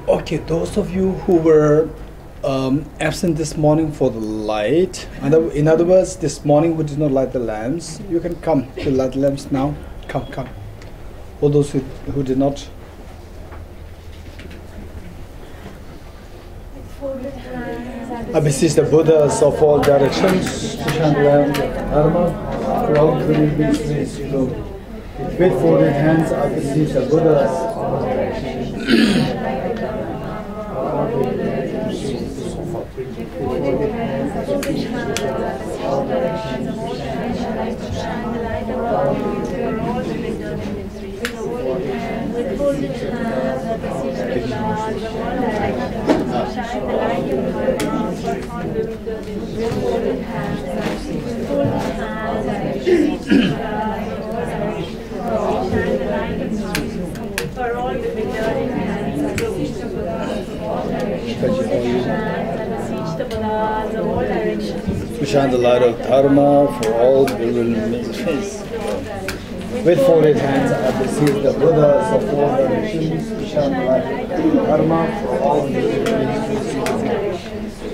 Okay, those of you who were absent this morning for the light, in other words, this morning we did not light the lamps, you can come to light the lamps now. Come, come. All those who did not. I beseech the Buddhas of all directions to shine the lamp of Dharma for all living beings. With folded hands, I beseech the Buddhas of all directions. For all the enduring hands, beseech the Buddhas of all directions. To shine the light of Dharma for all the living beings. With folded hands, I beseech the Buddhas of all directions to shine the light of Dharma for all the living beings.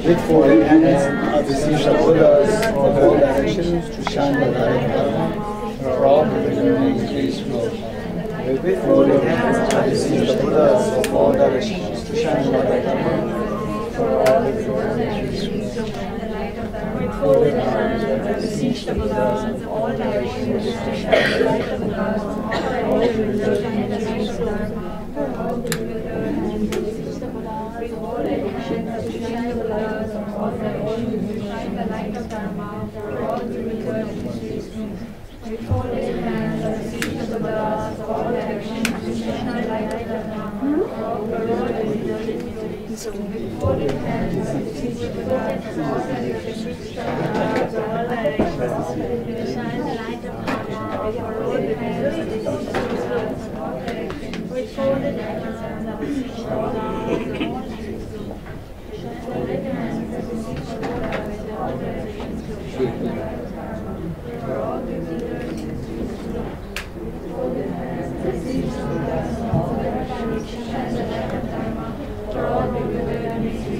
With folded hands, I beseech the Buddhas of all directions to shine the light of Dharma for all the living beings. With folded hands, I beseech the Buddhas of all directions to shine the light of Dharma for all the living beings. With folded hands, I beseech the Buddhas of all directions to shine the light of Dharma for all the living beings. For all the living beings, the Buddhas of all directions to shine the light of all directions, shine the light of Dharma for all the living beings. With folded hands, I beseech the Buddhas of all directions to shine the light of Dharma for all the living beings. With folded hands, I beseech the Buddhas of all directions to shine the light of Dharma for all the living beings.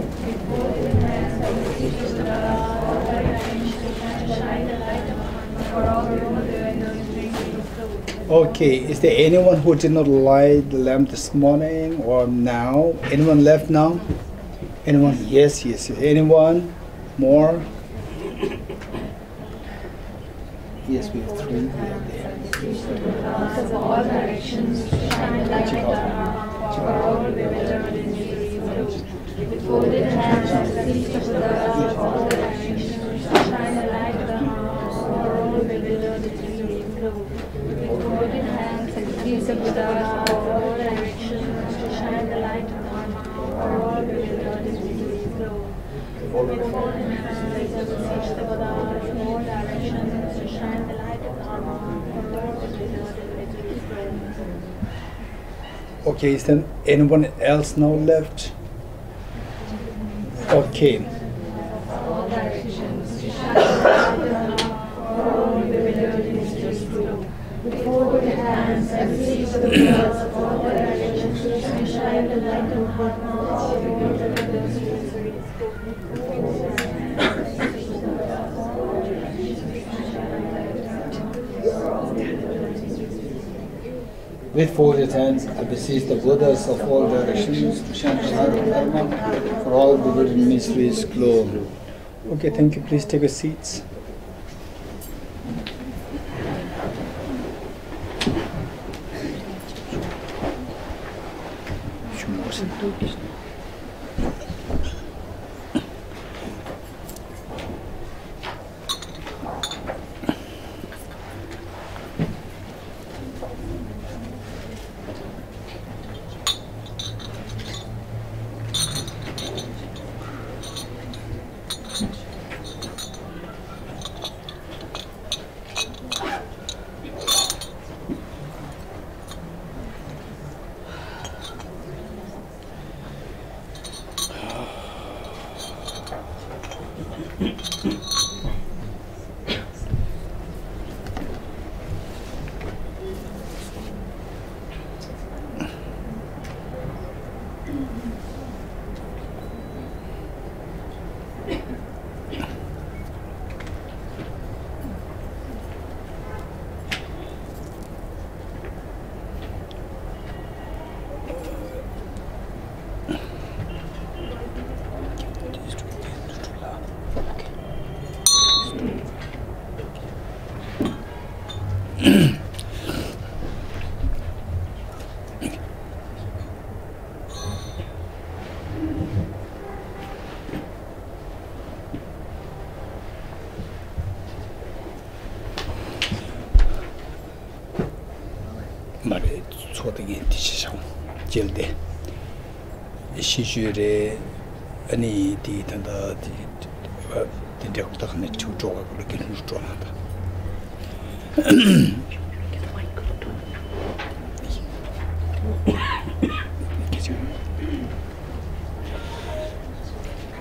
With folded hands, I beseech the Buddhas of all directions to shine the light of Dharma for all the living Okay, is there anyone who did not light the lamp this morning or now? Anyone left now? Anyone? Yes, yes, yes. Anyone? More? Yes, we have three there. of all directions, shine like a Dharma for all the beings. With folded hands, I beseech the Buddhas of all directions, shine the light of Dharma for all the beings. With folded hands, I beseech the Buddhas of all directions, to shine the light of Dharma for all the beings. With folded hands, I beseech the Buddhas of all directions, to shine the light of Dharma for all the beings. Okay, is there anyone else now left? Okay. All directions, shine the light of Dharma for all the beings. With folded hands, I beseech the Buddhas of all directions, to shine the light of Dharma for all the beings. With folded hands, I beseech the Buddhas of all directions to shine the light of Dharma for all the hidden mysteries glow. Okay, thank you. Please take your seats. 말에 초등이 디시상 jelde 시주에 아니 디탄다 디 디역다 네 초조가 그렇게 누르더라다.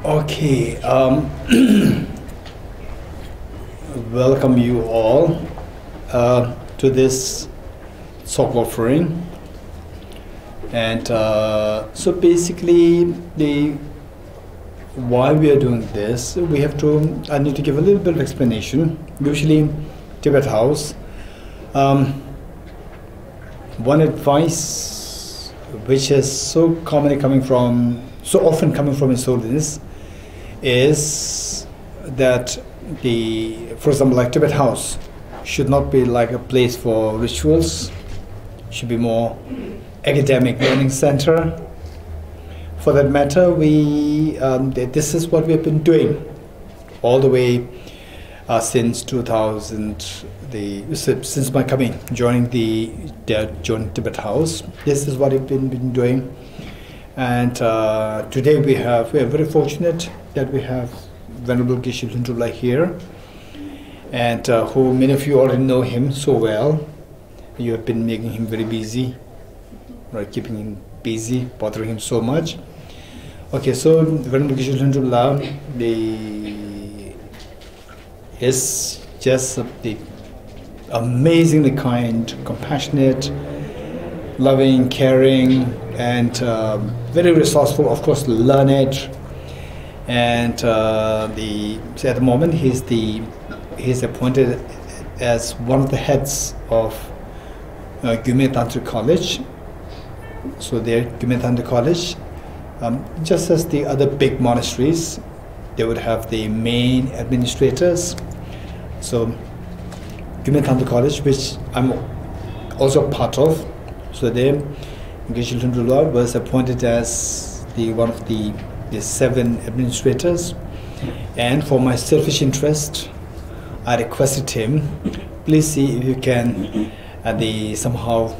Okay, welcome you all to this Tsog offering. And so basically, why we are doing this, I need to give a little bit of explanation. Usually, Tibet House, one advice which is so often coming from His Holiness is that for example, like Tibet House should not be like a place for rituals, should be more academic learning center. For that matter, this is what we have been doing all the way since 2000. Since my coming, joining Tibet House, this is what we've been doing. And today we are very fortunate that we have Venerable Geshe Lhundrula here, and who many of you already know him so well. You have been making him very busy, right? Keeping him busy, bothering him so much. Okay, so Venerable Geshe Lhundrula is just the amazingly kind, compassionate, loving, caring, and very resourceful, of course, learned. And at the moment, he's appointed as one of the heads of Gyume Tantric College. So there, Gyume Tantric College, just as the other big monasteries, they would have the main administrators. So Gyume Tantric College, which I'm also part of, so there Geshe Lhundrula was appointed as one of the 7 administrators, and for my selfish interest, I requested him, please see if you can somehow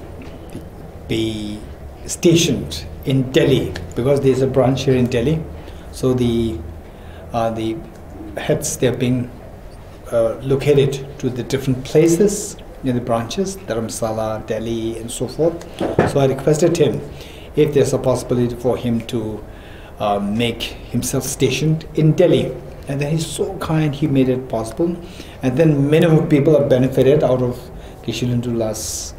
be stationed in Delhi, because there is a branch here in Delhi. So the heads, they are being located to the different places in the branches, Dharamsala, Delhi, and so forth. So I requested him if there's a possibility for him to make himself stationed in Delhi. And then he's so kind, he made it possible. And then many of people have benefited out of Geshe Lhundrula's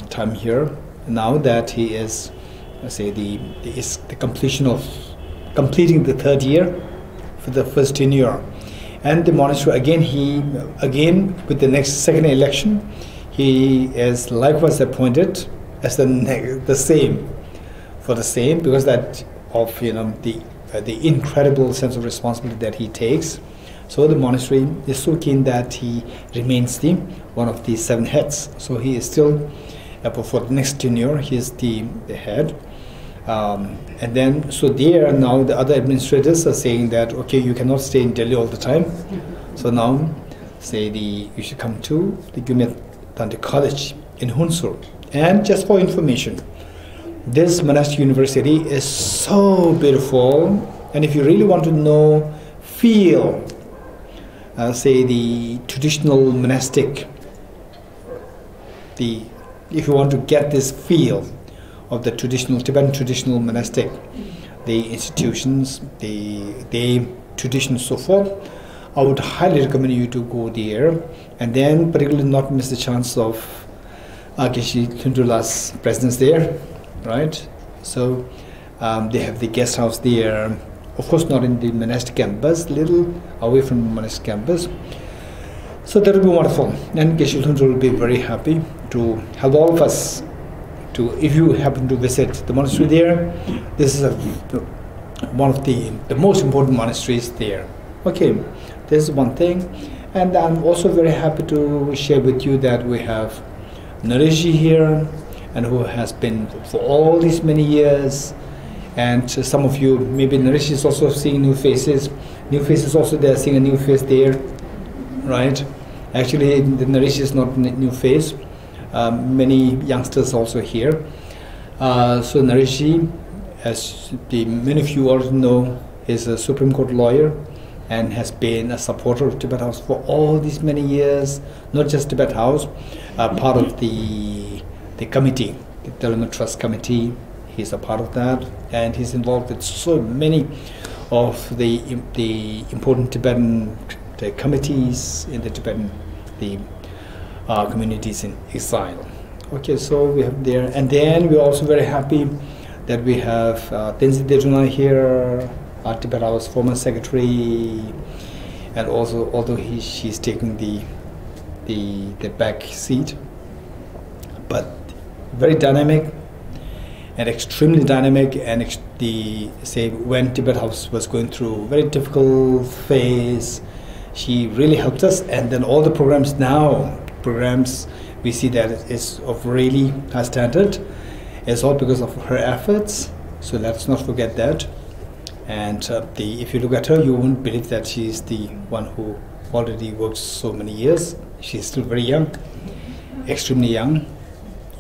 time here. Now that he is, let's say, completing the 3rd year for the first tenure. And the monastery, again with the next second election, he is likewise appointed as the same, because that of the incredible sense of responsibility that he takes. So the monastery is so keen that he remains one of the 7 heads. So he is still, for the next tenure, he is the head. And then, so there now the other administrators are saying that, okay, you cannot stay in Delhi all the time. So now, you should come to the Gyume Tantric College in Hunsur. And just for information, this monastic university is so beautiful. And if you really want to feel, the traditional monastic, if you want to get this feel of the Tibetan traditional monastic, the institutions, the traditions, so forth, I would highly recommend you to go there, and then particularly not miss the chance of Geshe Lhundrula's presence there, right? So they have the guest house there, of course not in the monastic campus, little away from the monastic campus. So that will be wonderful, and Geshe Lhundrula will be very happy to help all of us. If you happen to visit the monastery there, this is one of the most important monasteries there. Okay, this is one thing. And I'm also very happy to share with you that we have Nareshji here, and who has been for all these many years. And some of you, maybe Nareshji is also seeing new faces. New faces also, they are seeing a new face there, right? Actually, the Nareshji is not a new face. Many youngsters also here. So Nareshji, as many of you already know, is a Supreme Court lawyer and has been a supporter of Tibet House for all these many years. Not just Tibet House, part of the committee, the Nalanda Trust Committee. He's a part of that, and he's involved with so many of the important Tibetan committees in the Tibetan communities in exile. Okay, so we have there, and then we're also very happy that we have Tenzin Dejuna here, our Tibet House former secretary, and also although she's taking the back seat, but very dynamic and extremely dynamic. And when Tibet House was going through a very difficult phase, she really helped us. And then all the programs we see that it's of really high standard. It's all because of her efforts, so let's not forget that. And if you look at her, you won't believe that she's the one who already worked so many years. She's still very young, extremely young.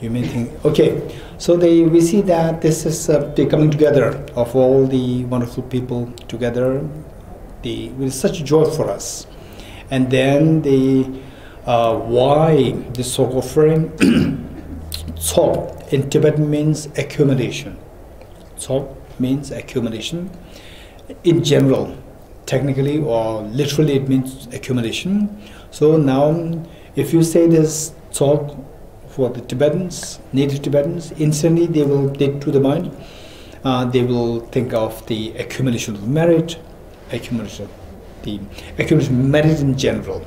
You may think, okay, so we see that this is the coming together of all the wonderful people together. With such joy for us. And then why the Tsog offering? Tsog in Tibetan means accumulation. Tsog means accumulation. In general, technically or literally, it means accumulation. So now, if you say this Tsog for the Tibetans, native Tibetans, instantly to the mind, they will think of the accumulation of merit, accumulation merit in general,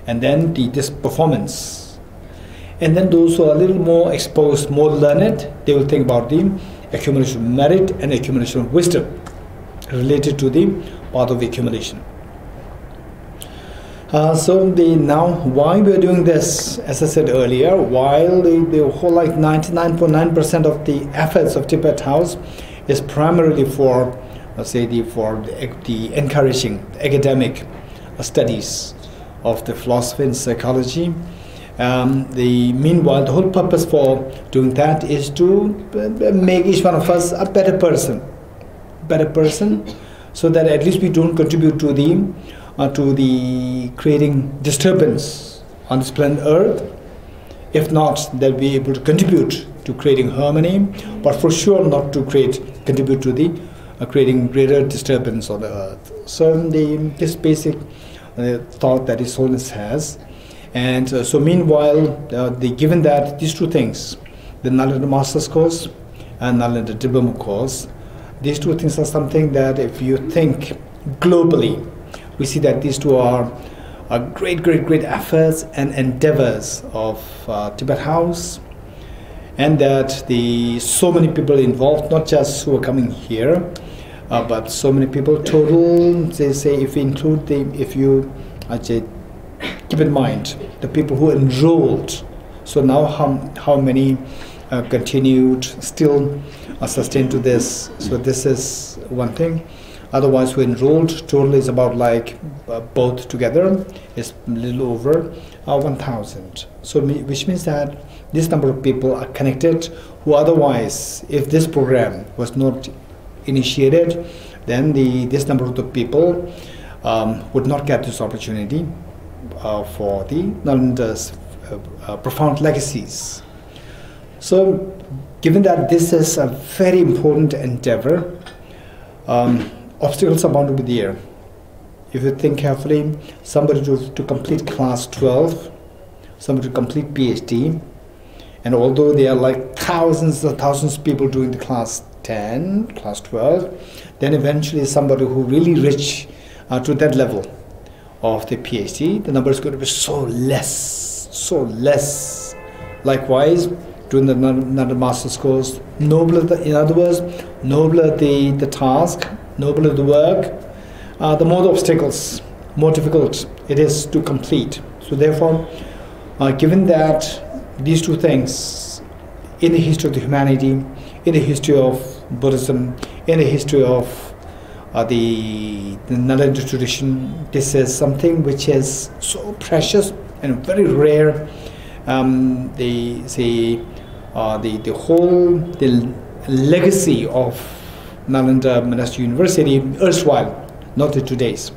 and then this performance. And then those who are a little more exposed, more learned, they will think about the accumulation of merit and accumulation of wisdom related to the path of accumulation. Now why we are doing this, as I said earlier, while the whole 99.9% of the efforts of Tibet House is primarily for, let's say, the encouraging academic studies of the philosophy and psychology. Meanwhile, the whole purpose for doing that is to make each one of us a better person, so that at least we don't contribute to the creating disturbance on this planet Earth. If not, that we are able to contribute to creating harmony, but for sure not to contribute to the creating greater disturbance on the Earth. So this basic thought that His Holiness has. And so meanwhile, given that these two things, the Nalanda Master's Course and Nalanda Diploma Course, these two things are something that if you think globally, we see that these two are great efforts and endeavors of Tibet House, and that so many people involved, not just who are coming here, but so many people total. They say if you keep in mind the people who enrolled. So now how many continued, still sustained to this. So this is one thing. Otherwise, who enrolled total is about both together is a little over 1,000. So which means that this number of people are connected who otherwise, if this program was not initiated, then this number of the people would not get this opportunity for the Nalanda's profound legacies. So given that this is a very important endeavor, obstacles are bound to be there. If you think carefully, somebody to complete class 12, somebody to complete PhD, and although there are thousands and thousands of people doing the class 10, class 12, then eventually somebody who really reach to that level of the PhD, the number is going to be so less. Likewise, doing another master's course, nobler, in other words, nobler the task, nobler the work, the more the obstacles, more difficult It is to complete. So therefore, given that these two things in the history of the humanity, in the history of Buddhism, in the history of the Nalanda tradition, this is something which is so precious and very rare. The legacy of Nalanda Monastery University, erstwhile, not the today's,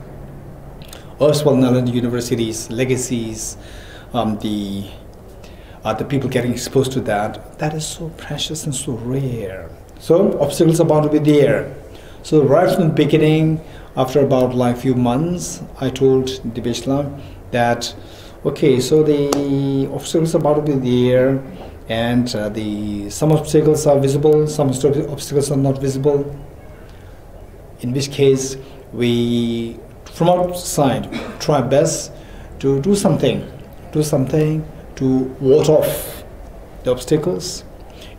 erstwhile Nalanda University's legacies, the people getting exposed to that is so precious and so rare. So obstacles are bound to be there. So right from the beginning, after about like few months, I told the Vishla that, okay, so the obstacles are bound to be there, and some obstacles are visible, some obstacles are not visible. In which case, we from outside try best to do something to ward off the obstacles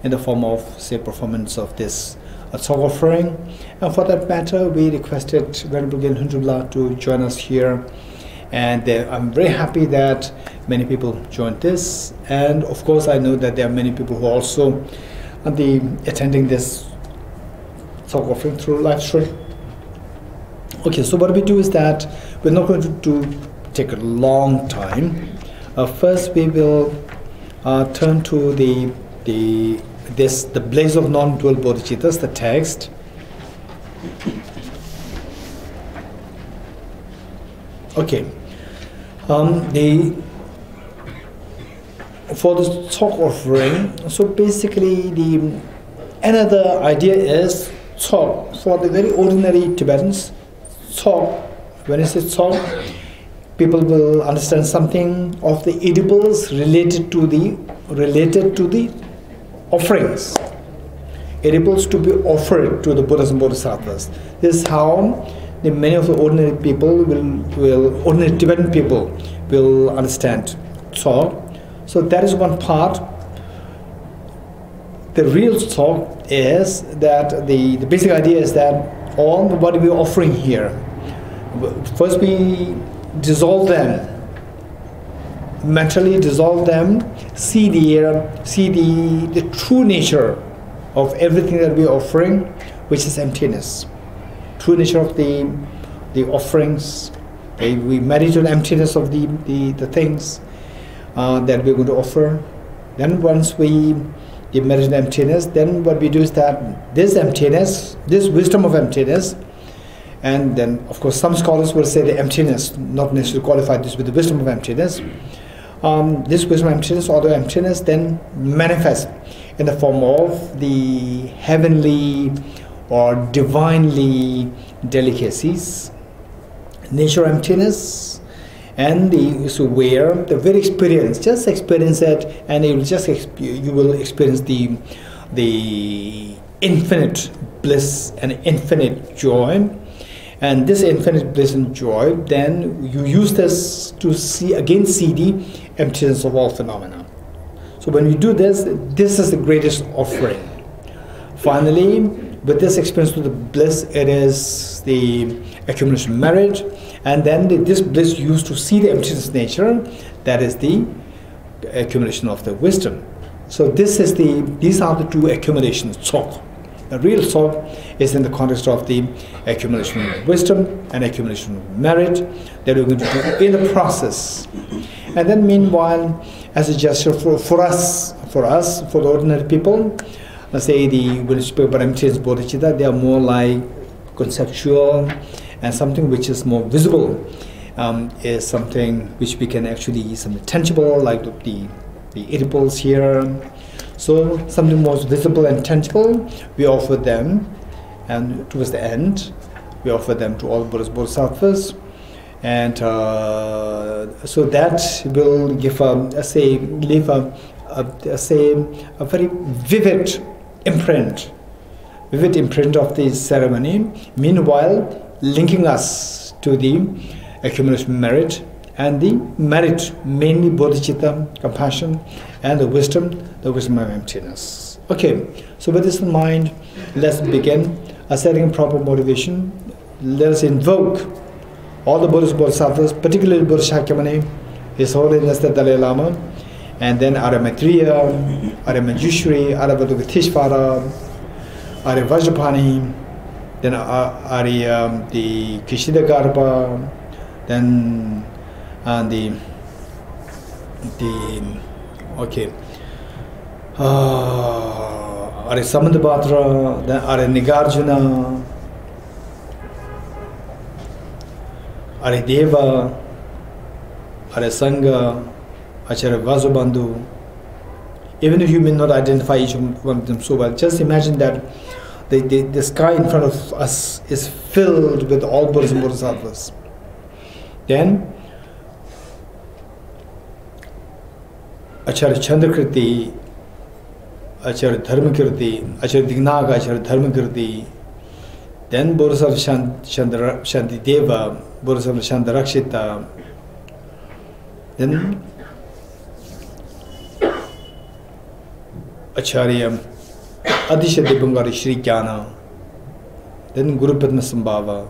in the form of, say, performance of this Tsog offering. And for that matter, we requested Venerable Gil Hundrubla to join us here. And I'm very happy that many people joined this. And of course, I know that there are many people who are also attending this Tsog offering through live stream. Okay, so what we do is that we're not going to take a long time. First, we will turn to the blaze of non-dual bodhicittas, the text. Okay. For the Tsog offering, so basically another idea is Tsog. For the very ordinary Tibetans, Tsog, when I say Tsog, people will understand something of the edibles related to the offerings. Edibles to be offered to the Buddhas and Bodhisattvas. This is how many of the ordinary people ordinary Tibetan people will understand Tsog. So that is one part. The real Tsog is that the basic idea is that all what we are offering here, first we dissolve them, mentally dissolve them, see the true nature of everything that we are offering, which is emptiness. True nature of the offerings. We meditate on emptiness of the things that we're going to offer. Then once we meditate on emptiness, then what we do is that this emptiness, this wisdom of emptiness, and then of course some scholars will say the emptiness, not necessarily qualify this with the wisdom of emptiness. This wisdom of emptiness or the emptiness then manifests in the form of the heavenly or divinely delicacies, nature emptiness, and where the very experience, just experience it, and you will experience the infinite bliss and infinite joy. And this infinite bliss and joy, then you use this to see the emptiness of all phenomena. So when you do this, this is the greatest offering. Finally, with this experience of the bliss, it is the accumulation of merit, and then this bliss used to see the emptiness nature, that is the accumulation of the wisdom. So these are the two accumulations, Tsog. The real Tsog is in the context of the accumulation of wisdom and accumulation of merit that we're going to do in the process. And then meanwhile, as a gesture for the ordinary people, let's say when you speak about emptiness bodhicitta, they are more like conceptual, and something which is more visible is something which we can actually something tangible, like the edibles here. So something more visible and tangible, we offer them, and towards the end, we offer them to all Buddhas, Bodhisattvas, and so that will leave a very vivid imprint of the ceremony. Meanwhile, linking us to the accumulation merit, and the merit, mainly bodhicitta, compassion, and the wisdom of emptiness. Okay, so with this in mind, let's begin setting proper motivation. Let us invoke all the Buddhist Bodhisattvas, particularly Buddha Shakyamuni, His Holiness the Dalai Lama, and then Arya Maitreya, Arya Manjushri, Arya Vajrapani, Arya Vajrapani, then Arya the Kishidagarpa, then Arya Samandabhadra, then Arya Nagarjuna, Arya Deva, Arya Sangha, Acharya Vasubandhu. Even if you may not identify each one of them so well, just imagine that the sky in front of us is filled with all Buddhas and Bodhisattvas. Then Acharya Chandrakirti, Acharya Dharmakirti, Acharya Dignaga, Acharya Dharmakirti, then Bodhisattva Shantideva, Bodhisattva Shantarakshita, then Acharya Adisha Debangari Shri Kyana, then Guru Padma Sambhava,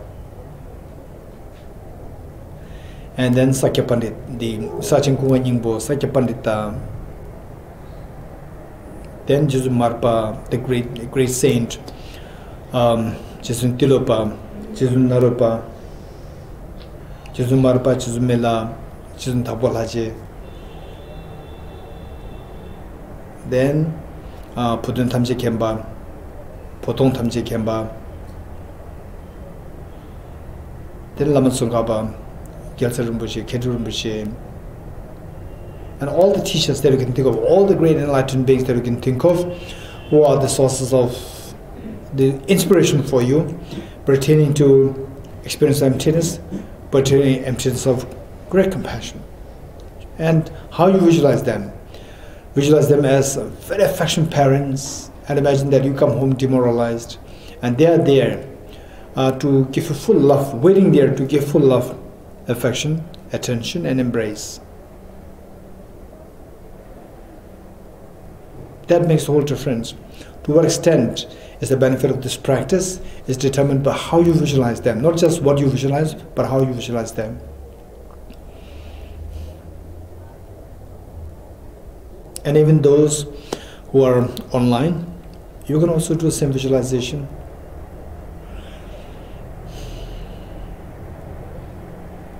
and then Sakya Pandit, the Sachin Kuwan Yingbo, Sakya Pandita, then Jesu Marpa, the great saint, Jesu Tilopa, Jesu Naropa, Jesu Marpa, Jesu Mela, Jesu Tapolaje, then Pudun Tamje Kemba, Potong Tamje Kemba, then Laman Sungaba, Gyaltsar Rinpoche, Ketu Rinpoche, and all the teachers that you can think of, all the great enlightened beings that you can think of, who are the sources of the inspiration for you, pertaining to experience of emptiness, pertaining to emptiness of great compassion. And how you visualize them. Visualize them as very affectionate parents, and imagine that you come home demoralized, and they are there to give you full love, waiting there to give full love, affection, attention, and embrace. That makes a whole difference. To what extent is the benefit of this practice is determined by how you visualize them, not just what you visualize, but how you visualize them. And even those who are online, you can also do the same visualization.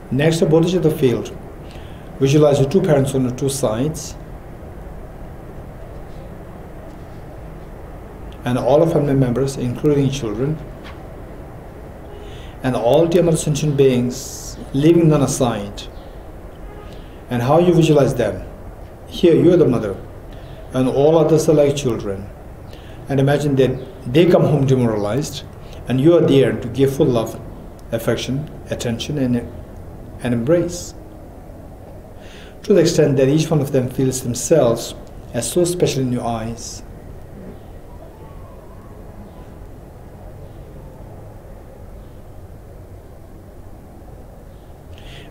Next, the bodhicitta field. Visualize your two parents on the two sides, and all of family members, including children, and all the sentient beings, leaving none aside. And how you visualize them. Here you are the mother, and all others are like children. And imagine that they come home demoralized, and you are there to give full love, affection, attention, and embrace. To the extent that each one of them feels themselves as so special in your eyes.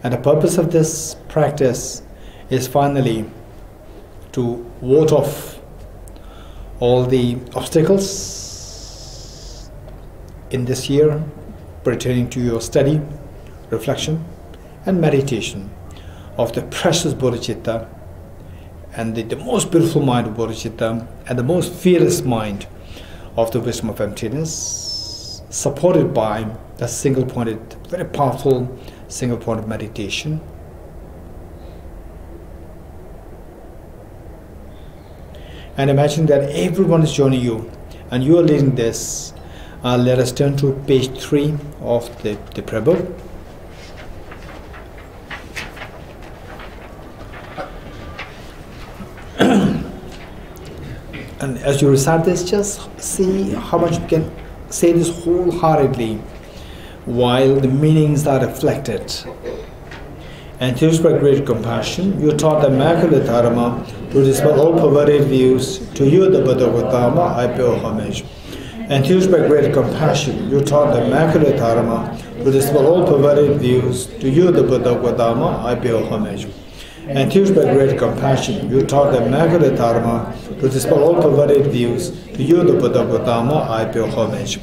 And the purpose of this practice is finally to ward off all the obstacles in this year pertaining to your study, reflection, and meditation of the precious bodhicitta, and the most beautiful mind of bodhicitta, and the most fearless mind of the wisdom of emptiness, supported by a single-pointed, very powerful single-pointed meditation. And imagine that everyone is joining you, and you are leading this. Let us turn to page 3 of the prayer book. And as you recite this, just see how much you can say this wholeheartedly while the meanings are reflected. And used by great compassion, you taught the Immaculate Dharma to dispel all perverted views. To you, the Buddha Gautama, I pay homage. And used by great compassion, you taught the Immaculate Dharma to dispel all perverted views. To you, the Buddha Gautama, I pay homage. And used by great compassion, you taught the Immaculate Dharma to dispel all perverted views. To you, the Buddha Gautama, I pay homage.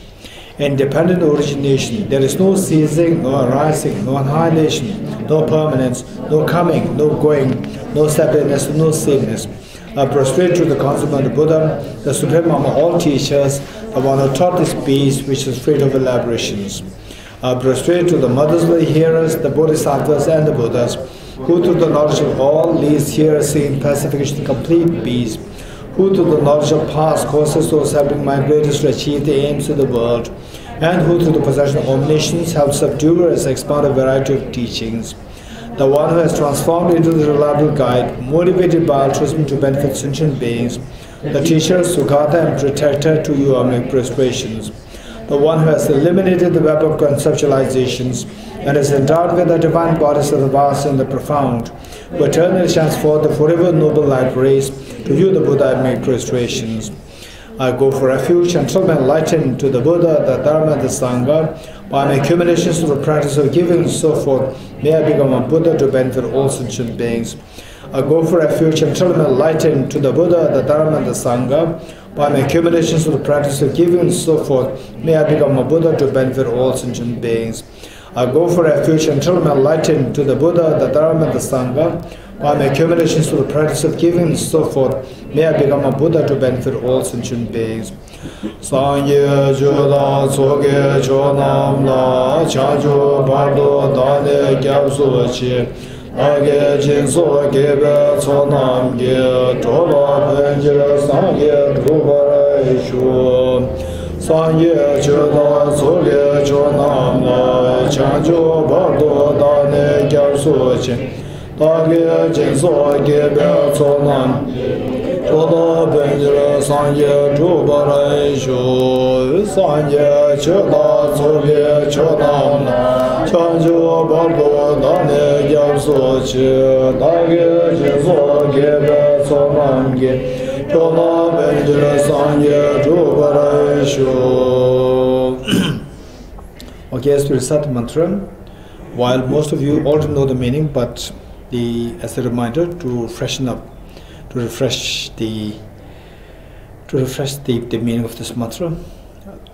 independent origination. There is no ceasing, no arising, no annihilation, no permanence, no coming, no going, no separateness, no sameness. I prostrate to the consummate of the Buddha, the supreme among all teachers, the one who taught this peace which is free of elaborations. I prostrate to the mothers of the hearers, the bodhisattvas and the Buddhas, who through the knowledge of all leads hearers seeing pacification, complete peace, who through the knowledge of past causes those have been migrated to achieve the aims of the world, and who through the possession of omniscience help subduers expound a variety of teachings. The one who has transformed into the reliable guide, motivated by altruism to benefit sentient beings, the teacher, Sugata, and protector to you make prostrations. The one who has eliminated the web of conceptualizations and is endowed with the divine bodies of the vast and the profound, who eternally shines forth the forever noble light rays, to you the Buddha make prostrations. I go for refuge until I'm enlightened to the Buddha, the Dharma, the Sangha. By my accumulations to the practice of giving and so forth, may I become a Buddha to benefit all sentient beings. I go for refuge until I'm enlightened to the Buddha, the Dharma, the Sangha. By my accumulations to the practice of giving and so forth, may I become a Buddha to benefit all sentient beings. I go for refuge until I'm enlightened to the Buddha, the Dharma, the Sangha. By my accumulations to the practice of giving and so forth, may I become a Buddha to benefit all sentient beings. Sangye Jula Tsoge Chonam La Chanjo Bardo Dane Gyabso Chi Age Jinso Gebe Tsonam Ge Tola Penje Sangye Drubara Ishu Sangye Jula Tsoge Chonam La Chanjo Bardo Dane Gyabso Chi Age Jinso Gebe Tsonam Choda Benjira Sangye Drubara Ishu Sangye Choda Tsoge Chonam Chanjo Bardo Dane Gyabso Chi Dage Jinso Gebe Tsonam Ge Choda Benjira Sangye Drubara Ishu. Okay, as we recite the mantra, while most of you already know the meaning, but as a reminder to freshen up, to refresh the meaning of this mantra.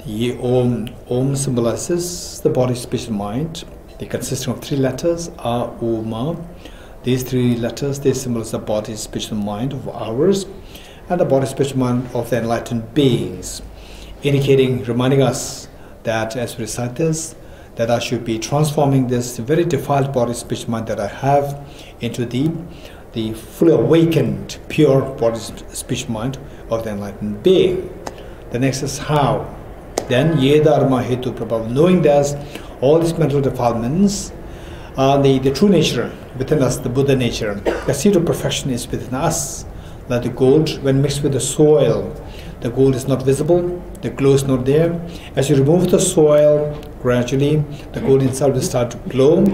The Om symbolizes the body, speech, and mind. They consist of 3 letters, A, U, Ma. These 3 letters, they symbolize the body, speech, and mind of ours, and the body, speech, and mind of the enlightened beings, reminding us that as we recite this, that I should be transforming this very defiled body, speech, mind that I have into the fully awakened, pure body, speech, mind of the enlightened being. The next is how. Then, Ye Dharma Hetu Prabhava, knowing that all these mental defilements are the true nature within us, the Buddha nature. The seed of perfection is within us. Like the gold, when mixed with the soil, the gold is not visible, the glow is not there. As you remove the soil, gradually the gold inside will start to glow.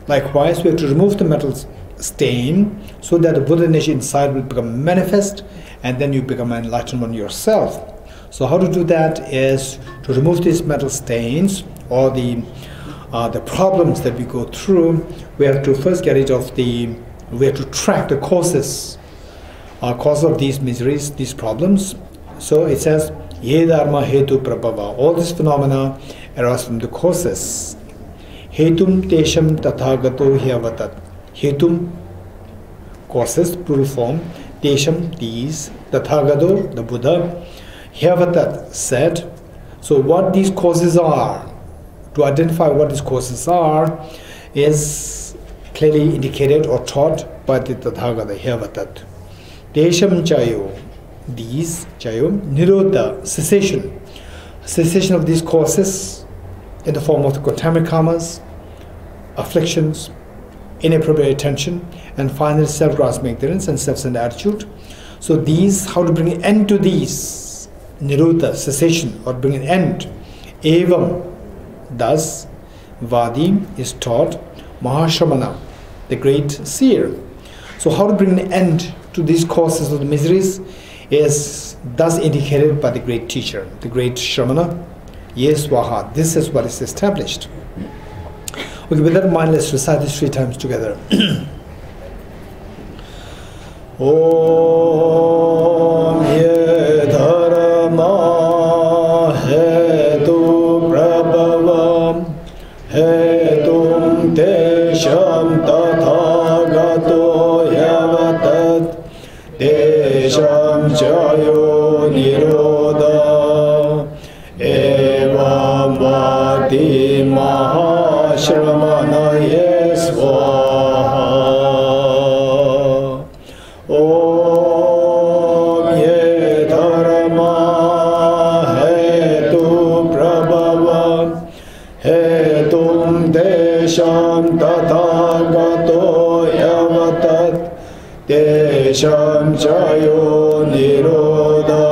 Likewise, we have to remove the metal stain so that the Buddha nature inside will become manifest, and then you become an enlightened one yourself. So how to do that is to remove these metal stains or the problems that we go through. We have to first get rid of we have to track the causes of these miseries, these problems. So it says, Ye Dharma Hetu Prabhava, all these phenomena arise from the causes. Hetum Tesham Tathagato Hyavatat. Hetum, causes, plural form. Tesham, these. Tathagato, the Buddha. Hyavatat, said. So what these causes are, to identify what these causes are, is clearly indicated or taught by the Tathagata, Hyavatat. Tesham Chayo, these, Chayo, Nirodha, cessation of these causes in the form of the contaminant karmas, afflictions, inappropriate attention, and finally self-grasping ignorance and self-centered attitude. So these, how to bring an end to these, Nirodha, cessation, or bring an end. Evam, thus, Vadi is taught, Mahashamana, the great seer. So how to bring an end to these causes of the miseries is thus indicated by the great teacher, the great Shramana. Yes, Swaha, this is what is established. Okay, with that in mind, let's recite this 3 times together. Om Ye Dharma Hetu Prabhava Tesham Chayo Nirodha Evam Vati Mahashramanaye Swaha Om Ye Dharma Hetu Prabhava Hetum Desham Tathagato Yavatat Desham Chayo Nirodha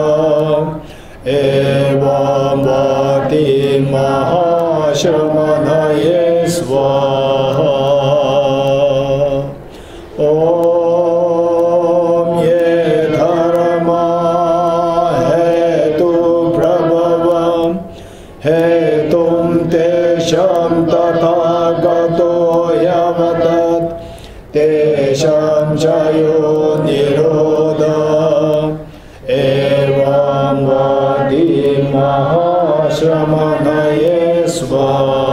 Evam Vati Mahashramanaye Swaha Om Ye Dharma Hetu Prabhava Hetum Desham Tathagato Yavatat Desham Chayo Nirodha Evam Vati Mahashramanaye Swaha.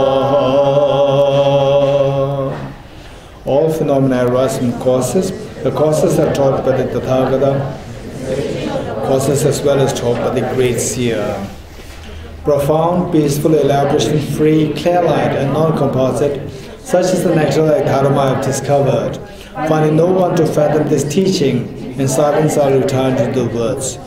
All phenomena arise from causes. The causes are taught by the Tathagata, causes as well as taught by the great seer. Profound, peaceful, elaboration-free, clear light and non-composite, such is the nectar-like dharma I have discovered. Finding no one to fathom this teaching, in silence I return to the words.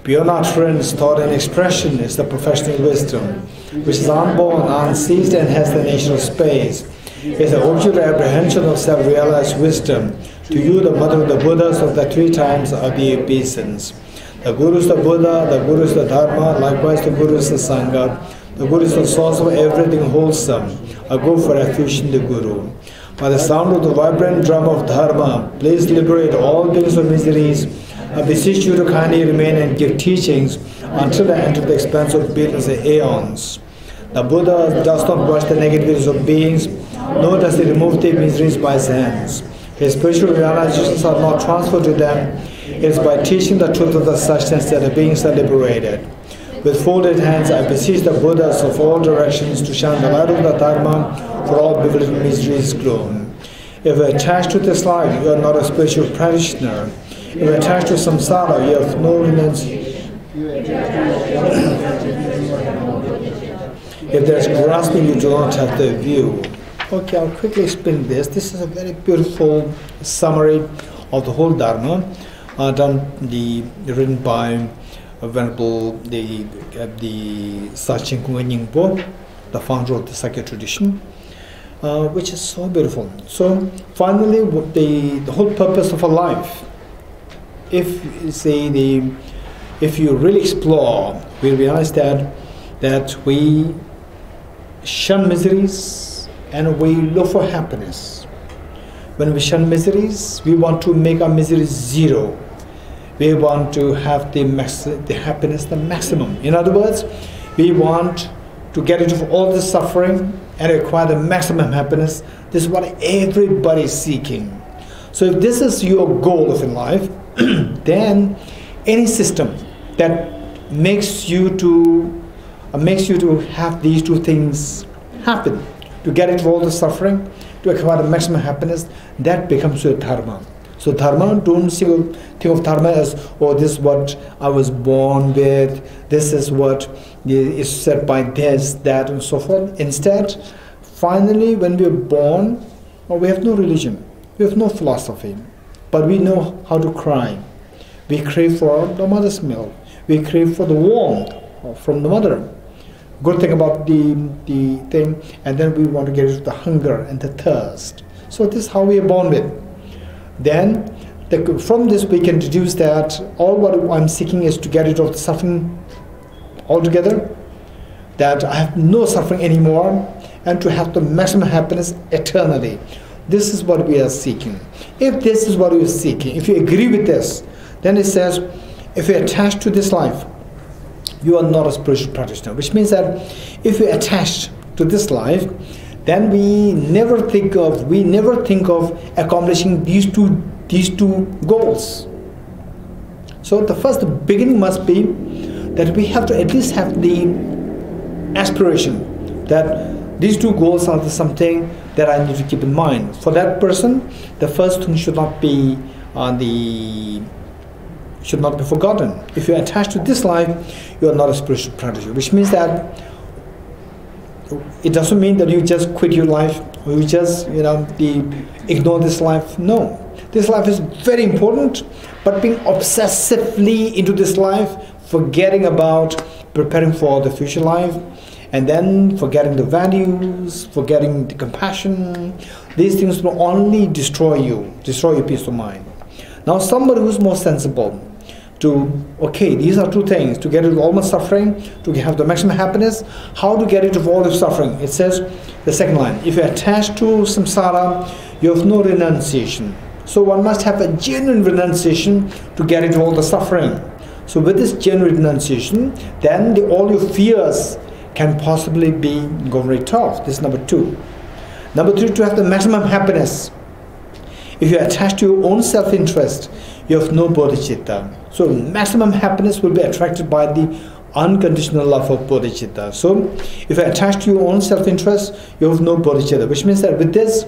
Beyond utterance, thought and expression is the professional wisdom, which is unborn, unceased and has the nature of space. It is the object of apprehension of self-realized wisdom. To you, the mother of the Buddhas of the three times are the obeisance. The Guru is the Buddha, the Guru is the Dharma, likewise the Guru is the Sangha. The Guru is the source of everything wholesome. I go for refuge in the Guru. By the sound of the vibrant drum of Dharma, please liberate all beings of miseries. I beseech you to kindly remain and give teachings until I enter the expanse of billions of aeons. The Buddha does not watch the negativities of beings, nor does he remove their miseries by his hands. His spiritual realizations are not transferred to them. It is by teaching the truth of the substance that the beings are liberated. With folded hands, I beseech the Buddhas of all directions to shine the light of the Dharma for all bewildered miseries gloom. If you are attached to this life, you are not a spiritual practitioner. If you are attached to samsara, you have no remnants. If there is grasping, you do not have the view. Okay, I'll quickly explain this. This is a very beautiful summary of the whole Dharma, written by Venerable the Sachin Kunyingpo, the founder of the Sakya tradition, which is so beautiful. So finally, the whole purpose of a life, if you really explore, we realize that we shun miseries and we look for happiness. When we shun miseries, we want to make our miseries zero. We want to have the happiness, the maximum. In other words, we want to get rid of all the suffering and acquire the maximum happiness. This is what everybody is seeking. So if this is your goal of in life, then any system that makes you to have these two things happen, to get rid of all the suffering, to acquire the maximum happiness, that becomes your dharma. So dharma, don't think of dharma as, oh, this is what I was born with, this is what is said by this, that, and so forth. Instead, finally, when we are born, we have no religion, we have no philosophy, but we know how to cry. We crave for the mother's milk, we crave for the warmth from the mother. Good thing about the thing, and then we want to get rid of the hunger and the thirst. So this is how we are born with. Then from this we can deduce that all what I'm seeking is to get rid of the suffering altogether, that I have no suffering anymore, and to have the maximum happiness eternally. This is what we are seeking. If this is what we are seeking, if you agree with this, then it says, if you attach to this life, you are not a spiritual practitioner, which means that if you attach to this life, then we never think of accomplishing these two goals. So the first beginning must be that we have to at least have the aspiration that these two goals are something that I need to keep in mind. For that person, the first thing should not be should not be forgotten. If you are attached to this life, you are not a spiritual practitioner, which means that it doesn't mean that you just quit your life or you just ignore this life. No, this life is very important, but being obsessively into this life, forgetting about preparing for the future life, and then forgetting the values, forgetting the compassion, these things will only destroy your peace of mind. Now somebody who's more sensible to, okay, these are two things, to get rid of all my suffering, to have the maximum happiness. How to get rid of all the suffering? It says, the second line, if you're attached to samsara, you have no renunciation. So one must have a genuine renunciation to get rid of all the suffering. So with this genuine renunciation, then all your fears can possibly be gone rid of. This is number 2. Number 3, to have the maximum happiness. If you're attached to your own self-interest, you have no bodhicitta. So maximum happiness will be attracted by the unconditional love of bodhicitta. So if you're attached to your own self-interest, you have no bodhicitta, which means that with this,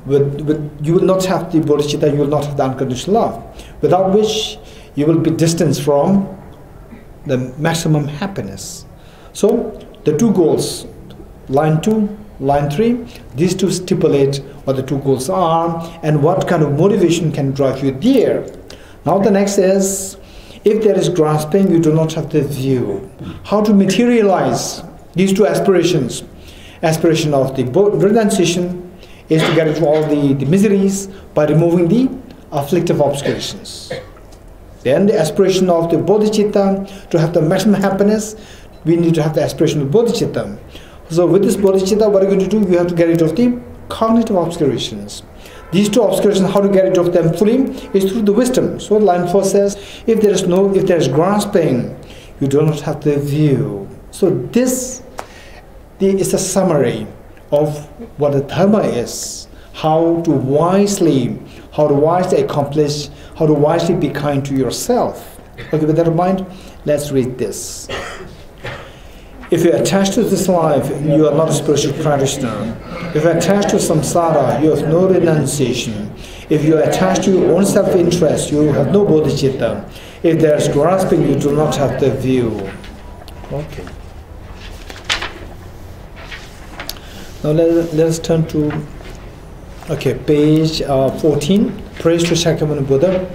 you will not have the bodhicitta, you will not have the unconditional love, without which you will be distanced from the maximum happiness. So the 2 goals, line 2, line 3, these 2 stipulate what the 2 goals are and what kind of motivation can drive you there. Now the next is, if there is grasping, you do not have the view. How to materialize these 2 aspirations? Aspiration of the renunciation is to get rid of all the miseries by removing the afflictive obscurations. Then the aspiration of the bodhicitta, to have the maximum happiness, we need to have the aspiration of bodhicitta. So with this bodhicitta, what are you going to do? You have to get rid of the cognitive obscurations. These 2 obscurations, how to get rid of them fully, is through the wisdom. So line 4 says, if there is grasping, you do not have the view. So this is a summary of what the dharma is, how to wisely accomplish, how to wisely be kind to yourself. Okay, with that in mind, let's read this. If you are attached to this life, you are not a spiritual practitioner. If you are attached to samsara, you have no renunciation. If you are attached to your own self-interest, you have no bodhicitta. If there is grasping, you do not have the view. Okay. Now let us turn to page 14. Praise to Shakyamuni Buddha.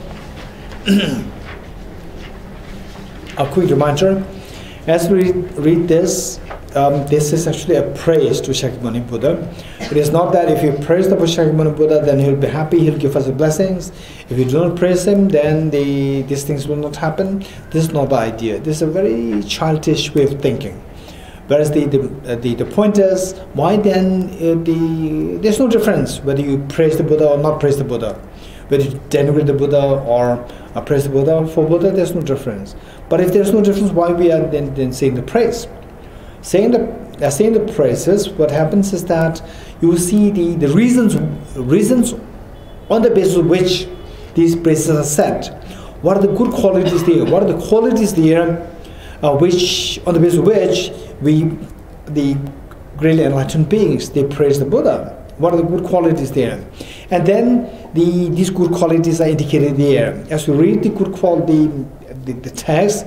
A quick reminder. As we read this, this is actually a praise to Shakyamuni Buddha. It is not that if you praise the Shakyamuni Buddha, then he'll be happy, he'll give us the blessings. If you do not praise him, then these things will not happen. This is not the idea. This is a very childish way of thinking. Whereas the point is, why then there's no difference whether you praise the Buddha or not praise the Buddha. Whether you denigrate the Buddha or praise the Buddha. For Buddha, there's no difference. But if there's no difference, why we are then saying the praise? Saying the praises, what happens is that you see the reasons on the basis of which these praises are said. What are the good qualities there? What are the qualities there which, on the basis of which the greatly enlightened beings, they praise the Buddha? What are the good qualities there? And then these good qualities are indicated there. As you read the good quality, the text,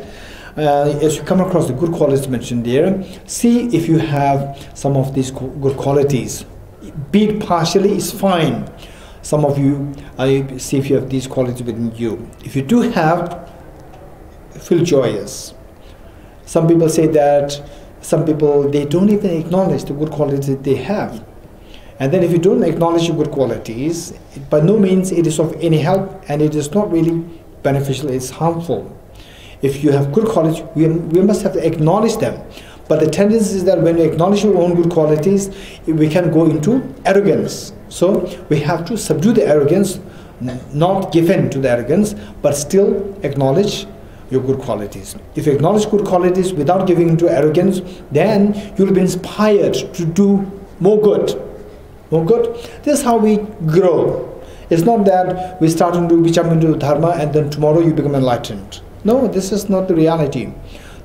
as you come across the good qualities mentioned there, see if you have some of these good qualities. Be it partially is fine. Some of you, see if you have these qualities within you. If you do have, feel joyous. Some people say that, some people, they don't even acknowledge the good qualities that they have. And then if you don't acknowledge your good qualities, by no means it is of any help, and it is not really beneficial, it's harmful. If you have good qualities, we must have to acknowledge them. But the tendency is that when we acknowledge our own good qualities, we can go into arrogance. So we have to subdue the arrogance, not give in to the arrogance, but still acknowledge your good qualities. If you acknowledge good qualities without giving into arrogance, then you will be inspired to do more good. More good. This is how we grow. It's not that we jump into dharma and then tomorrow you become enlightened. No, this is not the reality.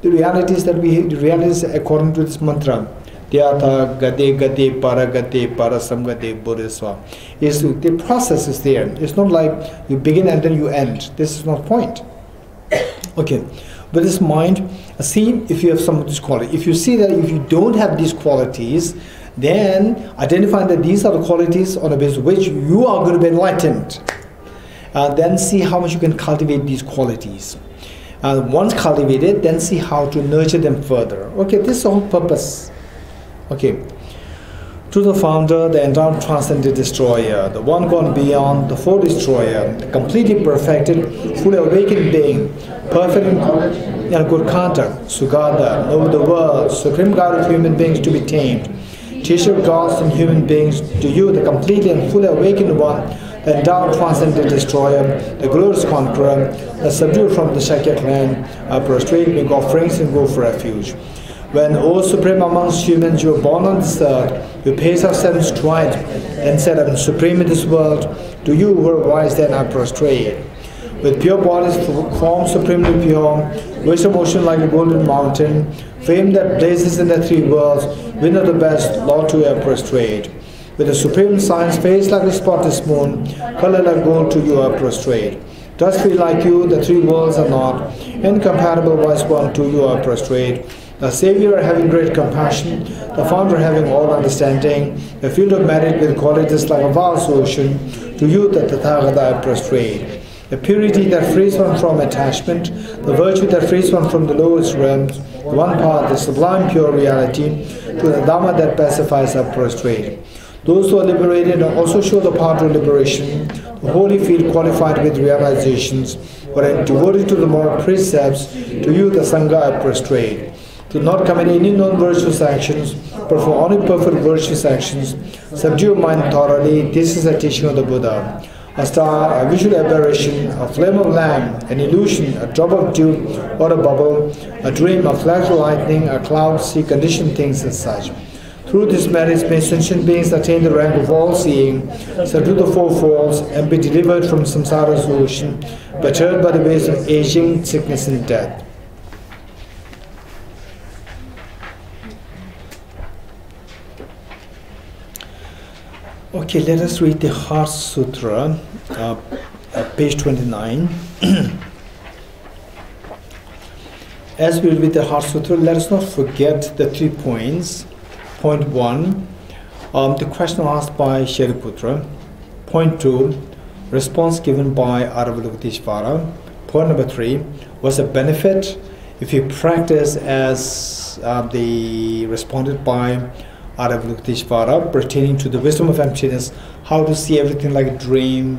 The reality is that the reality is according to this mantra. Dhyata gade gade para gade para samgade bodhiswa. The process is there. It's not like you begin and then you end. This is not the point. Okay, with this mind, see if you have some of these qualities. If you see that if you don't have these qualities, then identify that these are the qualities on the basis of which you are going to be enlightened. Then see how much you can cultivate these qualities. Once cultivated, then see how to nurture them further. Okay, this is the whole purpose. Okay. To the founder, the entire transcendent destroyer, the one gone beyond, the full destroyer, the completely perfected, fully awakened being, perfect and good conduct, Sugata, over the world, supreme God of human beings to be tamed, teacher of gods and human beings, to you, the completely and fully awakened one, the endowed transcendent destroyer, the glorious conqueror, the subdued from the Shakya clan, prostrate, make offerings and go for refuge. When, O Supreme amongst humans, you were born on this earth, you paced our seven strides, then said, I am supreme in this world. To you who are wise, then I prostrate. With pure bodies, form supremely pure, wisdom ocean like a golden mountain, fame that blazes in the three worlds, winner the best, Lord to you I prostrate. With a supreme science, face like a spotless moon, color like gold, to you I prostrate. Dust feel like you, the three worlds are not, incompatible wise one, to you I prostrate. The Savior having great compassion, the Founder having all understanding, the field of merit with qualities like a vast ocean, to you the Tathagata I prostrate. The purity that frees one from attachment, the virtue that frees one from the lowest realms, the one path, the sublime pure reality, to the Dhamma that pacifies I prostrate. Those who are liberated also show the path to liberation, the holy field qualified with realizations, wherein devoted to the moral precepts, to you the Sangha I prostrate. To not commit any non-virtuous actions, perform only perfect virtuous actions, subdue mind thoroughly, this is the teaching of the Buddha. A star, a visual aberration, a flame of lamp, an illusion, a drop of dew or a bubble, a dream, a flash of lightning, a cloud, see conditioned things as such. Through these merits may sentient beings attain the rank of all-seeing, subdue the four faults, and be delivered from samsara's ocean, perturbed by the waves of aging, sickness and death. Okay, let us read the Heart Sutra, page 29. As we read the Heart Sutra, let us not forget the 3 points. Point 1, the question asked by Shariputra. Point 2, response given by Avalokiteshvara. Point number 3, what's the benefit if you practice as the responded by Avalokiteshvara pertaining to the wisdom of emptiness, how to see everything like a dream,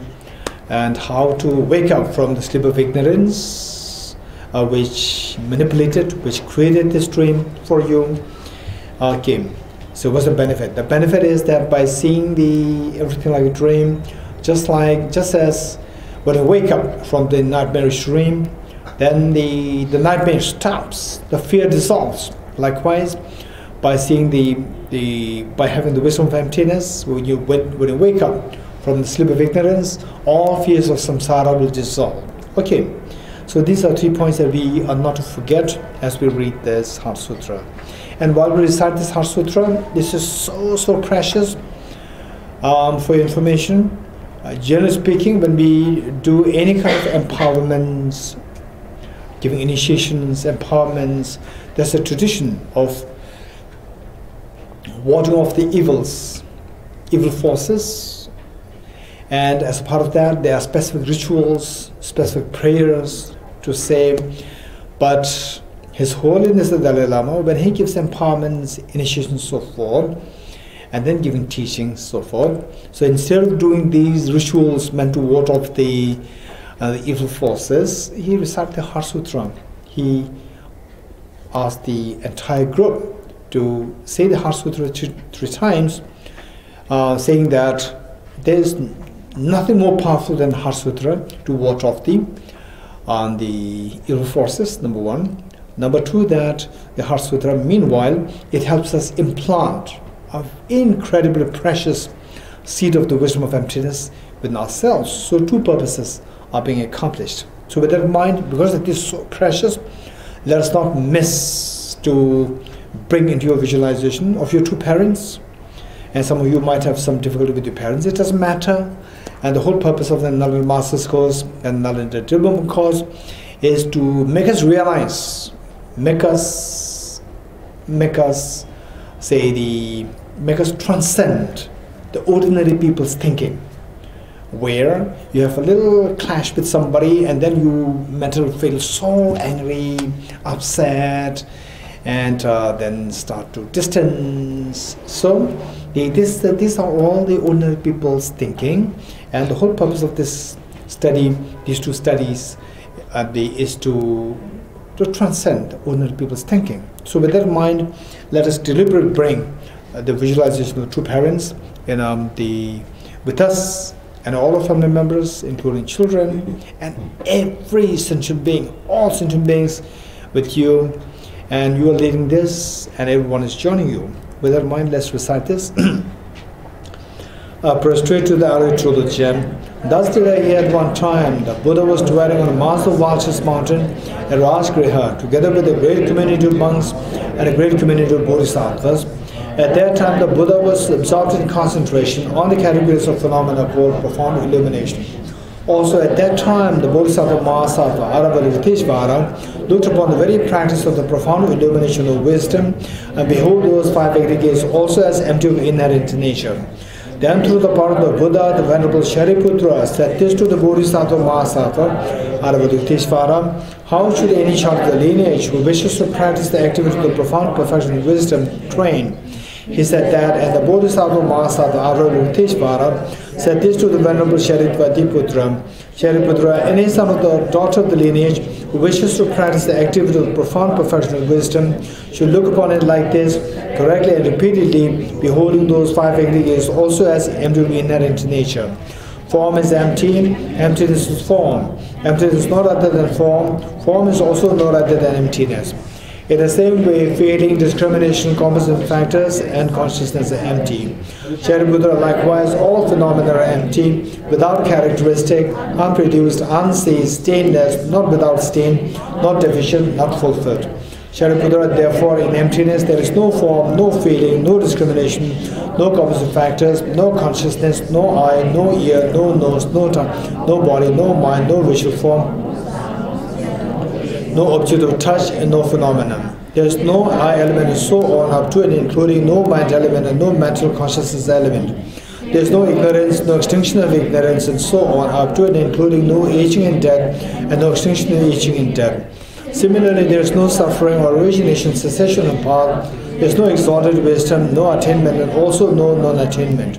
and how to wake up from the sleep of ignorance which manipulated, which created this dream for you. Okay, so what's the benefit? The benefit is that by seeing the everything like a dream, just as when you wake up from the nightmarish dream, then the nightmare stops, the fear dissolves. Likewise, by seeing by having the wisdom of emptiness, when you wake up from the sleep of ignorance, all fears of samsara will dissolve. Okay, so these are 3 points that we are not to forget as we read this Heart Sutra. And while we recite this Heart Sutra, this is so precious for your information. Generally speaking, when we do any kind of empowerments, giving initiations, empowerments, there's a tradition of warding off the evil forces, and as a part of that there are specific rituals, specific prayers to say. But His Holiness the Dalai Lama, when he gives empowerments, initiations, so forth, and then giving teachings, so forth, so instead of doing these rituals meant to ward off the evil forces, he recited the Heart Sutra. He asked the entire group to say the Heart Sutra 3 times, saying that there is nothing more powerful than Heart Sutra to ward off the evil forces, number 1. Number 2, that the Heart Sutra, meanwhile, it helps us implant an incredibly precious seed of the wisdom of emptiness within ourselves. So 2 purposes are being accomplished. So with that in mind, because it is so precious, let us not miss to bring into your visualization of your 2 parents. And some of you might have some difficulty with your parents. It doesn't matter. And the whole purpose of the Nalanda Master's course and Nalanda Diploma course is to make us realize, make us transcend the ordinary people's thinking, where you have a little clash with somebody and then you mentally feel so angry, upset, and then start to distance. So these are all the ordinary people's thinking, and the whole purpose of this study, these two studies, is to transcend ordinary people's thinking. So with that in mind, let us deliberately bring the visualization of the true parents with us and all our family members, including children and every sentient being, all sentient beings with you, and you are leading this and everyone is joining you. With that in mind, let's recite this. Prostrate to the Aristotle gem. Thus did I hear at one time the Buddha was dwelling on the mass of Valchis mountain at Rajgriha, together with a great community of monks and a great community of bodhisattvas. At that time, the Buddha was absorbed in concentration on the categories of phenomena called profound illumination. Also, at that time, the Bodhisattva Mahasattva Aravalokiteshvara looked upon the very practice of the profound illumination of wisdom and behold those five aggregates also as empty of inherent nature. Then, through the power of the Buddha, the Venerable Shariputra said this to the Bodhisattva Mahasattva Aravalokiteshvara: how should any child of the lineage who wishes to practice the activity of the profound perfection of wisdom train? He said that, and the Bodhisattva Mahasattva Aravalokiteshvara said this to the Venerable Shariputra: Shariputra, any son of the daughter of the lineage who wishes to practice the activity of the profound perfection of wisdom should look upon it like this, correctly and repeatedly, beholding those five aggregates also as empty of inherent nature. Form is empty, emptiness is form. Emptiness is not other than form, form is also not other than emptiness. In the same way, feeling, discrimination, composite factors, and consciousness are empty. Shariputra, likewise, all phenomena are empty, without characteristic, unproduced, unceased, stainless, not without stain, not deficient, not fulfilled. Shariputra, therefore, in emptiness there is no form, no feeling, no discrimination, no composite factors, no consciousness, no eye, no ear, no nose, no tongue, no body, no mind, no visual form, no object of touch, and no phenomenon. There is no I element and so on up to and including no mind element and no mental consciousness element. There is no ignorance, no extinction of ignorance, and so on up to and including no aging and death, and no extinction of aging and death. Similarly, there is no suffering or origination, cessation, and path. There is no exalted wisdom, no attainment, and also no non-attainment.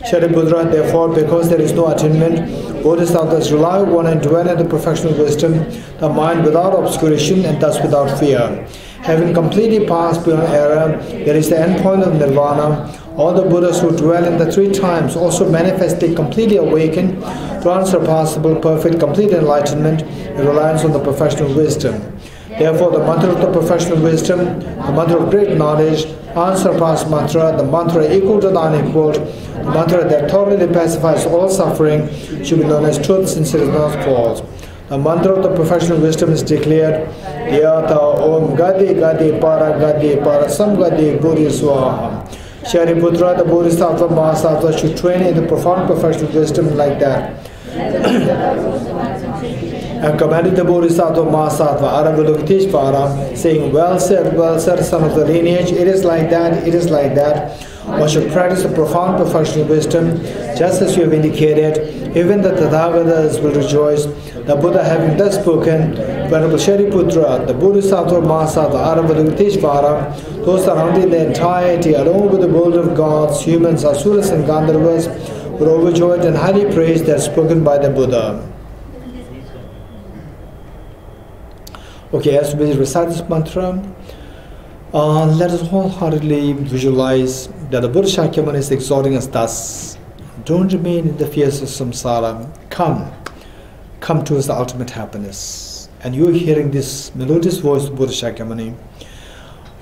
Shariputra, therefore, because there is no attainment, bodhisattvas rely upon and dwell in the perfection of wisdom, the mind without obscuration and thus without fear. Having completely passed beyond error, there is the end point of nirvana. All the Buddhas who dwell in the three times also manifestly completely awakened to unsurpassable, perfect, complete enlightenment in reliance on the perfection of wisdom. Therefore, the mantra of the perfection of wisdom, the mantra of great knowledge, unsurpassed mantra, the mantra equal to the unequaled, the mantra that thoroughly pacifies all suffering, should be known as truth since it is not false. The mantra of the perfection of wisdom is declared: Yata Om Gadi Gadi Para Sam Gadi Buddhi Swaha. Shariputra, the Bodhisattva Mahasattva, should train in the profound perfection of wisdom like that. And commanded the Bodhisattva Mahasattva Aravalokiteshvara, saying, well said, son of the lineage, it is like that, it is like that. One should practice the profound perfection of wisdom, just as you have indicated. Even the Tathagatas will rejoice. The Buddha having thus spoken, Venerable Shariputra, the Bodhisattva Mahasattva Aravalokiteshvara, those surrounding the entirety, along with the world of gods, humans, asuras, and gandharvas, were overjoyed and highly praised as spoken by the Buddha. Okay, as we recite this mantra, let us wholeheartedly visualize that the Buddha Shakyamuni is exhorting us thus: don't remain in the fears of samsara, come towards the ultimate happiness. And you are hearing this melodious voice of Buddha Shakyamuni.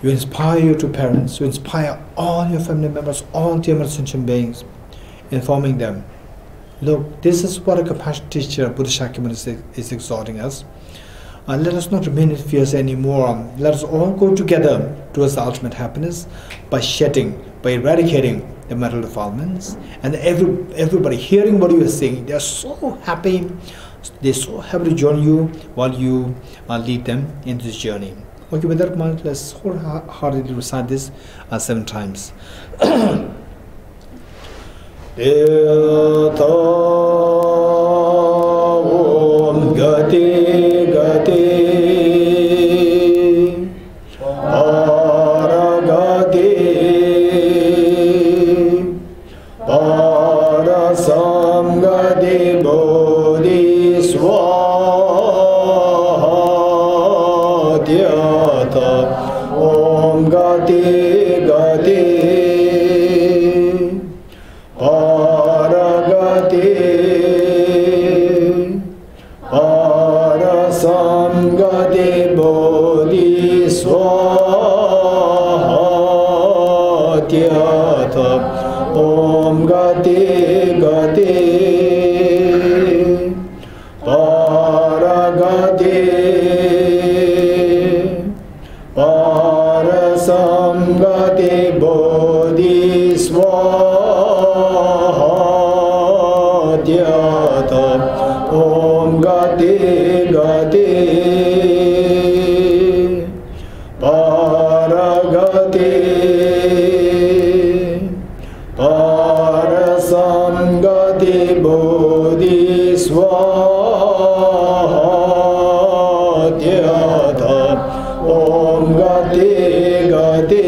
You inspire your two parents, you inspire all your family members, all dear sentient beings, informing them, look, this is what a compassionate teacher, Buddha Shakyamuni, is exhorting us. Let us not remain in fears anymore. Let us all go together towards the ultimate happiness by shedding, by eradicating the mental defilements. And everybody hearing what you are saying, they are so happy, They so happy to join you while you lead them into this journey. Okay, with that in mind, let's wholeheartedly recite this 7 times. Om Gati Gati Paragati Parasamgati Bodhisvatyata Om Gati Gati Paragati Parasamgati Bodhisvatyata Om Gati Gati Paragati Parasamgati Bodhisvatyata Om Gati Gati Paragati Parasamgati Bodhisvatyata Om Gati Gati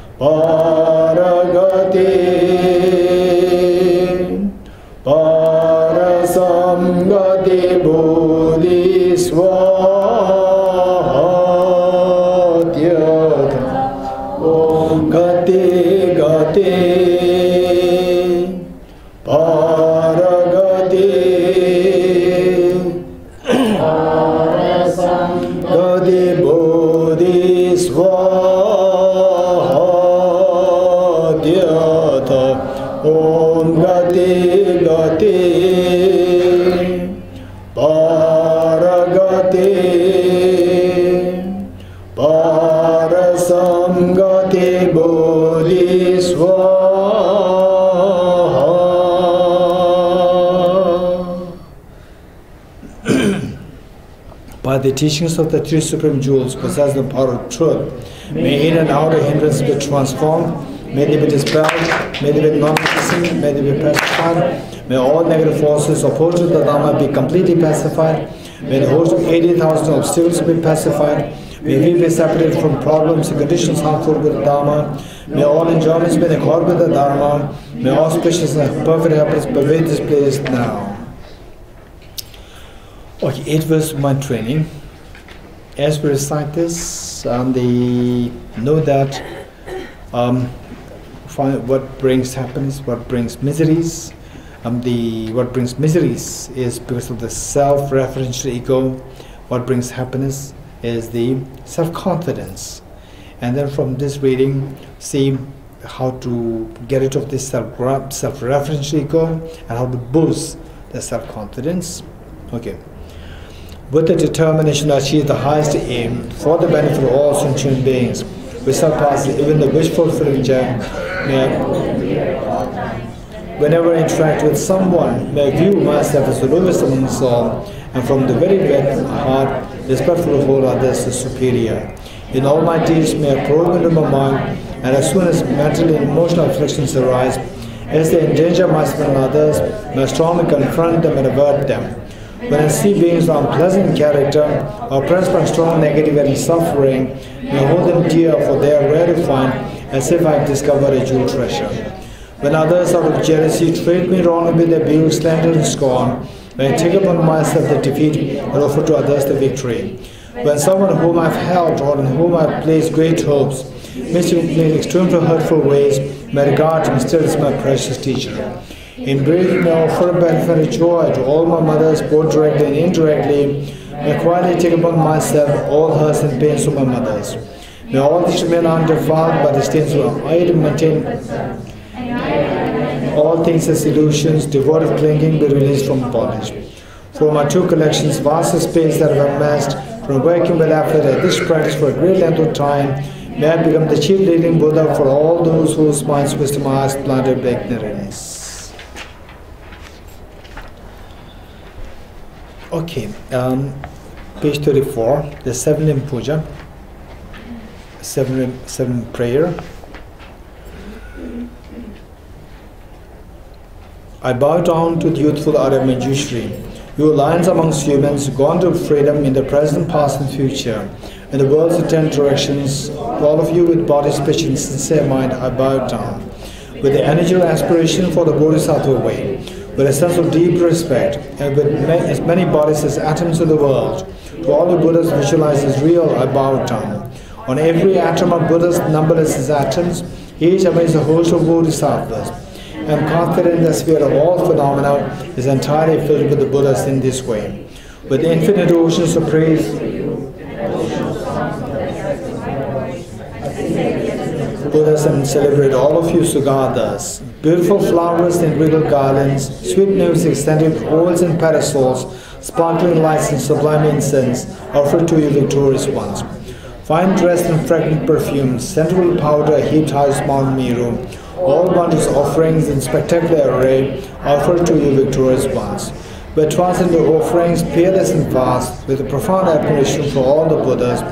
Paragati Parasamgati Bodhisvatyata Om Gati Gati Paragati Parasamgati Bodhisvatyata Om Gati Gati Paragati Parasamgati Bodhisvatyata. By the teachings of the 3 supreme jewels possess the power of truth, may in and outer hindrance be transformed, may they be dispelled, may they be non-existent, may they be pacified, may all negative forces opposed to the Dharma be completely pacified, may the host of 80,000 obstacles be pacified, may we be separated from problems and conditions harmful with the Dharma, may all enjoyments be in accord with the Dharma, may auspicious and perfect happiness pervade this place now. Okay, 8 verses of my training. As we recite this, know that what brings happiness, what brings miseries. What brings miseries is because of the self-referential ego. What brings happiness is the self-confidence. And then from this reading, see how to get rid of this self-referential ego and how to boost the self-confidence. Okay. With the determination to achieve the highest aim for the benefit of all sentient beings, we surpass even the wish-fulfilling gem. Whenever I interact with someone, may I view myself as the lowest among us all, and from the very depth of my heart, respectful of all others as superior. In all my deeds, may I probe into my mind, and as soon as mental and emotional afflictions arise, as they endanger myself and others, may I strongly confront them and avert them. When I see beings of unpleasant character, or oppressed by strong negative and suffering, may I hold them dear, for they are rare to find, as if I have discovered a jewel treasure. When others out of jealousy treat me wrongly with their abuse, slander and scorn, may I take upon myself the defeat and offer to others the victory. When someone whom I have held or in whom I have placed great hopes meets me in extremely hurtful ways, may I regard him still as my precious teacher. In brief, may I offer a benefit and joy to all my mothers, both directly and indirectly. May I quietly take upon myself all hurts and pains of my mothers. May all these remain undefiled by the stains of I to maintain all things as illusions, devoid of clinging, be released from bondage. For my 2 collections, vast space that I have amassed from working with effort at this practice for a great length of time, may I become the chief leading Buddha for all those whose minds wisdom are planted with ignorance. Okay, page 34, the 7 limb puja, 7 prayer. I bow down to the youthful Arya Manjushri, you lions amongst humans, gone to freedom in the present, past and future, in the world's 10 directions, all of you with body, speech and sincere mind, I bow down. With the energy of aspiration for the Bodhisattva way, with a sense of deep respect, and with as many bodies as atoms of the world, to all the Buddhas visualized as real, I bow down. On every atom of Buddhas, numberless as atoms, each amazes a host of Bodhisattvas. I am confident the sphere of all phenomena is entirely filled with the Buddhas in this way. With infinite oceans of praise, Buddhas, and celebrate all of you Sugathas. Beautiful flowers and regal garlands, sweet music, extended oils and parasols, sparkling lights and sublime incense, offered to you victorious ones. Fine dressed and fragrant perfumes, scented powder heaped high as Mount Meru, all wondrous offerings in spectacular array, offered to you victorious ones. With transcendent offerings, peerless and vast, with a profound admiration for all the Buddhas,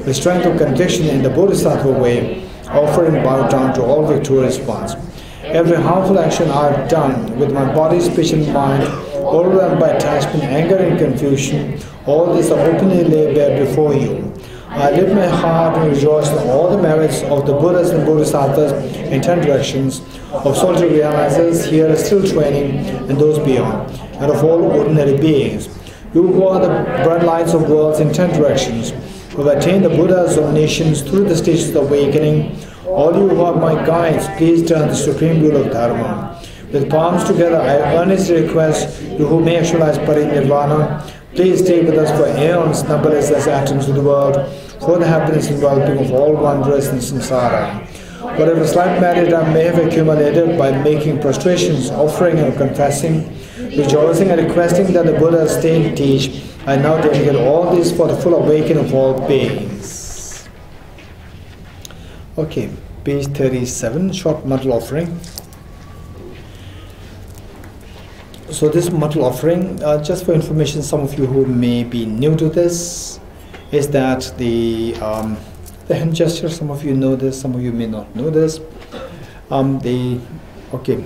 with strength of conviction in the Bodhisattva way, offering bow down to all victorious ones. Every harmful action I have done with my body, speech and mind, overwhelmed by attachment, anger and confusion, all this I openly lay bare before you. I lift my heart and rejoice in all the merits of the Buddhas and Bodhisattvas in 10 directions, of solitary realizers here still training and those beyond, and of all ordinary beings. You who are the bright lights of worlds in 10 directions, who have attained the Buddhas of nations through the stages of awakening, all you who are my guides, please turn the supreme rule of Dharma. With palms together, I earnestly request you who may actualize Parinirvana, please stay with us for aeons, numberless as atoms of the world, for the happiness and well-being of all wanderers in samsara. Whatever slight merit I may have accumulated by making prostrations, offering and confessing, rejoicing and requesting that the Buddha stay and teach, I now dedicate all this for the full awakening of all beings. Okay, page 37, short material offering. So this material offering, just for information, some of you who may be new to this, is that the hand gesture, some of you know this, some of you may not know this. Okay,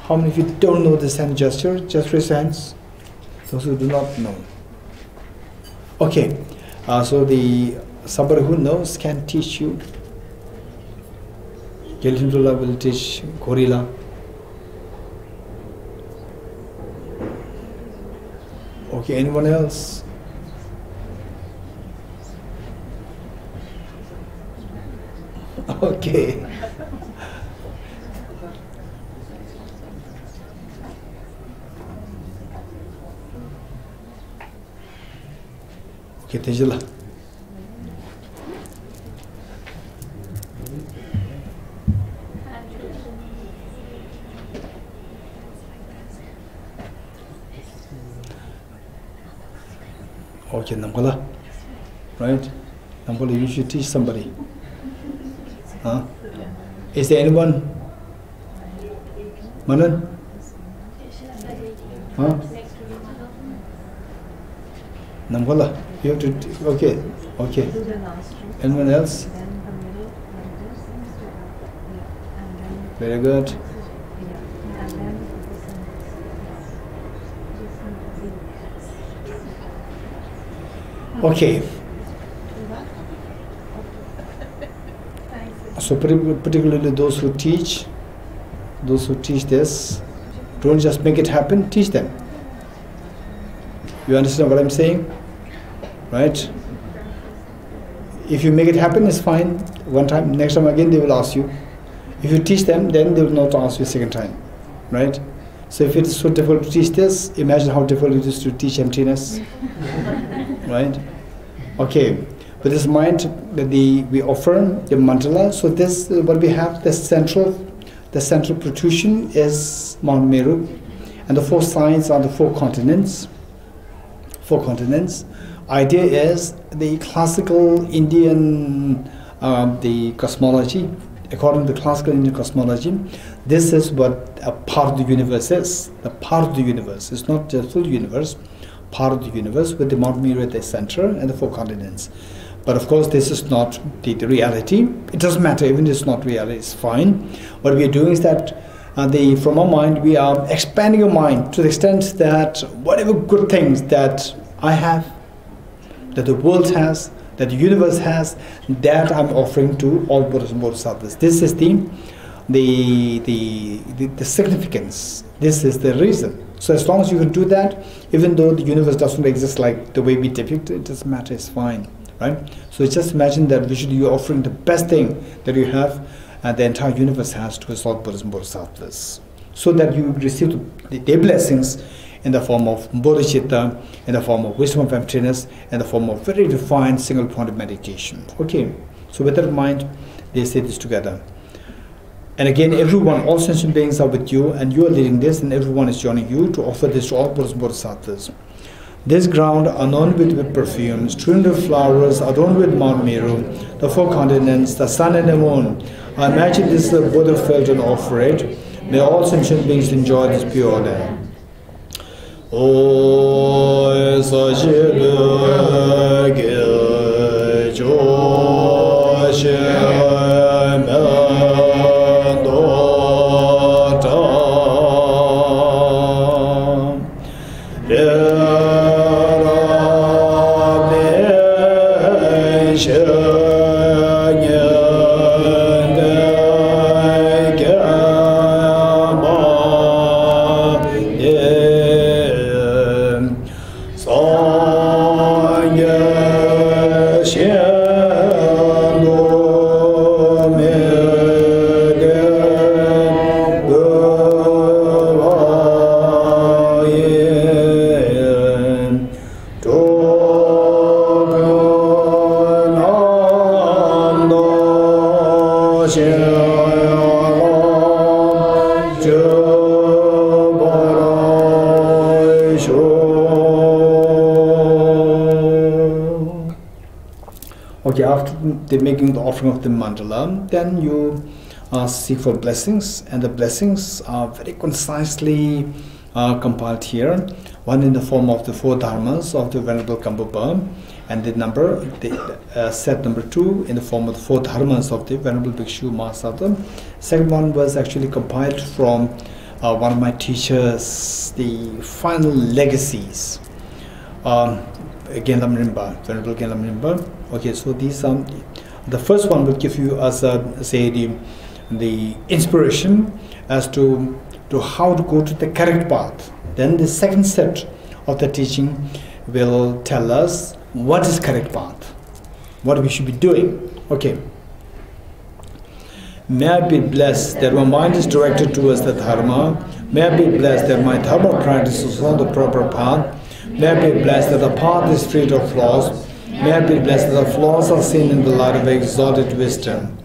how many of you don't know this hand gesture? Just raise hands. Those who do not know. Okay, so somebody who knows can teach you. Gelindula will teach Gorilla. Okay, anyone else? Okay. Okay, Tejala. Okay, Namgala. Right? Namgala, you should teach somebody. Huh? Is there anyone? Manan? Huh? Namgala, you have to, okay, okay. Anyone else? Very good. Okay. So particularly those who teach this, don't just make it happen, teach them. You understand what I'm saying? Right? If you make it happen, it's fine. One time, next time again they will ask you. If you teach them, then they will not ask you a second time. Right? So if it's so difficult to teach this, imagine how difficult it is to teach emptiness. Right? Okay. With this mind, we offer the mandala. So this, what we have, the central protrusion is Mount Meru, and the 4 sides are the 4 continents. 4 continents. Idea is the classical Indian, the cosmology. According to the classical Indian cosmology, this is what a part of the universe is. The part of the universe. It's not the full universe. part of the universe with the Mount Meru at the center and the 4 continents. But of course, this is not the reality. It doesn't matter, even if it's not reality, it's fine. What we are doing is that from our mind, we are expanding our mind to the extent that whatever good things that I have, that the world has, that the universe has, that I'm offering to all Buddhas and Bodhisattvas. This is the significance. This is the reason. So as long as you can do that, even though the universe doesn't exist like the way we depict it, it doesn't matter, it's fine. Right? So just imagine that visually you're offering the best thing that you have and the entire universe has to all Buddhas and Bodhisattvas, so that you receive their blessings in the form of bodhicitta, in the form of wisdom of emptiness, in the form of very refined single point of meditation. Okay, so with that in mind, they say this together. And again, everyone, all sentient beings are with you, and you are leading this, and everyone is joining you to offer this to all Buddhas and Bodhisattvas. This ground, adorned with perfumes, strewn with flowers, adorned with Mount Meru, the 4 continents, the sun and the moon. I imagine this is the Buddha felt and offer it. May all sentient beings enjoy this pure land. O Okay, after the making the offering of the mandala, then you seek for blessings, and the blessings are very concisely compiled here. One in the form of the 4 dharmas of the Venerable Kambapa, and the set number 2 in the form of the 4 dharmas of the Venerable Bhikshu Mahasada. Second one was actually compiled from one of my teachers, the final legacies. Genlam Rimba, Venerable Genlam Rimba. Okay, so these the first one will give you as say the inspiration as to how to go to the correct path. Then the second set of the teaching will tell us what is correct path, what we should be doing. Okay. May I be blessed that my mind is directed towards the dharma. May I be blessed that my dharma practice is on the proper path. May I be blessed that the path is free of flaws. May I be blessed that the flaws are seen in the light of exalted wisdom.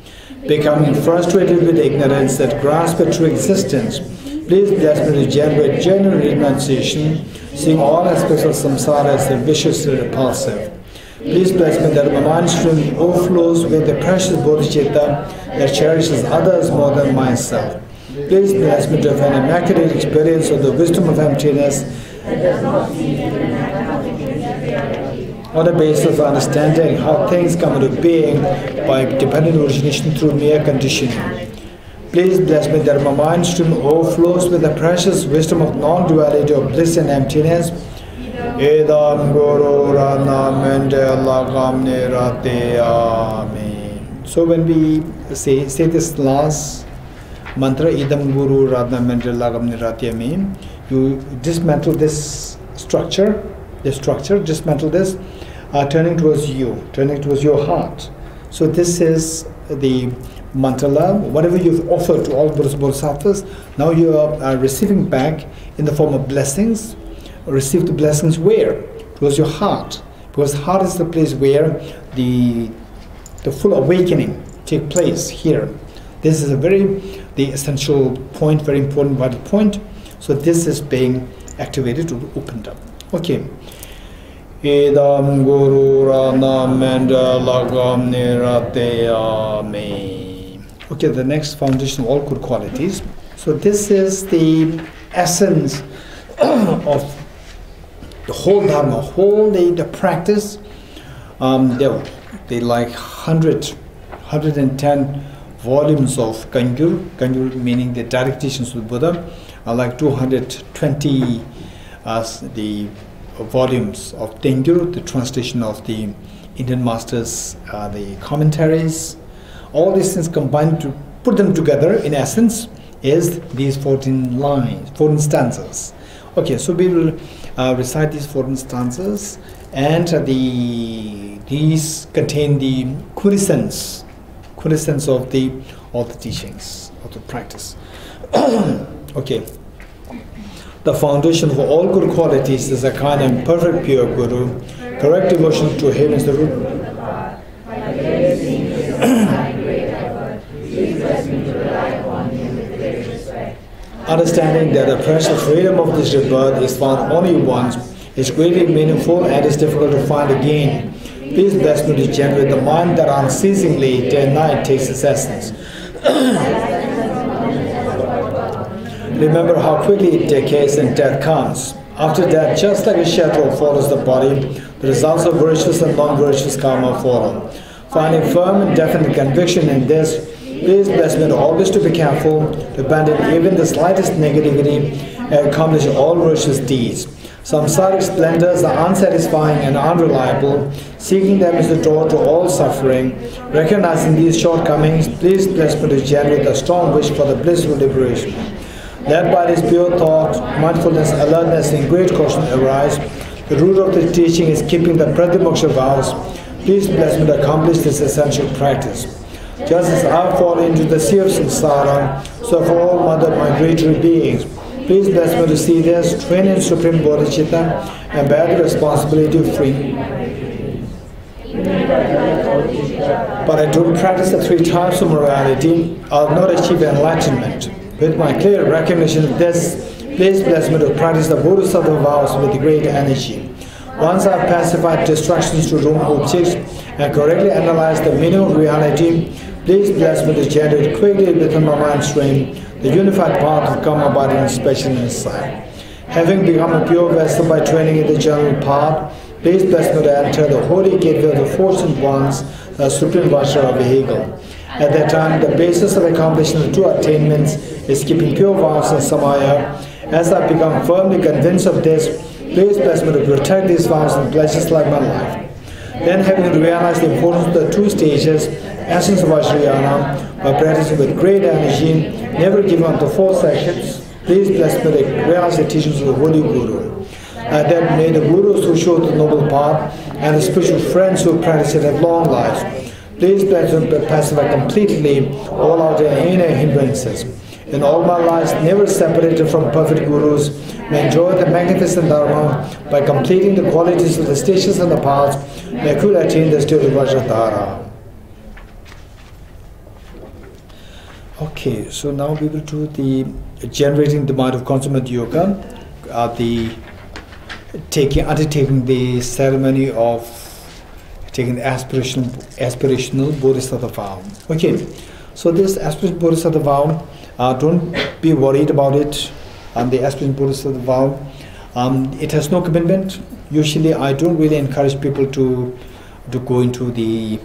Becoming frustrated with ignorance that grasp a true existence, please bless me to generate genuine renunciation, seeing all aspects of samsara as viciously repulsive. Please bless me that my mind stream overflows with the precious bodhicitta that cherishes others more than myself. Please bless me to have an immaculate experience of the wisdom of emptiness on the basis of understanding how things come into being by dependent origination through mere conditioning. Please bless me that my mind stream overflows with the precious wisdom of non-duality of bliss and emptiness. Edam Guru Rana Mendela Gamne Rate Amen. So when we say this last mantra, Idam Guru Radha Mendela Gamne Rate Amen, you dismantle this structure, dismantle this, turning towards you, turning towards your heart. So this is the mantala, whatever you've offered to all Buddhas and Bodhisattvas, now you are receiving back in the form of blessings. Receive the blessings where? Towards your heart. Because heart is the place where the full awakening take place here. This is the essential point, very important vital point. So this is being activated to opened up. Okay. Idam Guru Rana Mendela Gamne Rate Amen. Okay, the next foundation of all good qualities. So this is the essence of the whole dharma, whole the practice, they like 110 volumes of Kangyur. Kangyur meaning the direct teachings of the Buddha, are like 220 the volumes of Tengyur, the translation of the Indian masters, the commentaries. All these things combined to put them together, in essence, is these 14 lines, 14 stanzas. Okay, so we will recite these 14 stanzas, and these contain the quintessence of the teachings, of the practice. Okay. The foundation for all good qualities is a kind and perfect pure Guru. Correct devotion to him is the root. Understanding that the precious freedom of this rebirth is found only once, is greatly meaningful and is difficult to find again. Please bless me to generate the mind that unceasingly day and night takes its essence. Remember how quickly it decays and death comes. After death, just like a shadow follows the body, the results of virtuous and non-virtuous karma follow. Finding firm and definite conviction in this, please bless me to always to be careful, to abandon even the slightest negativity, and accomplish all virtuous deeds. Samsaric splendors are unsatisfying and unreliable. Seeking them is the door to all suffering. Recognizing these shortcomings, please bless me to generate a strong wish for the blissful liberation. Led by this pure thought, mindfulness, alertness, and great caution arise. The root of the teaching is keeping the pratimoksha vows. Please bless me to accomplish this essential practice. Just as I fall into the sea of samsara, so for all mother migratory beings, please bless me to see this, train in supreme bodhicitta, and bear the responsibility of free. But I don't practice the 3 types of morality, I'll not achieve enlightenment. With my clear recognition of this, please bless me to practice the bodhisattva vows with great energy. Once I've pacified distractions to wrong objects and correctly analyzed the meaning of reality, please bless me to generate quickly within my mind stream the unified path of karma body and special insight. Having become a pure vessel by training in the general path, please bless me to enter the holy gateway of the fortunate ones, the supreme Vajra vehicle. At that time, the basis of accomplishing the 2 attainments is keeping pure vows and samaya. As I become firmly convinced of this, please bless me to protect these vows and pledges like my life. Then, having realized the importance of the 2 stages, essence of Vajrayana, by practicing with great energy, never giving up the 4 sections, please bless me to realize the teachings of the Holy Guru. Then may the Gurus who show the noble path and the spiritual friends who practice it have long lives. Please bless me to pacify completely all outer and inner hindrances. In all my lives, never separated from perfect Gurus, may enjoy the magnificent Dharma by completing the qualities of the stations and the paths, may could attain the state of Vajradhara. Okay, so now we will do the generating the mind of consummate yoga, undertaking the ceremony of taking the aspirational bodhisattva vow. Okay, so this aspirational bodhisattva vow, don't be worried about it. The aspirational bodhisattva vow, it has no commitment. Usually, I don't really encourage people to go into the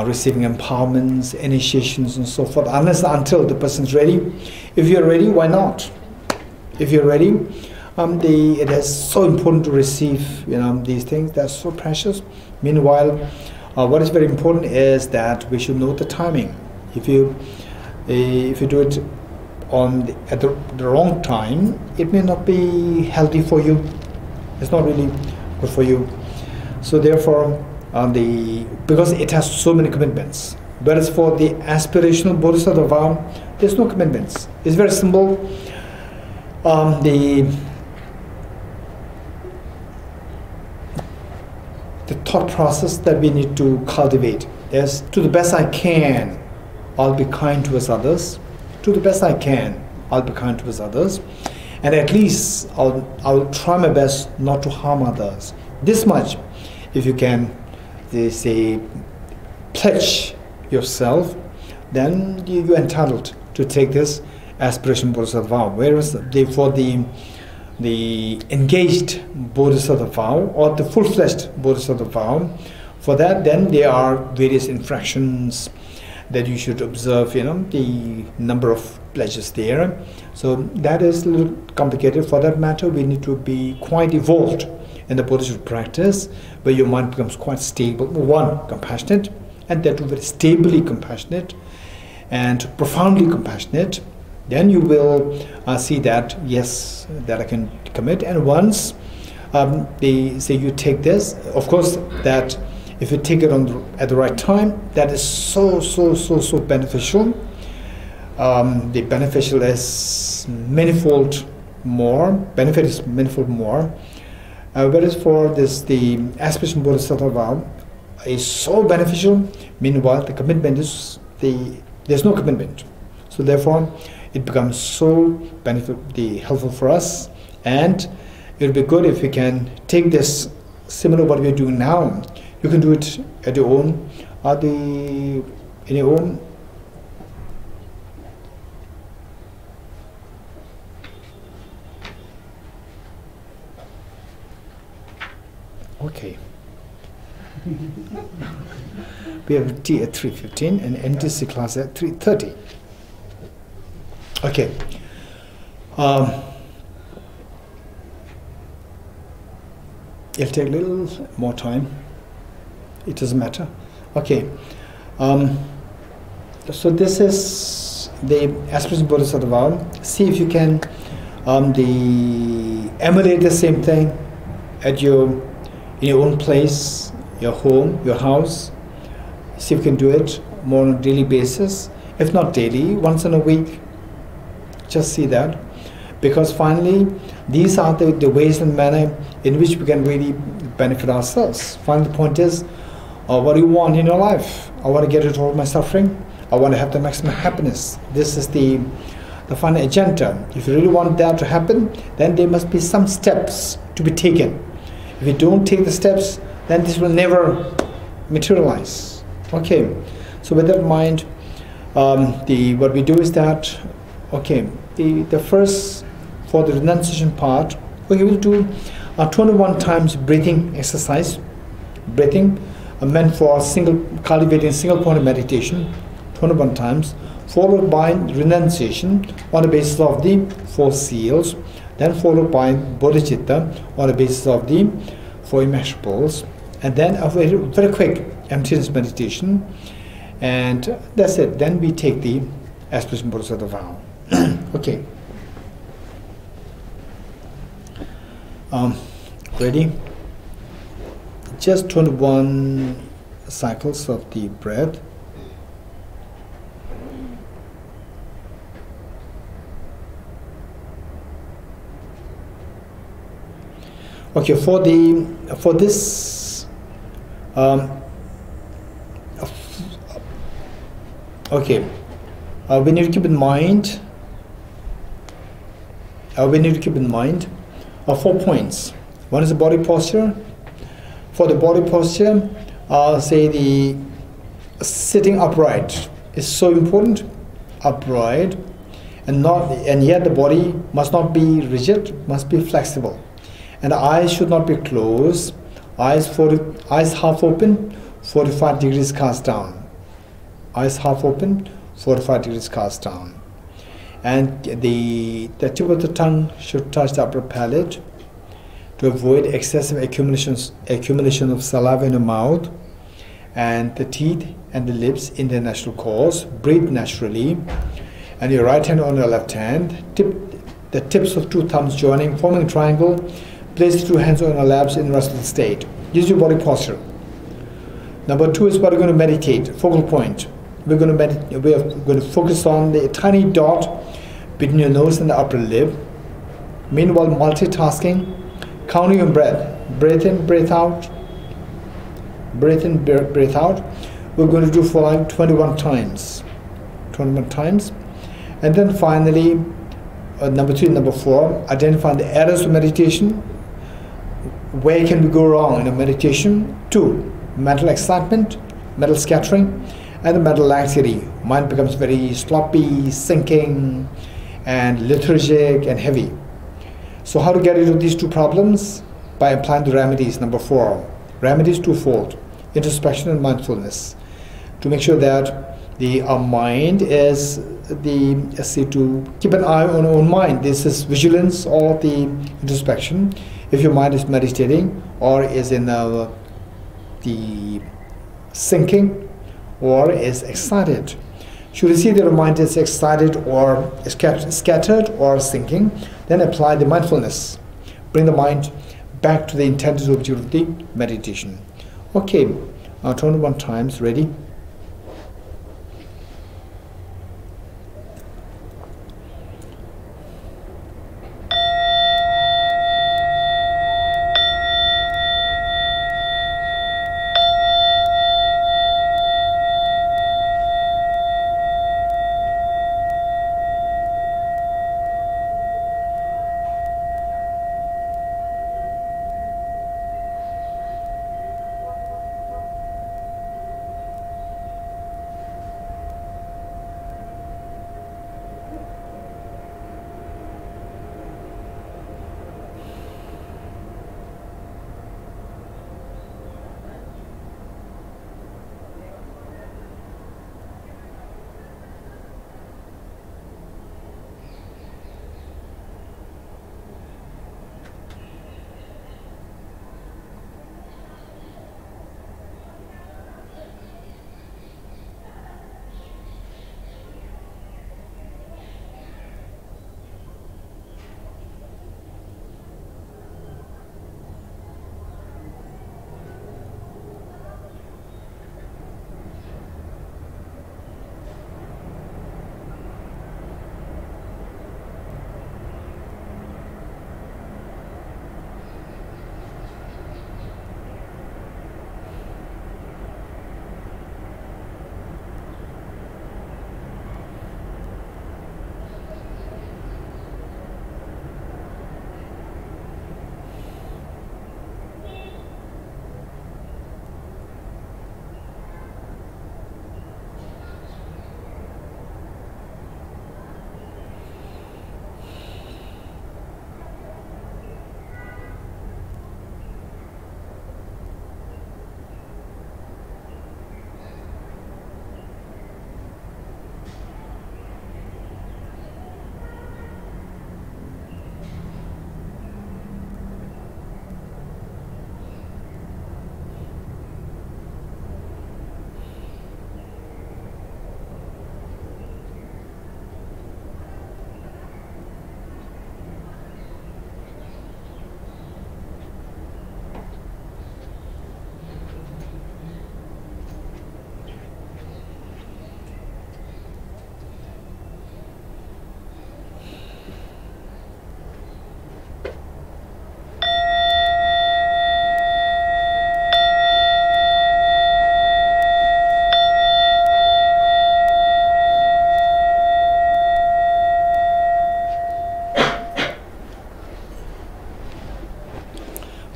receiving empowerments, initiations, and so forth, unless until the person's ready. If you're ready, why not? If you're ready, it is so important to receive, these things. They're so precious. Meanwhile, what is very important is that we should know the timing. If you do it at the wrong time, it may not be healthy for you. It's not really good for you. So therefore, because it has so many commitments. Whereas for the aspirational bodhisattva vow, there's no commitments. It's very simple. The thought process that we need to cultivate is, to the best I can, I'll be kind towards others. To the best I can, I'll be kind towards others. And at least I'll try my best not to harm others. This much, if you can, they say, pledge yourself, then you're entitled to take this aspiration bodhisattva vow. Whereas for the the engaged bodhisattva vow or the full-fledged bodhisattva vow. For that, then there are various infractions that you should observe, the number of pledges there. So that is a little complicated. For that matter, we need to be quite evolved in the bodhisattva practice, where your mind becomes quite stable, one, compassionate, and that too very stably compassionate and profoundly compassionate. Then you will see that, yes, that I can commit. And once they say you take this, of course, that if you take it at the right time, that is so beneficial. The beneficial is manifold more. Benefit is manifold more. Whereas for this, the aspiration bodhisattva vow is so beneficial. Meanwhile, the commitment is there's no commitment. So therefore, it becomes so helpful for us, and it will be good if we can take this similar what we are doing now. You can do it at your own, in your own. Okay. We have tea at 3:15 and NTC class at 3:30. Okay. It'll take a little more time. It doesn't matter. Okay. So this is the aspiration bodhisattva vow. See if you can emulate the same thing in your own place, your home, your house. See if you can do it more on a daily basis. If not daily, once in a week. Just see that. Because finally, these are the ways and manner in which we can really benefit ourselves. Finally, the point is, what do you want in your life? I want to get rid of all my suffering. I want to have the maximum happiness. This is the final agenda. If you really want that to happen, then there must be some steps to be taken. If you don't take the steps, then this will never materialize. Okay, so with that in mind, what we do is that, okay, the first, for the renunciation part, we will do 21 times breathing exercise. Breathing meant for cultivating single point of meditation, 21 times, followed by renunciation on the basis of the 4 seals, then followed by bodhicitta on the basis of the 4 immeasurables, and then a very, very quick emptiness meditation, and that's it. Then we take the aspiration bodhisattva vow. Okay. Ready? Just 21 cycles of the breath. Okay, for this okay, we need to keep in mind 4 points. One is the body posture. For the body posture, say the sitting upright is so important. Upright, and yet the body must not be rigid, must be flexible, and the eyes should not be closed. Eyes half open, 45 degrees cast down. Eyes half open, 45 degrees cast down. And the tip of the tongue should touch the upper palate to avoid excessive accumulation of saliva in the mouth, and the teeth and the lips in their natural course. Breathe naturally, and your right hand on your left hand. The tips of 2 thumbs joining, forming a triangle. Place 2 hands on your laps in rested state. Use your body posture. Number 2 is what we're going to meditate. Focal point. We're going to focus on the tiny dot between your nose and the upper lip. Meanwhile, multitasking, counting your breath. Breathe in, breathe out. Breathe in, breathe out. We're going to do for like 21 times. 21 times. And then finally, number 3 and number 4, identify the errors of meditation. Where can we go wrong in a meditation? 2, mental excitement, mental scattering, and the mental laxity. Mind becomes very sloppy, sinking, and lethargic and heavy. So how to get rid of these two problems? By applying the remedies. Number 4. Remedies twofold: introspection and mindfulness. To make sure that our mind is to keep an eye on our own mind. This is vigilance or the introspection. If your mind is meditating or is in the thinking or is excited, should you see that your mind is excited or scattered or thinking, then apply the mindfulness. Bring the mind back to the intended object of the meditation. Okay, 21 times, ready?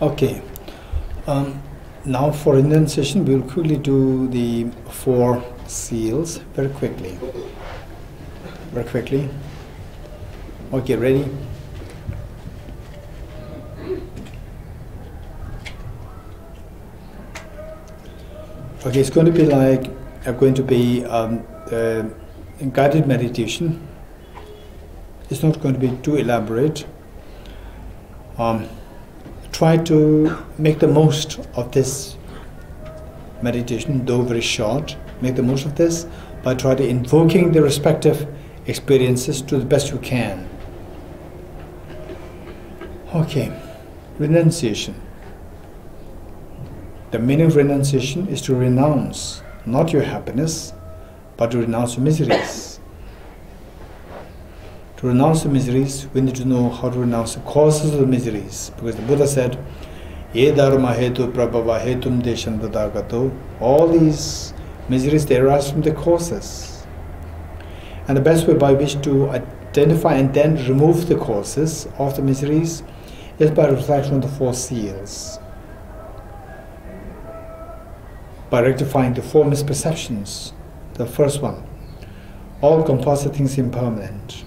Okay, now for renunciation, we will quickly do the 4 seals very quickly. Very quickly. Okay, ready? Okay, it's going to be like a guided meditation. It's not going to be too elaborate. Try to make the most of this meditation, though very short. Make the most of this by trying to invoking the respective experiences to the best you can. Okay, renunciation. The meaning of renunciation is to renounce not your happiness, but to renounce your miseries. To renounce the miseries, we need to know how to renounce the causes of the miseries. Because the Buddha said, Ye dharma hetu prabhava hetum deshan dadagato. All these miseries, they arise from the causes. And the best way by which to identify and then remove the causes of the miseries is by reflection on the 4 seals. By rectifying the 4 misperceptions. The first one, all composite things impermanent.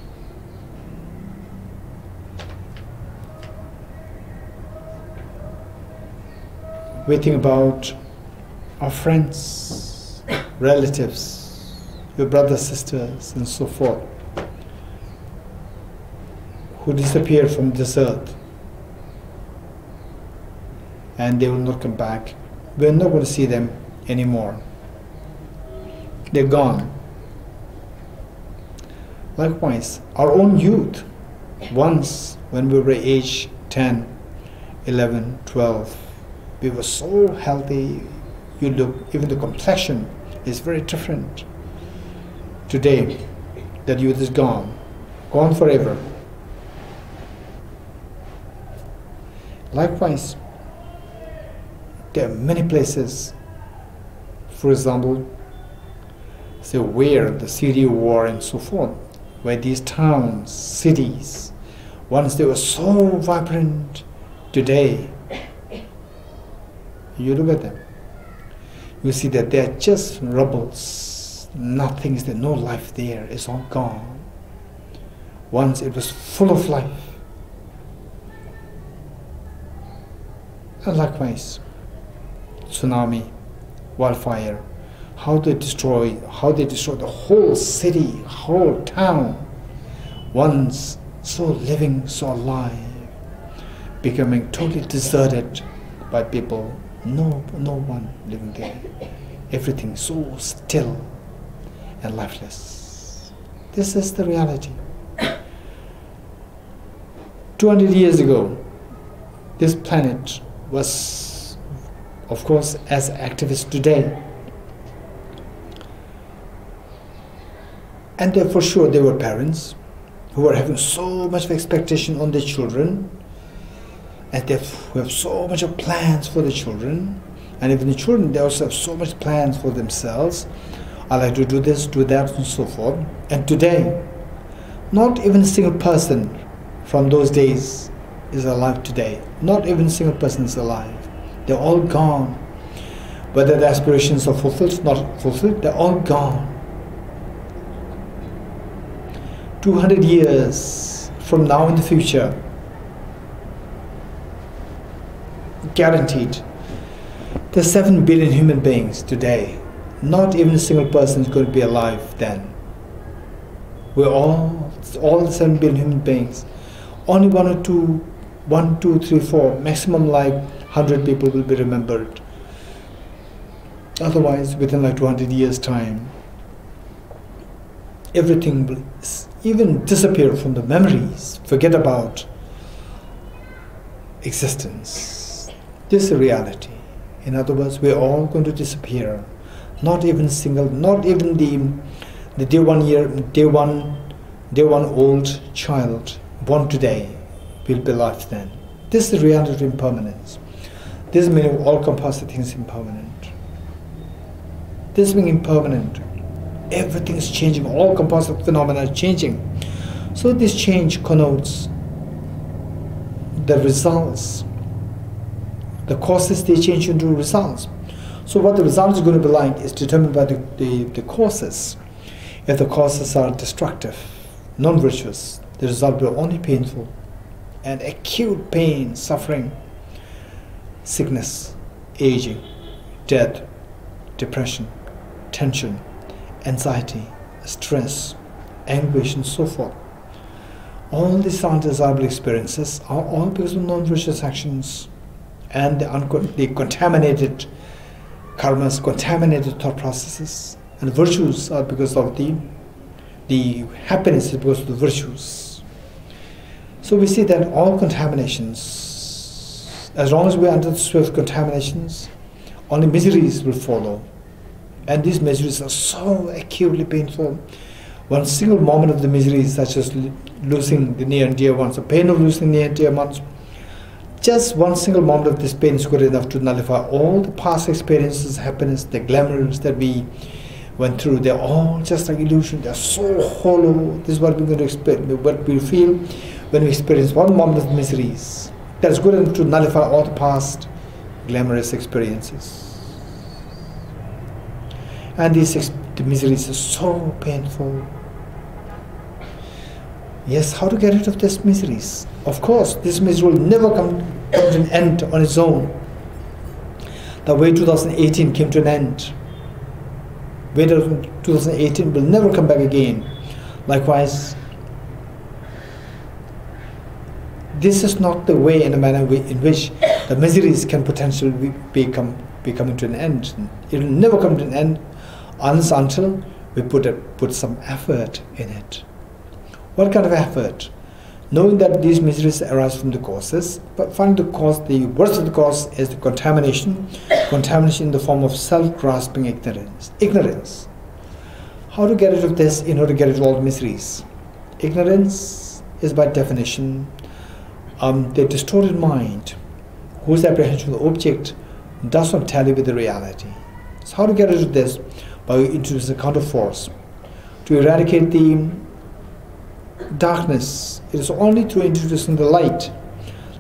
We think about our friends, relatives, your brothers, sisters, and so forth, who disappear from this earth, and they will not come back. We're not going to see them anymore. They're gone. Likewise, our own youth, once when we were age 10, 11, 12, we were so healthy. You look, even the complexion is very different. Today, that youth is gone forever. Likewise, there are many places, for example, say where the Syria war and so forth, where these towns, cities, once they were so vibrant, today, you look at them, you see that they are just rubbles, nothing is there, no life there, it's all gone. Once it was full of life. And likewise, tsunami, wildfire, how they destroy the whole city, whole town, once so living, so alive, becoming totally deserted by people, no one living there, everything so still and lifeless. This is the reality. 200 years ago, this planet was, of course, as active as today. And for sure there were parents who were having so much of expectation on their children, and they have so much of plans for the children, and even the children, they also have so much plans for themselves. I like to do this, do that, and so forth. And today, not even a single person from those days is alive today. Not even a single person is alive. They're all gone. Whether the aspirations are fulfilled, not fulfilled, they're all gone. 200 years from now in the future, guaranteed, there's 7 billion human beings today. Not even a single person is going to be alive then. We're all the 7 billion human beings. Only 1 or 2, 3, 4, maximum like 100 people will be remembered. Otherwise, within like 200 years' time, everything will even disappear from the memories, forget about existence. This is a reality. In other words, we're all going to disappear. Not even single, not even the day one old child born today will be alive then. This is the reality of impermanence. This meaning of all composite things impermanent. This being impermanent, everything is changing, all composite phenomena are changing. So this change connotes the results. The causes, they change into results. So what the result is going to be like is determined by the causes. If the causes are destructive, non-virtuous, the result will be only painful and acute pain, suffering, sickness, aging, death, depression, tension, anxiety, stress, anguish, and so forth. All these undesirable experiences are all because of non-virtuous actions and the contaminated karmas, contaminated thought processes. And the virtues are because of the happiness is because of the virtues. So we see that all contaminations, as long as we are under the sway of contaminations, only miseries will follow. And these miseries are so acutely painful. One single moment of the miseries, such as losing the near and dear ones, the pain of losing near and dear ones, just one single moment of this pain is good enough to nullify all the past experiences, happiness, the glamours that we went through. They're all just like illusion. They're so hollow. This is what we're going to experience, what we feel when we experience one moment of miseries. That's good enough to nullify all the past glamorous experiences. And the miseries are so painful. Yes, how to get rid of these miseries? Of course, this misery will never come to an end on its own. the way 2018 came to an end. Way 2018 will never come back again. Likewise, this is not the way and the manner in which the miseries can potentially be coming to an end. It will never come to an end unless until we put some effort in it. What kind of effort? Knowing that these miseries arise from the causes, but finding the cause, the worst of the cause is the contamination in the form of self-grasping ignorance. How to get rid of this in order to get rid of all the miseries? Ignorance is by definition the distorted mind whose apprehension of the object does not tally with the reality. So how to get rid of this? By introducing a counter force. To eradicate the darkness, it is only through introducing the light.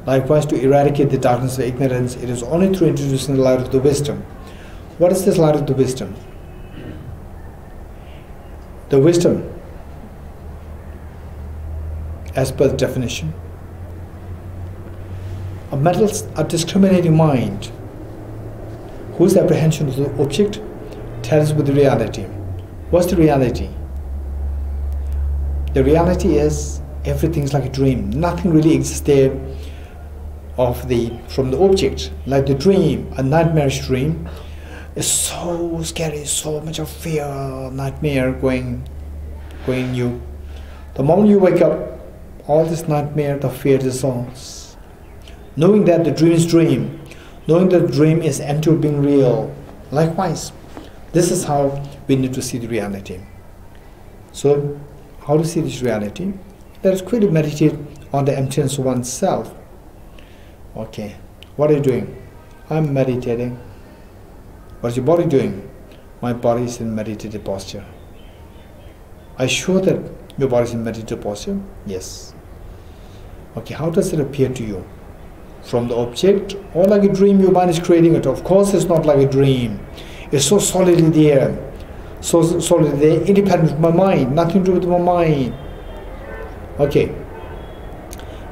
Likewise, to eradicate the darkness of ignorance, it is only through introducing the light of the wisdom. What is this light of the wisdom? The wisdom, as per the definition, a discriminating mind whose apprehension of the object tells with the reality. What's the reality? The reality is everything's like a dream. Nothing really exists there from the object. Like the dream, a nightmarish dream, is so scary, so much of fear, nightmare going in you. The moment you wake up, all this nightmare, the fear dissolves. Knowing that the dream is dream, knowing that the dream is empty of being real. Likewise, this is how we need to see the reality. So, how to see this reality? Let us quickly meditate on the emptiness of oneself. Okay, what are you doing? I'm meditating. What is your body doing? My body is in meditative posture. Are you sure that your body is in meditative posture? Yes. Okay, how does it appear to you? From the object or like a dream your mind is creating it? Of course it's not like a dream. It's so solidly there. So solidly there, independent of my mind, nothing to do with my mind. Okay.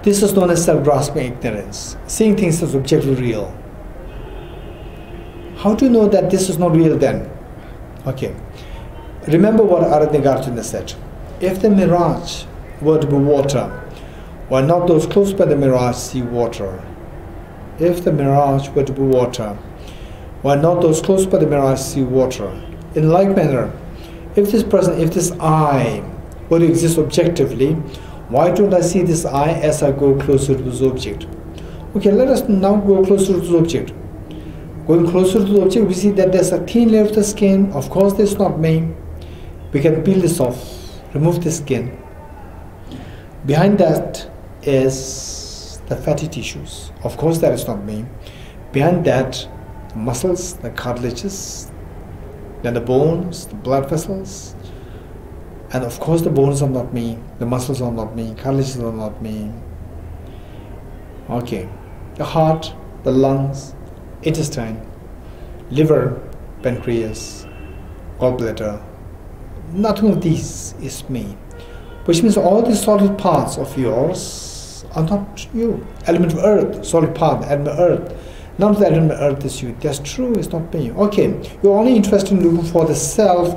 This is known as self-grasping ignorance, seeing things as objectively real. How do you know that this is not real then? Okay. Remember what Aradnagarjuna said. If the mirage were to be water, why not those close by the mirage see water? If the mirage were to be water, why not those close by the mirage see water? In like manner, if this I were to exist objectively, why don't I see this I as I go closer to this object? Okay, let us now go closer to this object. Going closer to the object, we see that there's a thin layer of the skin. Of course, this is not me. We can peel this off, remove the skin. Behind that is the fatty tissues. Of course, that is not me. Behind that, the muscles, the cartilages, then the bones, the blood vessels. And of course, the bones are not me, the muscles are not me, cartilages are not me. Okay, the heart, the lungs, intestine, liver, pancreas, gallbladder, nothing of these is me. Which means all these solid parts of yours are not you. Element of earth, solid part, element of earth. None of the element of earth is you. That's true, it's not me. Okay, you're only interested in looking for the self,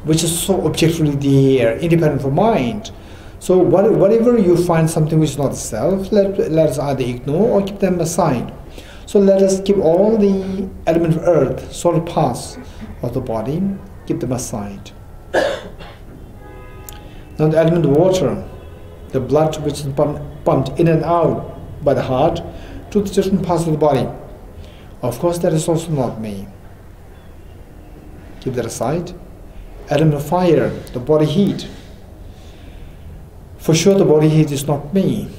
which is so objectively there, independent of mind. So whatever you find something which is not self, let us either ignore or keep them aside. So let us keep all the element of earth, solid parts of the body, keep them aside. Now the element of water, the blood which is pumped in and out by the heart to the different parts of the body. Of course, that is also not me. Keep that aside. Element of fire, the body heat. For sure, the body heat is not me.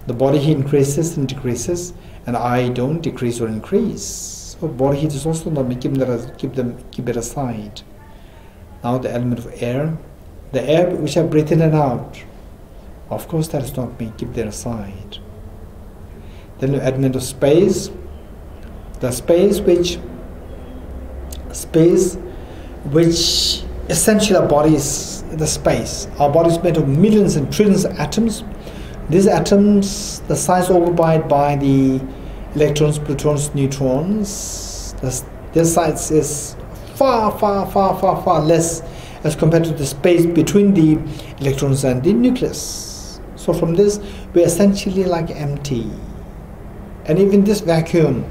The body heat increases and decreases, and I don't decrease or increase. So body heat is also not me. Keep it aside. Now the element of air, the air which I breathe in and out. Of course, that is not me. Keep that aside. Then the element of space, the space which essentially our body is the space. Our body is made of millions and trillions of atoms. These atoms, the size occupied by the electrons, protons, neutrons, This size is far less as compared to the space between the electrons and the nucleus. So from this, we are essentially like empty. And even this vacuum,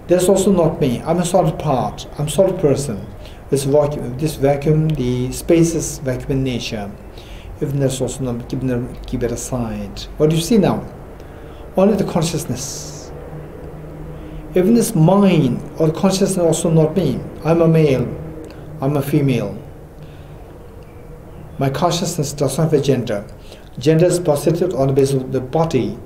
there's also not me. I'm a solid part. I'm a solid person. This vacuum, the space is vacuum in nature. Even there's also not, keep it aside. What do you see now? Only the consciousness. Even this mind or the consciousness also not me. I'm a male. I'm a female. My consciousness does not have a gender. Gender is posited on the basis of the body.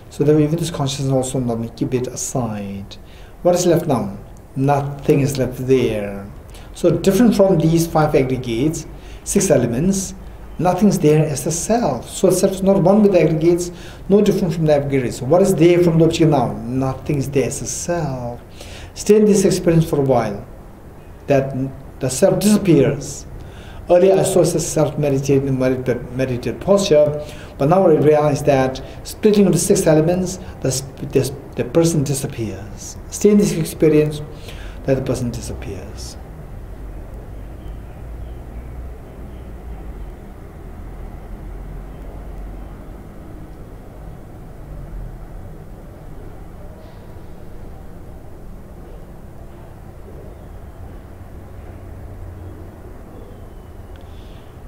So that even this consciousness also not me. Keep it aside. What is left now? Nothing is left there. So different from these 5 aggregates, 6 elements, nothing's there as the self. So the self is not one with the aggregates, no different from the aggregates. So what is there from the object now? Nothing is there as a self. Stay in this experience for a while. That the self disappears. Earlier I saw the self meditated posture, but now I realize that splitting into 6 elements, the person disappears. Stay in this experience that the person disappears.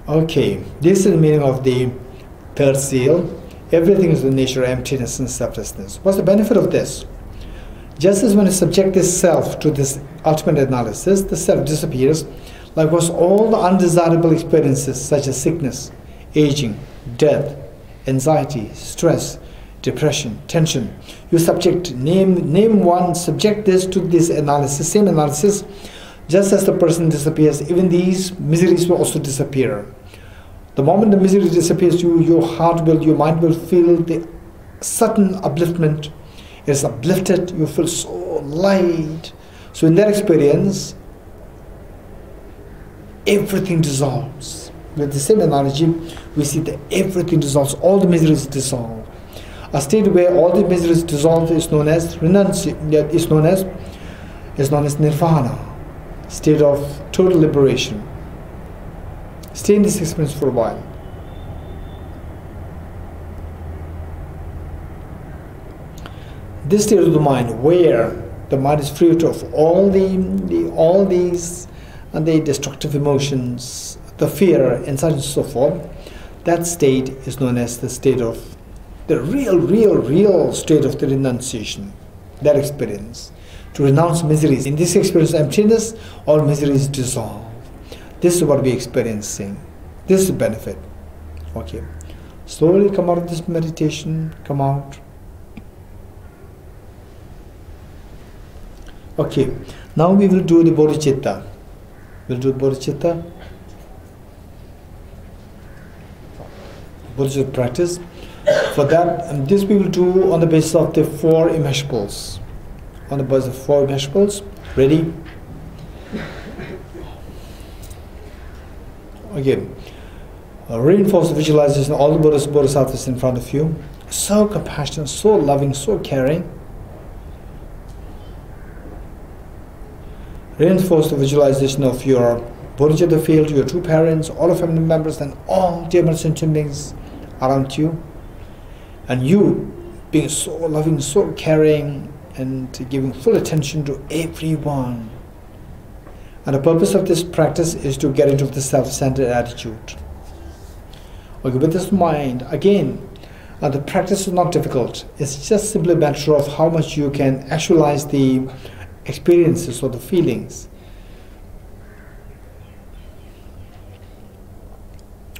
Okay, this is the meaning of the 3rd seal. Everything is the nature of emptiness and selflessness. What's the benefit of this? Just as when you subject this self to this ultimate analysis, the self disappears. Likewise, all the undesirable experiences such as sickness, aging, death, anxiety, stress, depression, tension, you subject, name one, subject this to this analysis, same analysis. Just as the person disappears, even these miseries will also disappear. The moment the misery disappears, your mind will feel the sudden upliftment. It is uplifted, you feel so light. So in that experience, everything dissolves. With the same analogy, we see that everything dissolves, all the miseries dissolve. A state where all the miseries dissolve is known as renunciation, is known as nirvana. State of total liberation. Stay in this experience for a while. This state of the mind, where the mind is free of all these destructive emotions, the fear, and such and so forth, that state is known as the state of the real state of the renunciation. That experience. To renounce miseries. In this experience of emptiness, all miseries dissolve. This is what we are experiencing. This is the benefit. Okay. Slowly come out of this meditation. Come out. Okay. Now we will do the bodhicitta. We'll do bodhicitta. Bodhicitta practice. For that, this we will do on the basis of the 4 immeasurables. On the basis of 4 immeasurables. Ready? Again, reinforce the visualization of all the bodhisattvas in front of you. So compassionate, so loving, so caring. Reinforce the visualization of your bodhicitta field, your 2 parents, all your family members, and all dear sentient beings around you. And you being so loving, so caring, and giving full attention to everyone. And the purpose of this practice is to get into the self-centered attitude. Okay, with this mind, again, the practice is not difficult. It's just simply a matter of how much you can actualize the experiences or the feelings.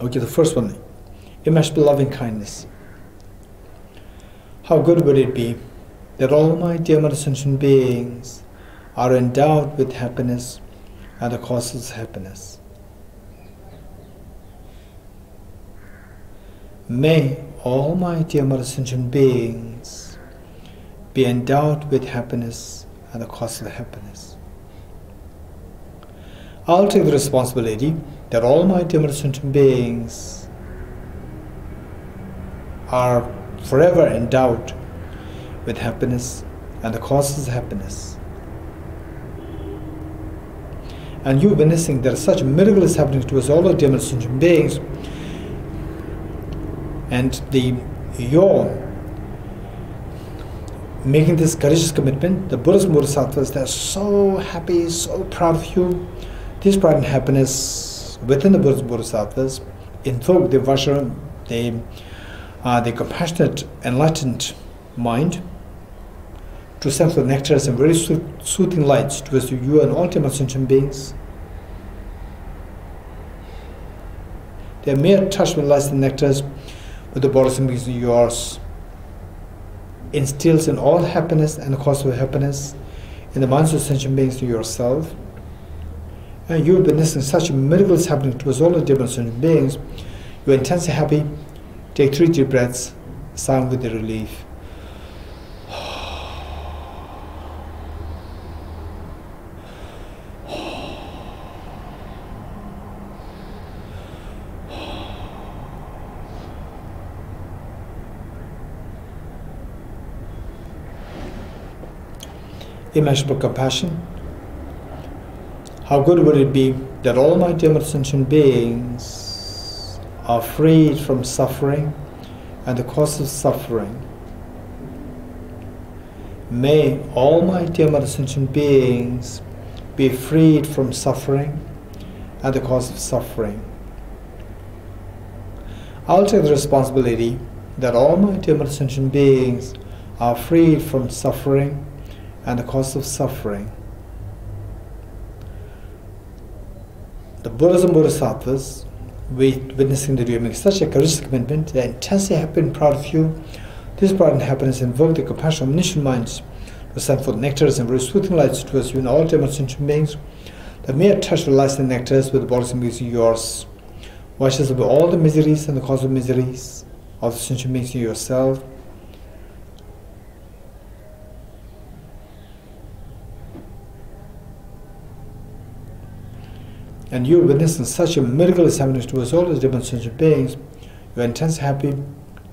Okay, the first one, immeasurable loving kindness. How good would it be that all my dear sentient beings are endowed with happiness and the causes of happiness. May all my dear sentient beings be endowed with happiness and the causes of happiness. I'll take the responsibility that all my dear sentient beings are forever endowed with happiness and the causes of happiness. And you're witnessing that such miracle is happening towards all the demon sentient beings, and you're making this courageous commitment. The Buddhas and Bodhisattvas, they're so happy, so proud of you. This pride and happiness within the Buddhas and Bodhisattvas invoke the Vajra, the compassionate, enlightened mind, to send the nectars and very soothing lights towards you and all demon sentient beings. Their mere touch with lights and nectars with the bodies and beings of yours instills in all happiness and the cause of happiness in the minds of sentient beings to yourself. And you're witnessing such miracles happening towards all the demon sentient beings. You're intensely happy. Take 3 deep breaths, sound with the relief. Immeasurable compassion. How good would it be that all my demon sentient beings are freed from suffering and the cause of suffering. May all my demon sentient beings be freed from suffering and the cause of suffering. I'll take the responsibility that all my demon sentient beings are freed from suffering and the cause of suffering. The Buddhas and Bodhisattvas, witnessing that you make such a courageous commitment, they are intensely happy and proud of you. This pride and happiness invoke the compassion of omniscient minds to send forth nectars and very soothing lights towards you and all demon sentient beings. The mere touch of lights and nectars with the bodies and beings of yours washes away all the miseries and the cause of miseries of the sentient beings in yourself. And you're witnessing such a miracle is happening towards all the demon sentient beings. You're intensely happy.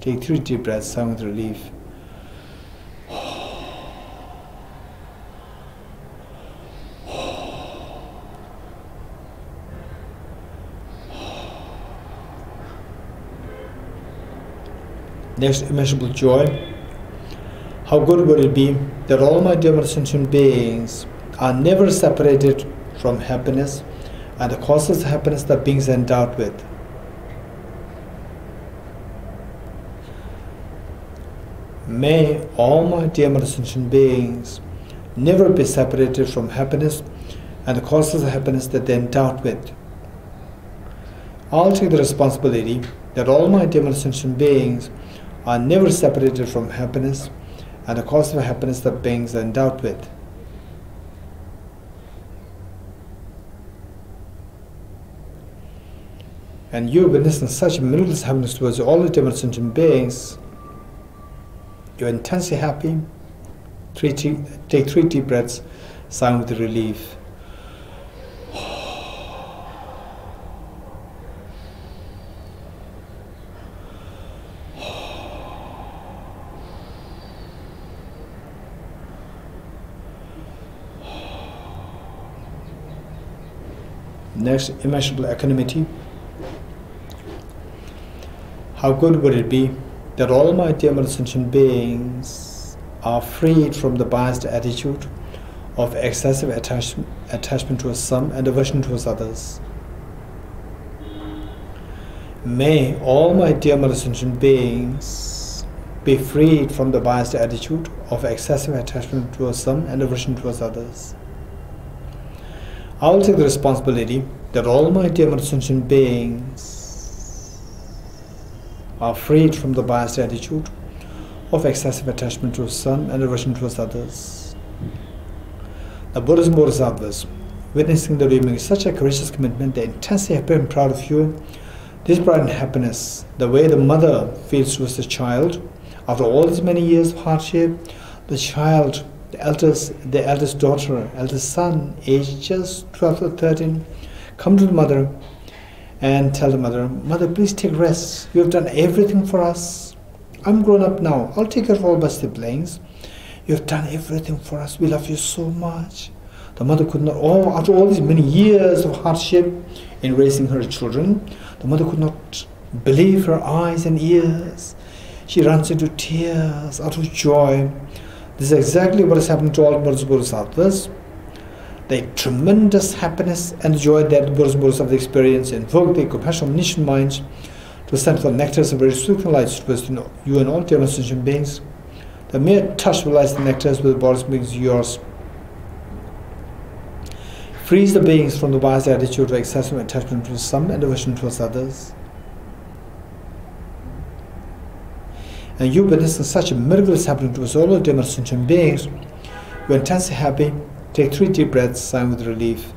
Take 3 deep breaths, sound with relief. Next, immeasurable joy. How good would it be that all my demon sentient beings are never separated from happiness and the causes of happiness that beings are endowed with. May all my demon sentient beings never be separated from happiness and the causes of happiness that they are endowed with. I'll take the responsibility that all my demon sentient beings are never separated from happiness and the cause of happiness that beings are endowed with. And you're witnessing such miraculous happiness towards all the demon sentient beings. You're intensely happy. Take 3 deep breaths, sound with relief. Next, immeasurable equanimity. How good would it be that all my demon sentient beings are freed from the biased attitude of excessive attachment towards some and aversion towards others. May all my demon sentient beings be freed from the biased attitude of excessive attachment towards some and aversion towards others. I will take the responsibility that all my demon sentient beings are freed from the biased attitude of excessive attachment towards some and aversion towards others. The Buddhas and Bodhisattvas, witnessing that you make such a courageous commitment, they are intensely happy and proud of you. This pride and happiness, the way the mother feels towards the child, after all these many years of hardship, the child, the eldest daughter, eldest son, aged just 12 or 13, come to the mother and tell the mother, "Mother, please take rest. You have done everything for us. I'm grown up now. I'll take care of all my siblings. You have done everything for us. We love you so much. The mother could not, after all these many years of hardship in raising her children, the mother could not believe her eyes and ears. She runs into tears out of joy. This is exactly what is happening to all Buddhas and Bodhisattvas. The tremendous happiness and joy that the Buddhas and Bodhisattvas experience invoke their compassionate omniscient minds to send for nectars of very sweet and light to you and all dear sentient beings. The mere touch will light the nectars with the Buddhas beings yours. Frees the beings from the wise attitude of excessive attachment to some and aversion towards others. And you witnessing such a miracle is happening to us all, O dear sentient beings. You are intensely happy. Take 3 deep breaths, sighing with relief.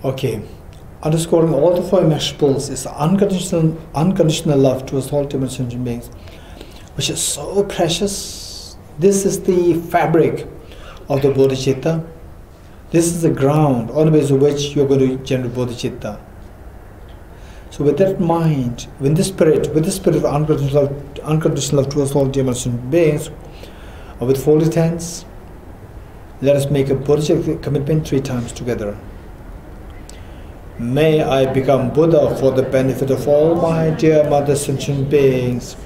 Okay, underscoring all the 4 immeasurables is the unconditional love towards all human sentient beings, which is so precious. This is the fabric of the bodhicitta. This is the ground on the basis of which you are going to generate bodhicitta. So with that mind, with the spirit of unconditional love towards all human sentient beings, with folded hands, let us make a bodhicitta commitment 3 times together. May I become Buddha for the benefit of all my dear mother sentient beings.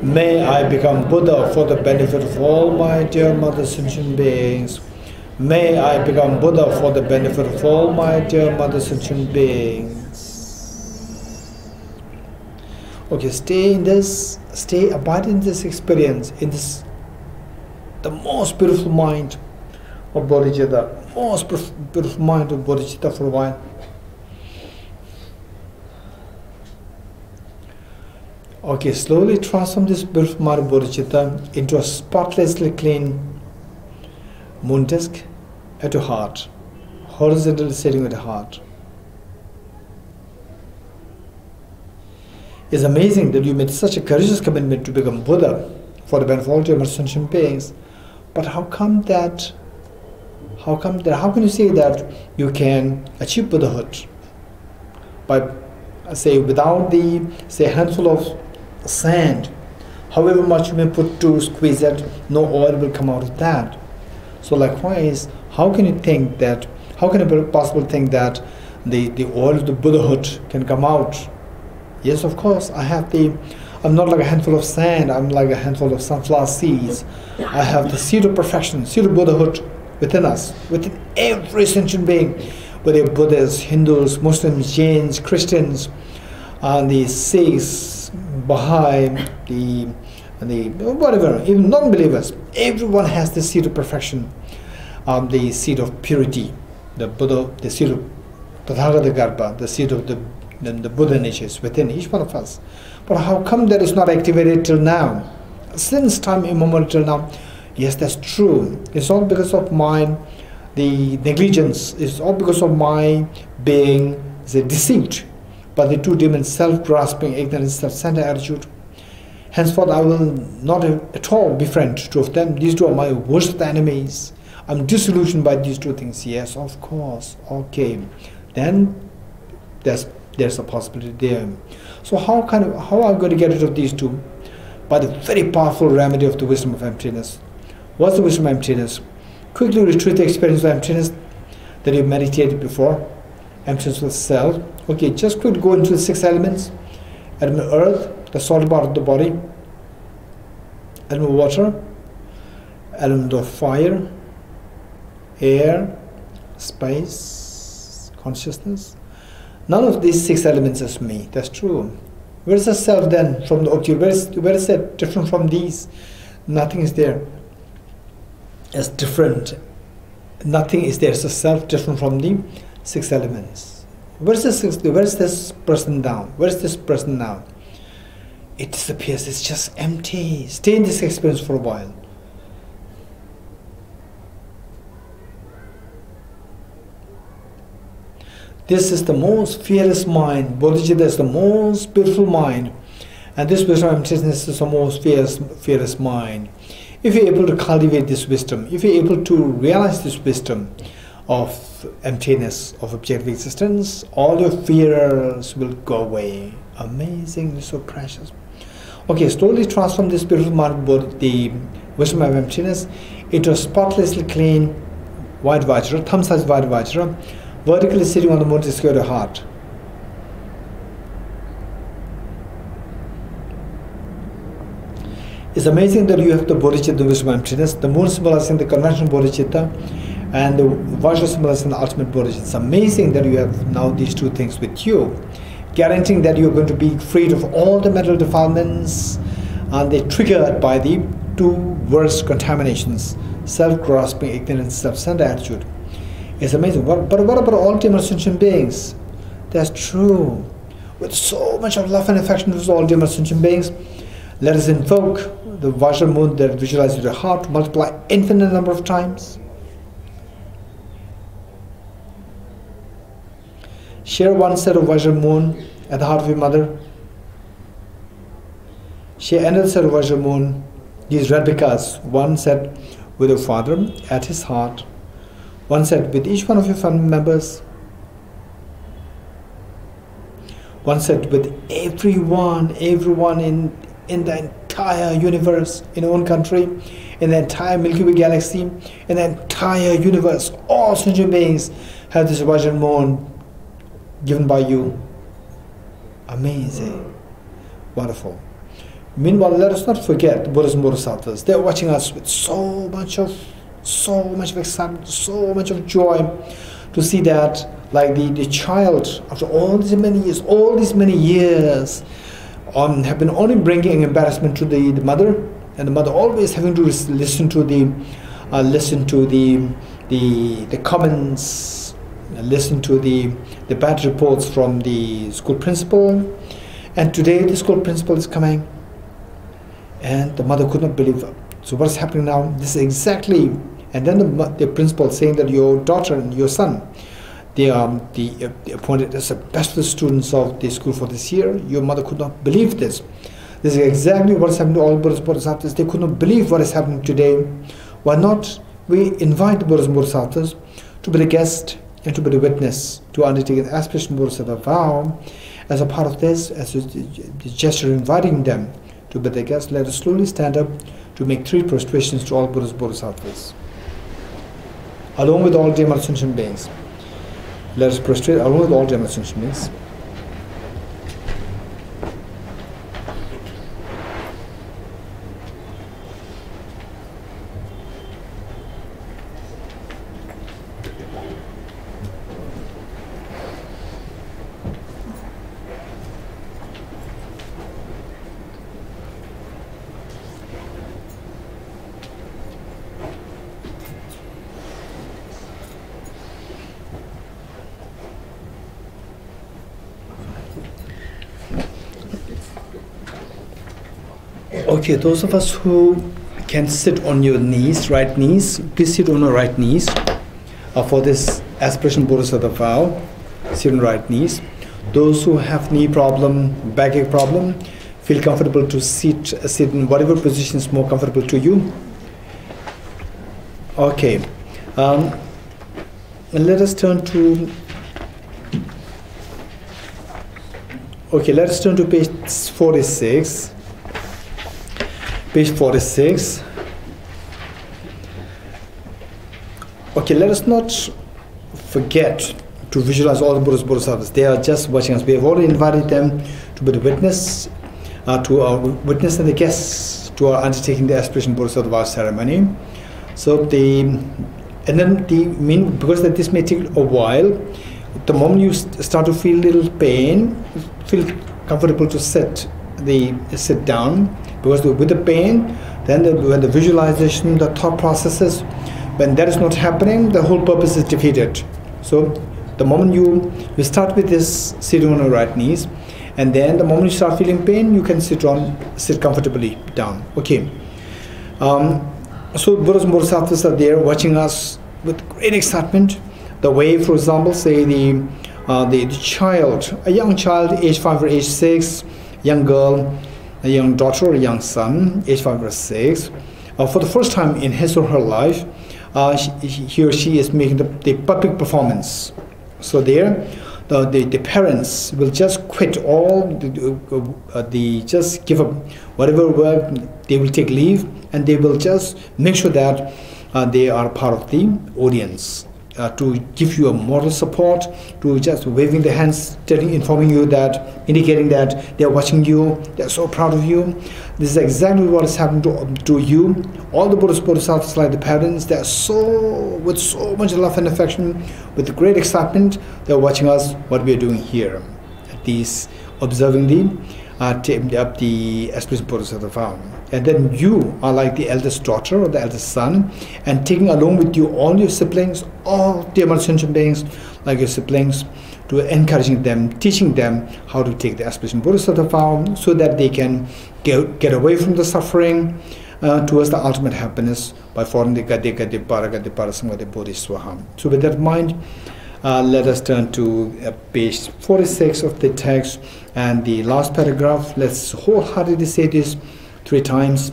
May I become Buddha for the benefit of all my dear mother sentient beings. May I become Buddha for the benefit of all my dear mother sentient beings. Okay, abide in this experience, in this, the most beautiful mind of bodhicitta, most beautiful mind of bodhicitta for a while. Okay, slowly transform this beautiful mind of bodhicitta into a spotlessly clean moon disk at your heart, horizontally sitting with the heart. It's amazing that you made such a courageous commitment to become Buddha for the benefit of all human sentient beings. But how can you say that you can achieve Buddhahood by, say, without the, say, handful of sand, however much you may put to squeeze it, no oil will come out of that. So likewise, how can it be possible think that the oil of the Buddhahood can come out? Yes, of course, I'm not like a handful of sand, I'm like a handful of sunflower seeds. I have the seed of perfection, seed of Buddhahood within us, within every sentient being, whether Buddhists, Hindus, Muslims, Jains, Christians, and the Sikhs, Baha'i, the whatever, even non-believers, everyone has the seed of perfection, the seed of purity, the Buddha, the seed of Tathagata Garbha, the seed of the Buddha natures within each one of us. But how come that is not activated till now? Since time immemorial till now? Yes, that's true. It's all because of the negligence. It's all because of my being deceived by the 2 demons, self-grasping, ignorance, self-centered attitude. Henceforth, I will not at all befriend 2 of them. These 2 are my worst enemies. I'm disillusioned by these 2 things. Yes, of course. Okay. Then there's a possibility there. So how am I going to get rid of these 2? By the very powerful remedy of the wisdom of emptiness. What's the wisdom of emptiness? Quickly retrieve the experience of emptiness that you meditated before. Emptiness of self. Okay, just quickly go into the 6 elements. Element of earth, the solid part of the body. Element of water. Element of fire. Air. Space. Consciousness. None of these 6 elements is me. That's true. Where is the self then from the object? Where is that different from these? Nothing is there. It's different. Nothing is there. It's a self different from the 6 elements. Where is this person now? Where is this person now? It disappears. It's just empty. Stay in this experience for a while. This is the most fearless mind. Bodhicitta is the most beautiful mind. And this wisdom of emptiness is the most fearless mind. If you're able to cultivate this wisdom, if you're able to realize this wisdom of emptiness, of objective existence, all your fears will go away. Amazing, so precious. Okay, slowly transform this beautiful mind, the wisdom of emptiness, into a spotlessly clean white Vajra, thumb-sized white Vajra, vertically sitting on the moon to secure your heart. It's amazing that you have the bodhicitta, the wisdom of emptiness, the moon symbolizing the conventional bodhicitta, and the Vajra symbolizing the ultimate bodhicitta. It's amazing that you have now these two things with you, guaranteeing that you're going to be freed of all the mental defilements, and they're triggered by the two worst contaminations: self-grasping, ignorance, self-centered attitude. It's amazing. But what about all demon sentient beings? That's true. With so much of love and affection towards all demon sentient beings, let us invoke the Vajra moon that visualizes your heart, multiply infinite number of times. Share one set of Vajra moon at the heart of your mother. Share another set of Vajra moon, these replicas, one set with your father at his heart, one set with each one of your family members, one set with everyone in the entire universe, in your own country, in the entire Milky Way galaxy, in the entire universe. All sentient beings have this Vajra moon given by you. Amazing. Wonderful. Meanwhile, let us not forget the Buddhas and Bodhisattvas. They are watching us with so much of excitement, so much of joy to see that, like the child, after all these many years, have been only bringing embarrassment to the mother, and the mother always having to listen to the comments, listen to the bad reports from the school principal. And today the school principal is coming, and the mother could not believe it. So what's happening now? This is exactly, and then the principal saying that your daughter and your son, they are appointed as the best students of the school for this year. Your mother could not believe this. This is exactly what is happening to all Buddhas and Bodhisattvas. They could not believe what is happening today. Why not we invite the Buddhas and Bodhisattvas to be the guest and to be the witness, to undertake an aspiration Bodhisattva vow as a part of this, as a gesture inviting them to be the guest. Let us slowly stand up to make 3 prostrations to all Buddhas and Bodhisattvas, along with all demon sentient beings. Let us prostrate along with all demon sentient beings. Okay, those of us who can sit on your knees, right knees, please sit on your right knees for this aspiration Bodhisattva vow. Sit on right knees. Those who have knee problem, backache problem, feel comfortable to sit in whatever position is more comfortable to you. Okay, and let us turn to. Okay, let us turn to page 46. Page 46. Okay, let us not forget to visualize all the Buddhas Bodhisattvas. They are just watching us. We have already invited them to be the witness, to our witness and the guests to our undertaking the aspiration Bodhisattva vow ceremony. So because that this may take a while, the moment you start to feel little pain, feel comfortable to sit down. Because with the pain, then when the visualization, the thought processes, when that is not happening, the whole purpose is defeated. So the moment you start with this sitting on your right knees, and then the moment you start feeling pain, you can sit comfortably down. Okay. So Buddhas and Bodhisattvas are there watching us with great excitement. The way, for example, say the child, a young child, age 5 or age 6, young girl, a young daughter or a young son, age 5 or 6, for the first time in his or her life, he or she is making the public performance. So there, the parents will just quit all, just give up whatever work, they will take leave, and they will just make sure that they are part of the audience, to give you a moral support, to just waving their hands, informing you that, indicating that they are watching you, they are so proud of you. This is exactly what is happening to you. All the Buddhist Bodhisattvas, like the parents, they are with so much love and affection, with great excitement, they are watching us, what we are doing here, at these, observing the Aspiration Bodhisattva vow. And then you are like the eldest daughter or the eldest son, and taking along with you all your siblings, all dear mother sentient beings like your siblings, to encouraging them, teaching them how to take the Aspiration Bodhisattva vow, so that they can get away from the suffering towards the ultimate happiness by following the Gade Gade Para Gade Para Samgade Bodhiswaha. So with that in mind, let us turn to page 46 of the text and the last paragraph. Let's wholeheartedly say this 3 times.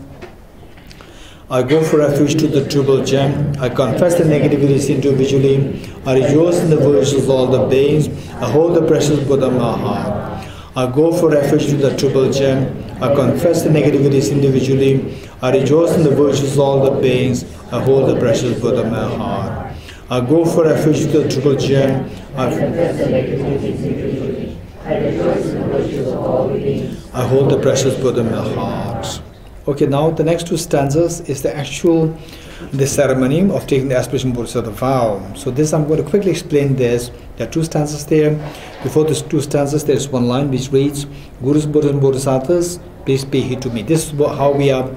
I go for refuge to the Triple Gem. I confess the negativities individually. I rejoice in the virtues of all the beings. I hold the precious Buddha in my heart. I go for refuge to the Triple Gem. I confess the negativities individually. I rejoice in the virtues of all the beings. I hold the precious Buddha in my heart. I go for refuge to the Triple Gem. I confess the negativities individually. I rejoice in the virtues of all the beings. I hold the precious Buddha in my heart. Okay, now the next 2 stanzas is the ceremony of taking the Aspiration Bodhisattva vow. So this, I'm going to quickly explain this. There are 2 stanzas there. Before these 2 stanzas, there is one line which reads, Gurus, Buddhas and Bodhisattvas, please pay heed to me. This is how we are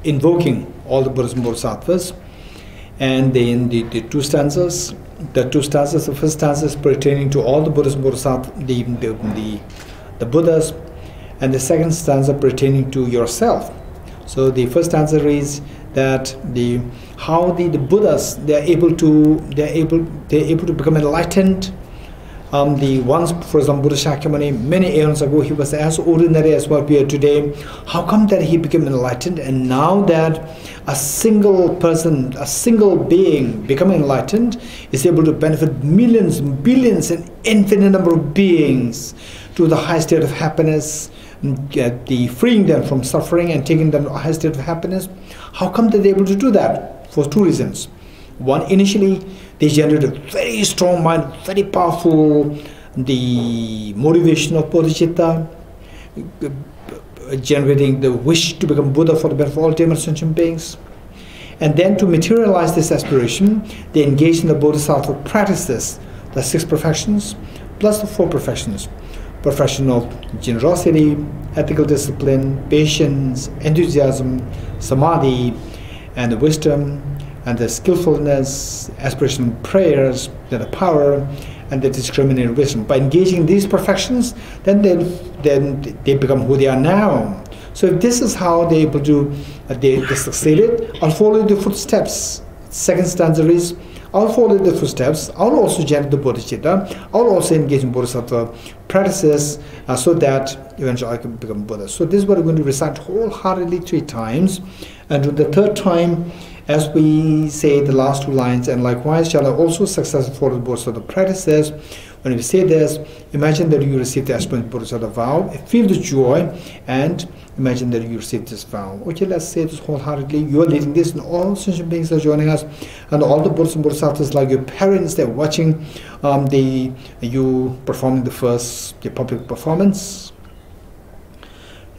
invoking all the Buddhas and Bodhisattvas. And then the 2 stanzas, the first stanza is pertaining to all the Buddhas and Bodhisattvas, the Buddhas, and the second stanza pertaining to yourself. So the first stanza reads that how the Buddhas, they're able to become enlightened. The ones, for example, Buddha Shakyamuni, many aeons ago, he was as ordinary as what we are today. How come that he became enlightened? And now that a single person, a single being becoming enlightened is able to benefit millions, billions, and infinite number of beings to the high state of happiness, freeing them from suffering and taking them to a high state of happiness. How come that they're able to do that? For 2 reasons. One, initially, they generate a very strong mind, very powerful, the motivation of bodhicitta, generating the wish to become Buddha for the benefit of all dear sentient beings. And then to materialize this aspiration, they engage in the bodhisattva practices, the 6 perfections, plus the 4 perfections. Perfection of generosity, ethical discipline, patience, enthusiasm, samadhi, and the wisdom, and the skillfulness, aspiration prayers, the power, and the discriminating wisdom. By engaging in these perfections, then they become who they are now. So if this is how they're able to, they succeeded, I'll follow the footsteps. Second stanza is, I'll follow the footsteps, I'll also generate the bodhicitta, I'll also engage in bodhisattva practices so that eventually I can become Buddha. So this is what we're going to recite wholeheartedly 3 times. And to the 3rd time, as we say the last 2 lines, and likewise shall I also successfully follow the bodhisattva practices. When we say this, imagine that you receive the Aspiration Bodhisattva vow, feel the joy, and imagine that you receive this vow. Okay, let's say this wholeheartedly. You are leading this, and all sentient beings are joining us, and all the Buddhas and Bodhisattvas, like your parents, they're watching you performing the public performance.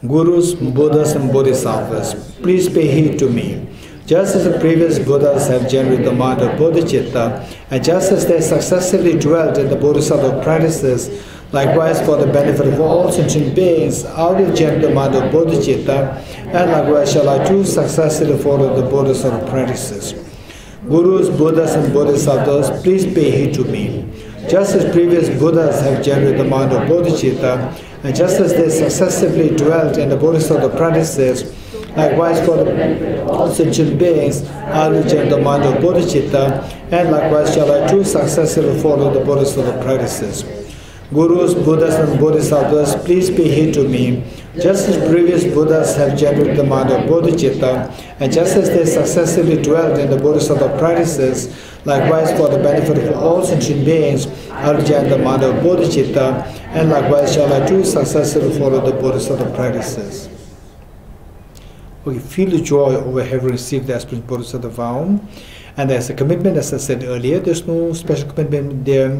Gurus, Buddhas and Bodhisattvas, please pay heed to me. Just as the previous Buddhas have generated the mind of bodhicitta, and just as they successively dwelt in the bodhisattva practices, likewise for the benefit of all sentient beings, I will generate the mind of bodhicitta, and likewise shall I too successfully follow the bodhisattva practices. Gurus, Buddhas and Bodhisattvas, please pay heed to me. Just as previous Buddhas have generated the mind of bodhicitta, and just as they successively dwelt in the bodhisattva practices, likewise for the sentient beings, I will generate the mind of bodhicitta, and likewise shall I too successfully follow the bodhisattva practices. Gurus, Buddhas and Bodhisattvas, please pay heed to me. Just as previous Buddhas have generated the mind of bodhicitta, and just as they successively dwelt in the bodhisattva practices, likewise for the benefit of all sentient beings, I will generate the mind of bodhicitta, and likewise shall I too successively follow the bodhisattva practices. Okay, feel the joy over having received the aspirant bodhisattva vow, and there's a commitment, as I said earlier. There's no special commitment there.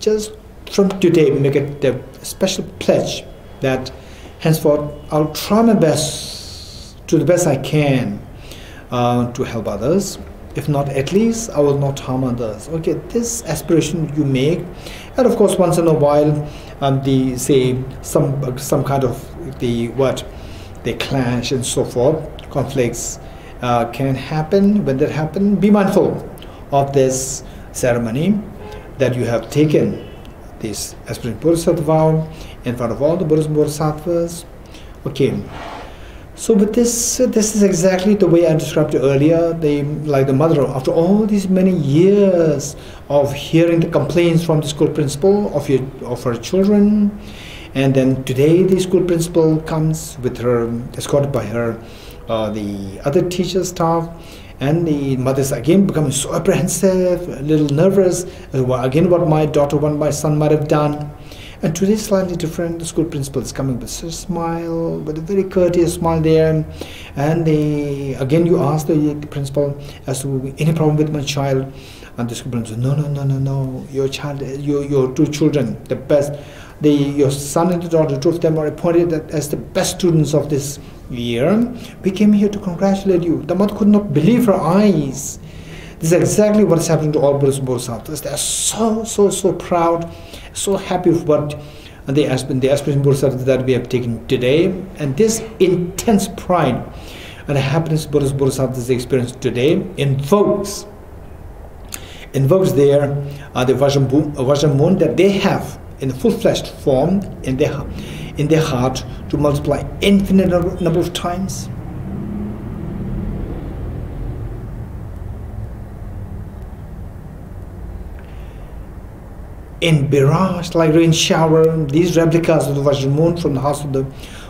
Just from today, make it a special pledge that henceforth, I'll try my best, to the best I can, to help others. If not, at least I will not harm others. Okay, this aspiration you make, and of course, once in a while, some kind of they clash and so forth, conflicts can happen. When that happens, be mindful of this ceremony that you have taken, this aspirant bodhisattva vow, in front of all the Buddhas and Bodhisattvas. Okay, so with this is exactly the way I described it earlier. Like the mother, after all these many years of hearing the complaints from the school principal of her children, and then today the school principal comes with her, escorted by her the other teacher staff, and the mother's again becoming so apprehensive, a little nervous, again what my daughter, what my son might have done. And today slightly different. The school principal is coming with a smile, with a very courteous smile there. And again you ask the principal as to any problem with my child, and the school principal, no, your child, your two children, the best, your son and the daughter, two of them are appointed as the best students of this year. We came here to congratulate you. The mother could not believe her eyes. This is exactly what is happening to all Buddhas and Bodhisattvas. They are so proud, so happy with what the aspirant Bodhisattvas that we have taken today. And this intense pride and happiness Buddhas and Bodhisattvas experience today invokes their the Vajramoon that they have in the full-fledged form in their heart to multiply infinite number of times. In barrage, like rain shower, these replicas of the Vajramoon from the hearts of the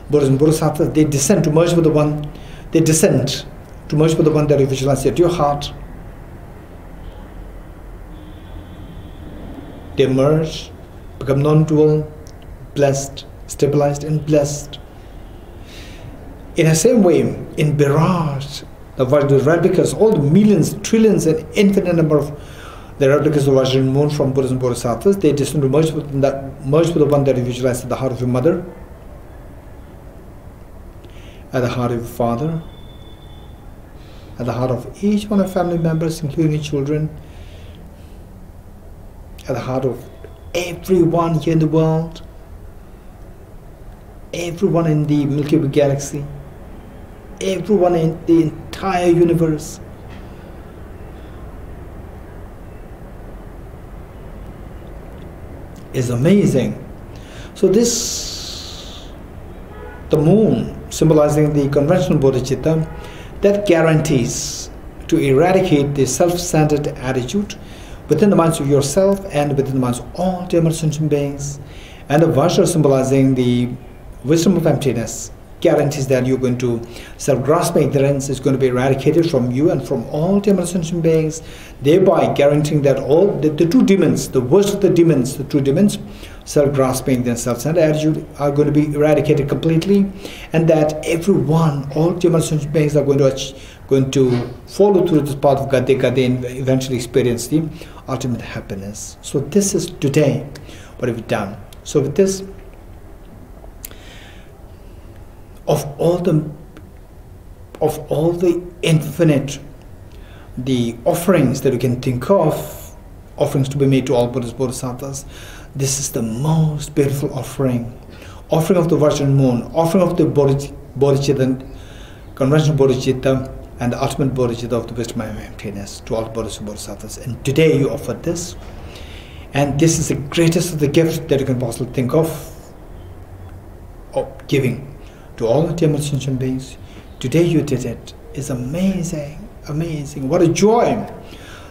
Buddhas and Bodhisattvas, they descend to merge with the one. They descend to merge with the one that you visualize at your heart. They merge, become non-dual, blessed, stabilized, and blessed. In the same way, in barrage, the replicas, all the millions, trillions, and infinite number of the replicas of Vajramoon from Buddhas and Bodhisattvas, they descend to merge with the one that you visualize at the heart of your mother, at the heart of your father, at the heart of each one of family members, including children, at the heart of everyone here in the world, everyone in the Milky Way galaxy, everyone in the entire universe. Is amazing. So the moon, symbolizing the conventional bodhicitta, that guarantees to eradicate the self-centered attitude within the minds of yourself and within the minds of all dear sentient beings. And the Vajra, symbolizing the wisdom of emptiness, guarantees that you're going to self-grasping ignorance is going to be eradicated from you and from all dear sentient beings, thereby guaranteeing that all the two demons, the worst of the demons, the two demons, self-grasping and self-centered attitude, are going to be eradicated completely, and that everyone, all dear sentient beings, are going to follow through this path of Gade and eventually experience the ultimate happiness. So this is today what have we done. So with this, of all the infinite the offerings that you can think of, offerings to be made to all Buddhas Bodhisattvas, this is the most beautiful offering of the Vajramoon, offering of the bodhicitta, conventional bodhicitta, and the ultimate bodhicitta of the wisdom of emptiness to all Buddhas and Bodhisattvas. And today you offer this, and this is the greatest of the gifts that you can possibly think of giving to all the dear sentient beings. Today you did it. It's amazing, amazing. What a joy!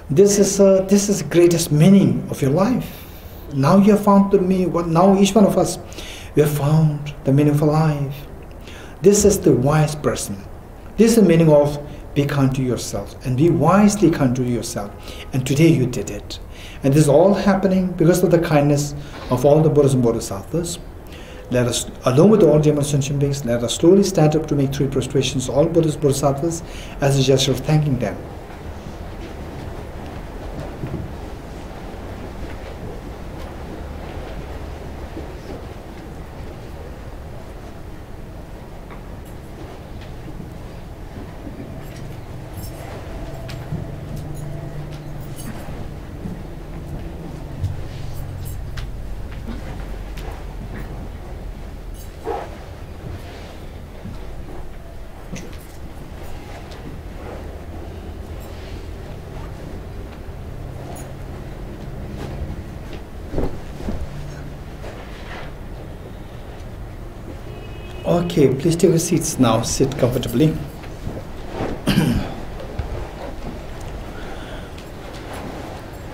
This is the greatest meaning of your life. Now you have found the meaning. Now each one of us, we have found the meaning of our life. This is the wise person. This is the meaning of be kind to yourself and be wisely kind to yourself. And today you did it. And this is all happening because of the kindness of all the Buddhas and Bodhisattvas. Let us, along with all Jayamata sentient beings, let us slowly stand up to make 3 prostrations, all Buddhas, Bodhisattvas, as a gesture of thanking them. Okay, please take your seats now. Sit comfortably.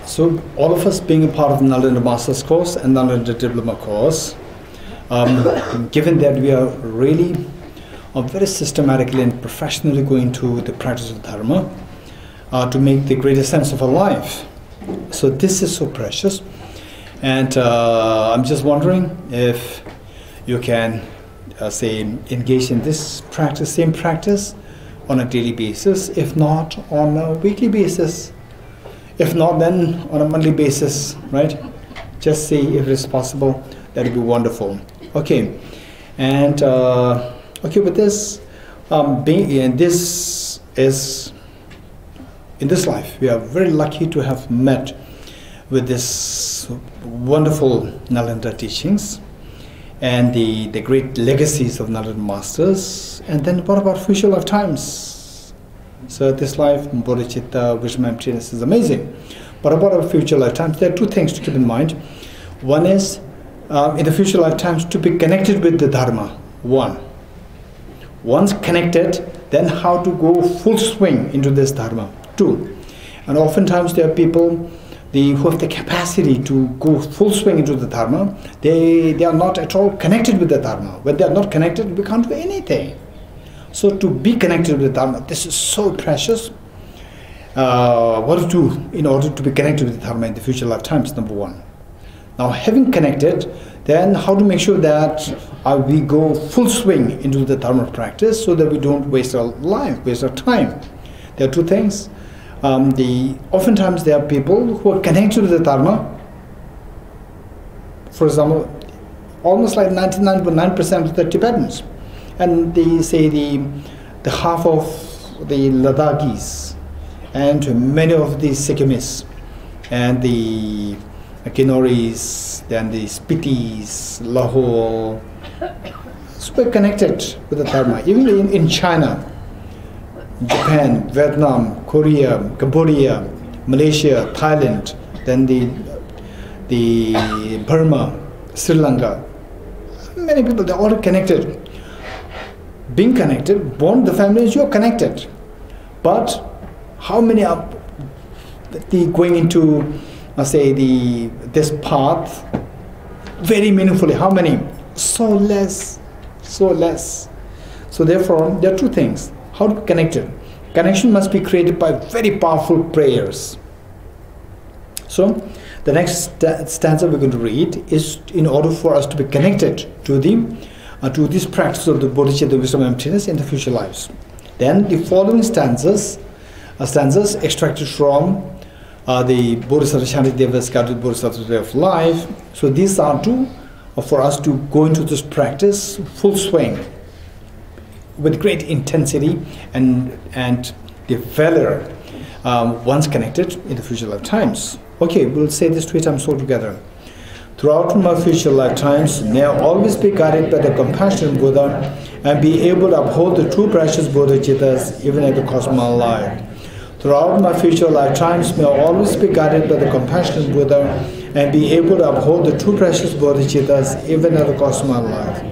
So, all of us being a part of the Nalanda Master's course and Nalanda Diploma course, given that we are really very systematically and professionally going to the practice of Dharma to make the greatest sense of our life. So, this is so precious. And I'm just wondering if you can say engage in this practice, same practice on a daily basis, if not on a weekly basis, if not then on a monthly basis, right? Just see if it is possible. That would be wonderful. Okay, and okay, with this, in this life, we are very lucky to have met with this wonderful Nalanda teachings and the great legacies of Nalanda Masters. And then what about future lifetimes? So this life, bodhicitta, wisdom, emptiness is amazing. But about our future lifetimes, there are 2 things to keep in mind. One is, in the future lifetimes, to be connected with the Dharma. 1. Once connected, then how to go full swing into this Dharma. 2. And oftentimes there are people who have the capacity to go full swing into the Dharma. They are not at all connected with the Dharma. When they are not connected, we can't do anything. So to be connected with the Dharma, this is so precious. What to do in order to be connected with the Dharma in the future lifetimes, number 1. Now having connected, then how to make sure that we go full swing into the Dharma practice so that we don't waste our life, waste our time. There are 2 things. Oftentimes there are people who are connected with the Dharma. For example, almost like 99.9% of the Tibetans, and they say the half of the Ladakhis, and many of the Sikkimis, and the Kinnoris, then the Spitis, Lahore, super connected with the Dharma. Even in China, Japan, Vietnam, Korea, Cambodia, Malaysia, Thailand, then the Burma, Sri Lanka. Many people, they're all connected. Being connected, born the families, you're connected. But how many are going into, say, this path very meaningfully? How many? So less, so less. So therefore, there are 2 things. How to connect it? Connection must be created by very powerful prayers. So, the next stanza we're going to read is in order for us to be connected to this practice of the bodhicitta, wisdom, and emptiness in the future lives. Then the following stanzas extracted from the Bodhisattva Shantideva's Guided Bodhisattva's Way of Life. So these are for us to go into this practice full swing, with great intensity and the valor once connected in the future lifetimes. Okay, we'll say this 3 times all together. Throughout my future lifetimes, may I always be guided by the compassionate Buddha and be able to uphold the 2 precious bodhicittas even at the cost of my life. Throughout my future lifetimes, may I always be guided by the compassionate Buddha and be able to uphold the 2 precious bodhicittas even at the cost of my life.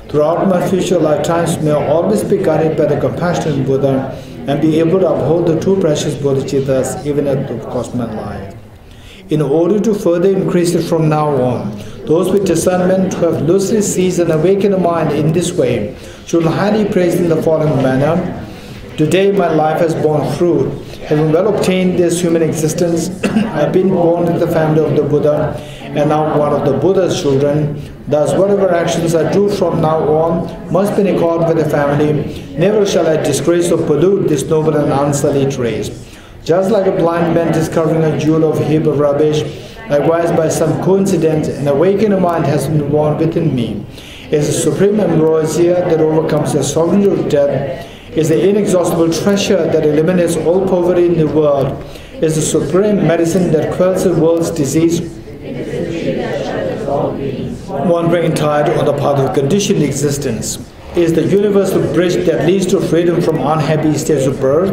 Throughout my future lifetimes, may I always be guided by the compassionate Buddha and be able to uphold the 2 precious bodhicittas even at the cost of my life. In order to further increase it from now on, those with discernment who have loosely seized and awakened the mind in this way should highly praise in the following manner. Today my life has borne fruit. Having well obtained this human existence, I have been born into the family of the Buddha, and now one of the Buddha's children. Thus, whatever actions I do from now on must be in accord with the family. Never shall I disgrace or pollute this noble and unsullied race. Just like a blind man discovering a jewel of a heap of rubbish, likewise by some coincidence an awakened mind has been born within me. It is the supreme ambrosia that overcomes the sovereignty of death. It is the inexhaustible treasure that eliminates all poverty in the world. It is the supreme medicine that quells the world's disease, wandering tired on the path of conditioned existence. It is the universal bridge that leads to freedom from unhappy states of birth.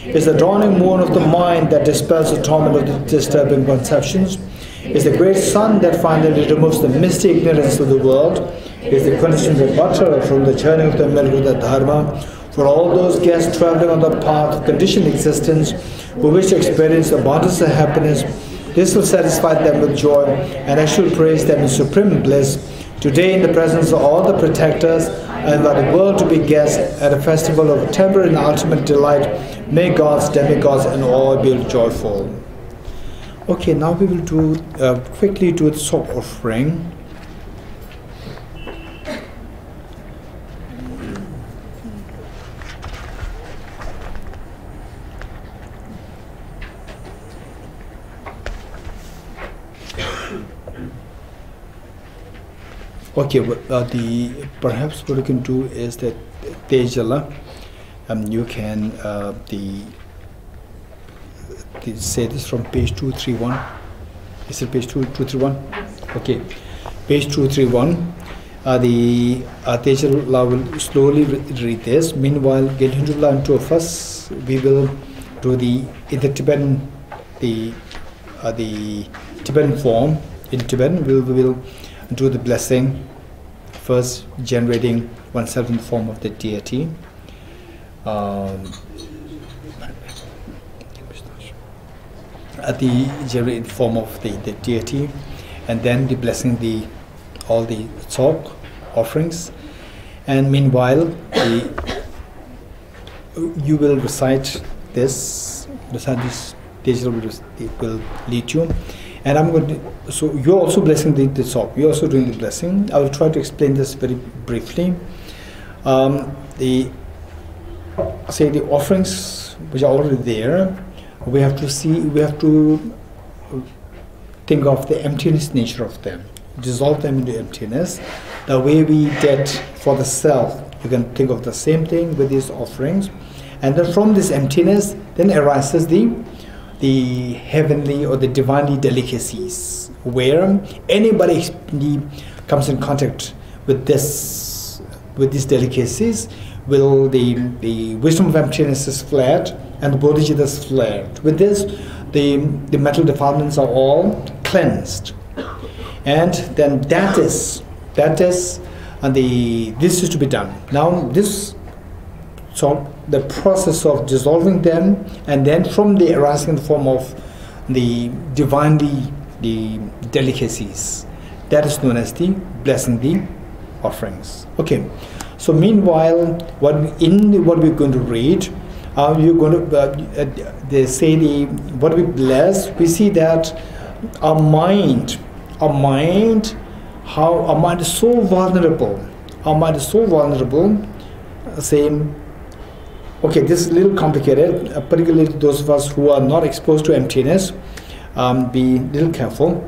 It is the dawning morn of the mind that dispels the torment of the disturbing conceptions. It is the great sun that finally removes the misty ignorance of the world. It is the quintessential butter from the journey of the Nalanda Dharma. For all those guests traveling on the path of conditioned existence who wish to experience the abundance of happiness, this will satisfy them with joy, and I shall praise them in supreme bliss. Today, in the presence of all the protectors, I invite the world to be guests at a festival of temporary and ultimate delight. May gods, demigods, and all be joyful. Okay, now we will do quickly do the Tsog offering. Okay, perhaps what you can do is that Tejala, you can say this from page 231. Is it page 231? Okay, page 231. Tejala will slowly read this. Meanwhile, Gelhundula and two of us, we will do in the Tibetan, the Tibetan form. In Tibetan, we will do the blessing, first generating oneself in the form of the deity. At the generated form of the deity, and then the blessing all the Tsog offerings. And meanwhile, you will recite this. It will lead you. And I'm going to, so you're also blessing the Tsog. You're also doing the blessing. I will try to explain this very briefly. The offerings which are already there, we have to think of the emptiness nature of them, dissolve them into emptiness. The way we did for the self, you can think of the same thing with these offerings, and then from this emptiness, then arises the heavenly or the divinely delicacies, where anybody comes in contact with these delicacies, will the wisdom of emptiness is flared and the bodhicitta is flared. With this, the mental defilements are all cleansed, and then this is to be done. Now so the process of dissolving them, and then from the arising form of the delicacies, that is known as the blessing, the offerings. Okay, so meanwhile, what we're going to read, you're going to they say what we bless. We see that our mind is so vulnerable. Our mind is so vulnerable. Saying, okay, this is a little complicated, particularly those of us who are not exposed to emptiness. Be a little careful.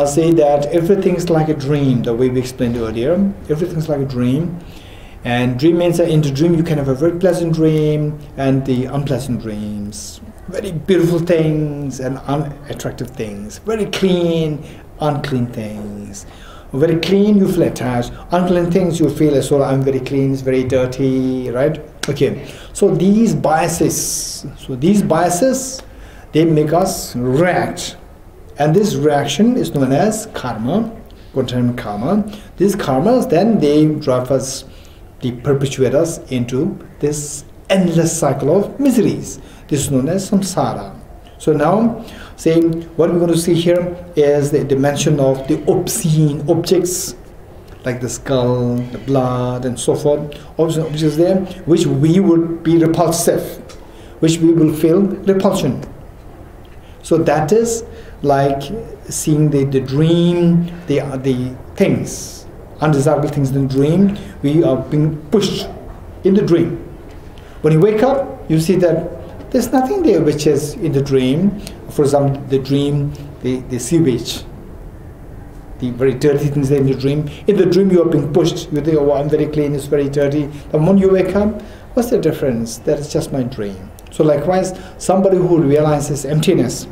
Say that everything is like a dream, the way we explained earlier. Everything is like a dream. And dream means that in the dream you can have a very pleasant dream and the unpleasant dreams. Very beautiful things and unattractive things. Very clean, unclean things. Very clean, you feel attached. Unclean things, you feel as well, I'm very clean, it's very dirty, right? Okay, so these biases, they make us react. And this reaction is known as karma, contained karma. These karmas, then they drive us, they perpetuate us into this endless cycle of miseries. This is known as samsara. So now, what we're going to see here is the dimension of the obscene objects, like the skull, the blood, and so forth, objects there, which we would be repulsive, which we will feel repulsion. So that is like seeing the dream, the things, undesirable things in the dream. We are being pushed in the dream. When you wake up, you see that there's nothing there which is in the dream. For example, the dream, the sewage, the very dirty things there in the dream. In the dream, you are being pushed. You think, oh, I'm very clean, it's very dirty. The moment you wake up, what's the difference? That is just my dream. So likewise, somebody who realizes emptiness,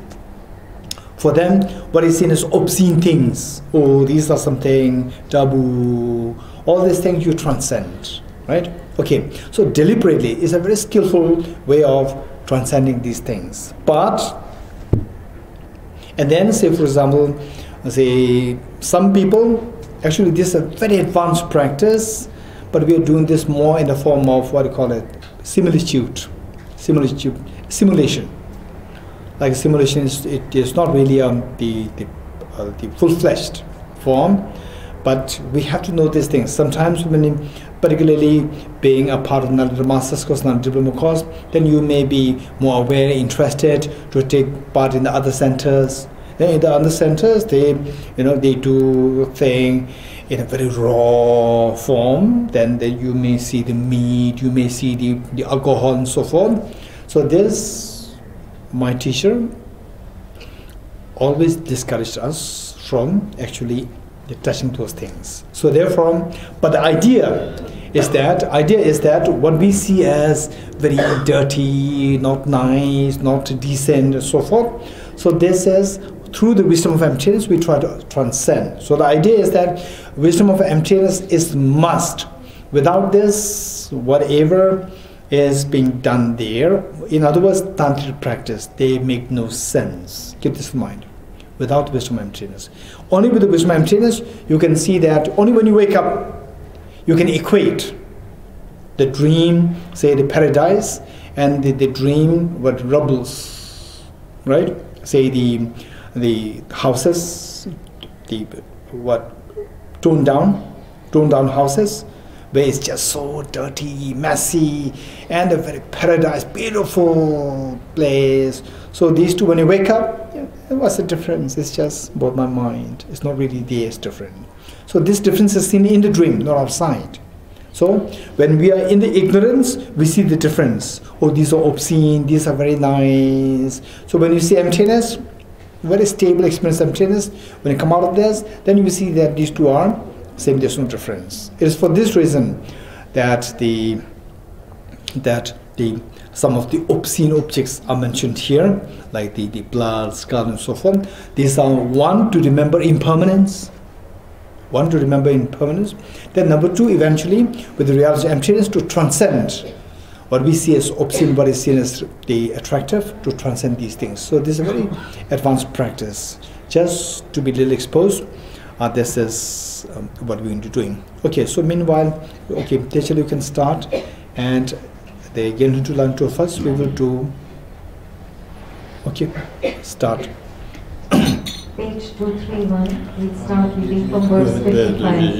for them, what is seen as obscene things, oh, these are something taboo, all these things you transcend, right? Okay, so deliberately is a very skillful way of transcending these things. But, and then say, for example, say some people, actually this is a very advanced practice, but we are doing this more in the form of what do you call it, similitude, simulation. Like simulation it is not really the full-fledged form, but we have to know these things. Sometimes when, particularly being a part of Nalanda Master's course, Nalanda Diploma course, then you may be more aware, interested to take part in the other centers. Then in the other centers, they do thing in a very raw form. Then you may see the meat, you may see the alcohol and so forth. So this, my teacher always discouraged us from actually touching those things. So therefore, but the idea is that what we see as very dirty, not nice, not decent, and so forth. So this is through the wisdom of emptiness we try to transcend. So the idea is that wisdom of emptiness is must. Without this, whatever is being done there, in other words, tantric practice, they make no sense. Keep this in mind. Without wisdom of emptiness. Only with the wisdom of emptiness, you can see that only when you wake up, you can equate the dream, say the paradise, and the dream what rubbles, right? Say the houses, the what toned down houses, where it's just so dirty, messy, and a very paradise, beautiful place. So these two, when you wake up, what's the difference? It's just about my mind. It's not really there, it's different. So this difference is seen in the dream, not outside. So when we are in the ignorance, we see the difference. Oh, these are obscene, these are very nice. So when you see emptiness, very stable experience of emptiness, when you come out of this, then you see that these two are same, there's no difference. It is for this reason that some of the obscene objects are mentioned here, like the blood, skull, and so forth. These are one, to remember impermanence. One, to remember impermanence. Then number two, eventually, with the reality of emptiness, to transcend what we see as obscene, what is seen as the attractive, to transcend these things. So this is a very advanced practice. Just to be a little exposed, this is what we're going to be doing. Okay, so meanwhile, okay, teacher, you can start, and the Gen to learn to first we will do. Okay, start. Page 231, we'll start reading from verse 55.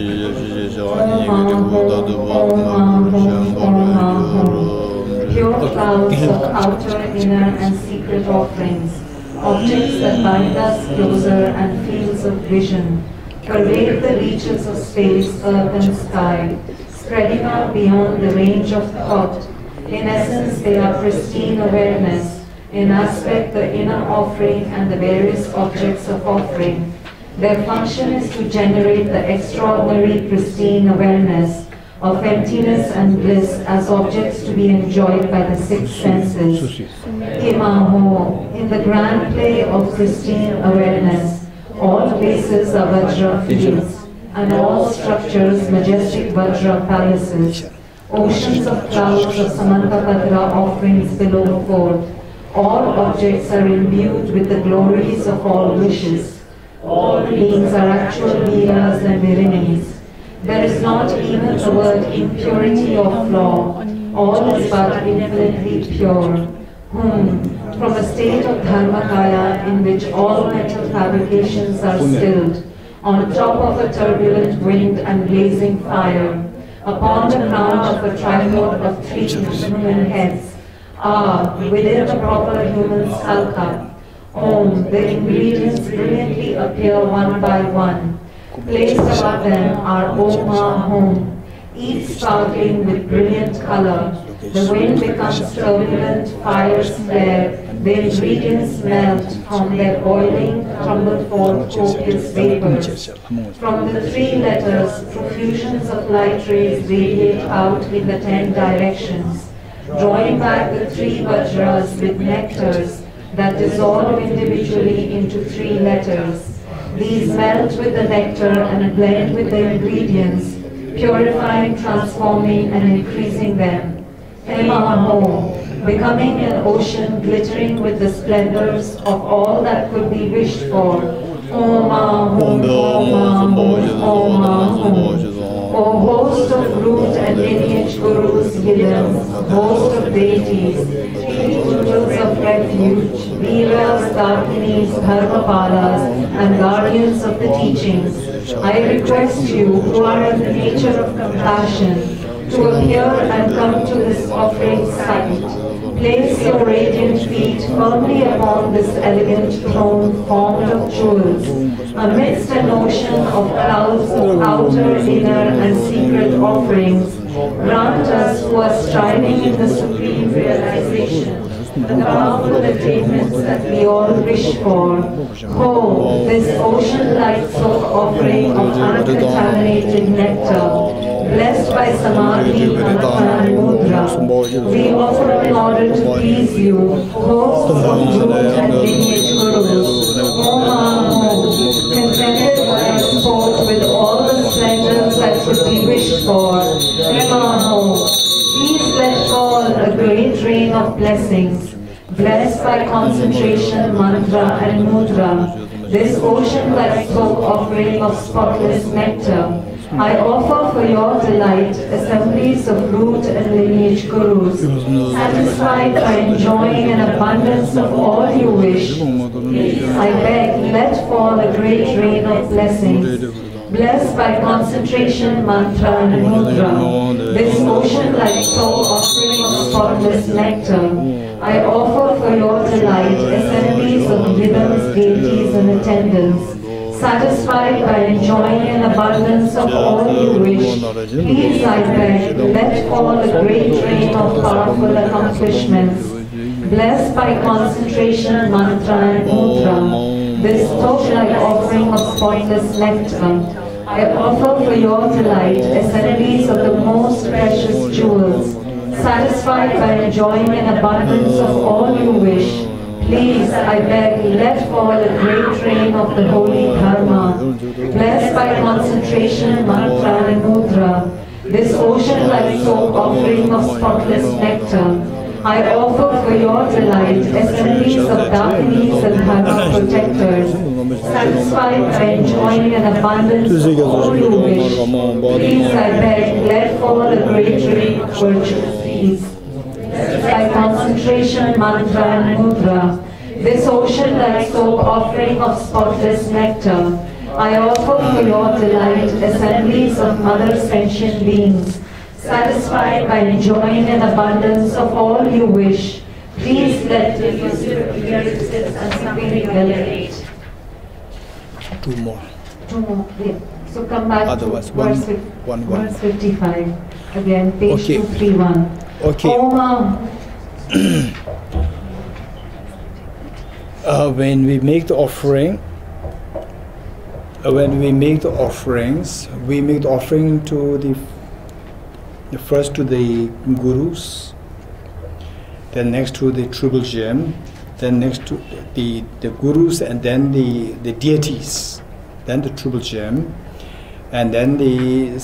Pure clouds of outer, inner and secret offerings, objects that bind us closer and fields of vision, pervade the reaches of space, earth and sky, spreading out beyond the range of thought. In essence, they are pristine awareness. In aspect, the inner offering and the various objects of offering. Their function is to generate the extraordinary pristine awareness of emptiness and bliss as objects to be enjoyed by the six senses. Kimaho, in the grand play of pristine awareness, all places are Vajra fields, and all structures majestic Vajra palaces. Oceans of clouds of Samantapadra offerings below forth. All objects are imbued with the glories of all wishes. All beings are actual Veeras and Virinis. There is not even the word impurity or flaw. All is but infinitely pure. From a state of Dharmakaya in which all mental fabrications are stilled, on top of a turbulent wind and blazing fire, upon the crown of a tripod of 3 human heads, within a proper human skull cup, the ingredients brilliantly appear one by one. Placed above them are Om, each sparkling with brilliant color. The wind becomes turbulent, fires flare, the ingredients melt, from their boiling tumble forth copious vapors. From the 3 letters, profusions of light rays radiate out in the 10 directions, drawing back the 3 vajras with nectars that dissolve individually into 3 letters. These melt with the nectar and blend with the ingredients, purifying, transforming, and increasing them. Hema, becoming an ocean glittering with the splendors of all that could be wished for. O host of root and lineage gurus, hidden, host of deities, angels of refuge, Veeras, Darkinis, Dharmapalas, and guardians of the teachings, I request you, who are in the nature of compassion, to appear and come to this offering site. Place your radiant feet firmly upon this elegant throne formed of jewels, amidst an ocean of clouds of outer, inner, and secret offerings. Grant us, who are striving in the supreme realization, the powerful attainments that we all wish for. This ocean-like soap offering of uncontaminated nectar, blessed by Samadhi, Anatma, and Mudra, we offer in order to please you, host of root and lineage gurus, contented by sport with all the splendors that could be wished for. Please let fall a great rain of blessings, blessed by concentration, mantra, and mudra, this ocean-like soap offering of spotless nectar. I offer for your delight assemblies of root and lineage gurus, satisfied by enjoying an abundance of all you wish. I beg, let fall a great rain of blessings, blessed by concentration, mantra, and mudra, this ocean-like soul offering of spotless nectar. I offer for your delight assemblies of rhythms, deities, and attendants, satisfied by enjoying an abundance of all you wish. Please, I beg, let fall a great rain of powerful accomplishments, blessed by concentration, mantra, and mudra, this torch-like offering of spotless nectar. I offer for your delight assemblies of the most precious jewels, satisfied by enjoying an abundance of all you wish. Please, I beg, let fall a great rain of the holy Dharma, blessed by concentration, mantra, and mudra, this ocean-like soap offering of spotless nectar. I offer for your delight assemblies of Dakinis and Dharma protectors, satisfied by enjoying an abundance of all you wish. Please, I beg, let fall a great rain of virtuous peace, by concentration, mantra, and mudra, this ocean-like soap offering of spotless nectar. I offer for your delight assemblies of mother sentient beings, satisfied by enjoying an abundance of all you wish. Please let the user appearances and something elevate. Two more. Yeah. So come back Otherwise, to verse 55. Again, page 231. Okay. When we make the offering, we make the offering to the first to the gurus, then next to the triple gem, then next to the gurus, and then the deities, then the triple gem, and then the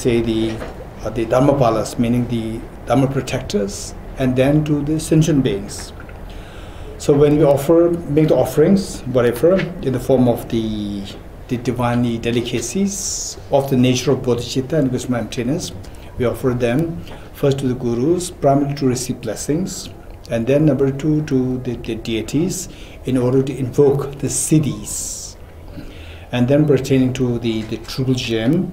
Dharmapalas, meaning the Dharma protectors, and then to the sentient beings. So when we make the offerings, whatever, in the form of the divine delicacies of the nature of bodhicitta and wisdom emptiness, we offer them first to the gurus, primarily to receive blessings, and then number 2 to the deities, in order to invoke the siddhis. And then pertaining to the true gem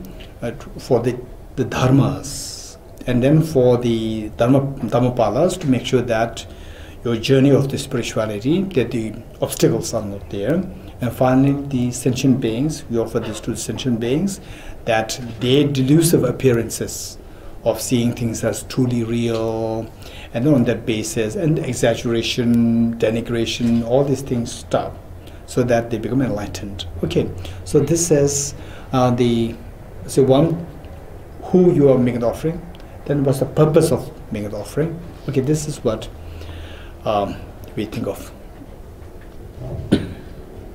for the dharmas, and then for the dhammapalas, to make sure that your journey of the spirituality, that the obstacles are not there. And finally, the sentient beings, we offer this to the sentient beings, that their delusive appearances of seeing things as truly real, and then on that basis, and exaggeration, denigration, all these things stop, so that they become enlightened. Okay, so this says one, who you are making the offering, then what's the purpose of making the offering. Okay, this is what we think of.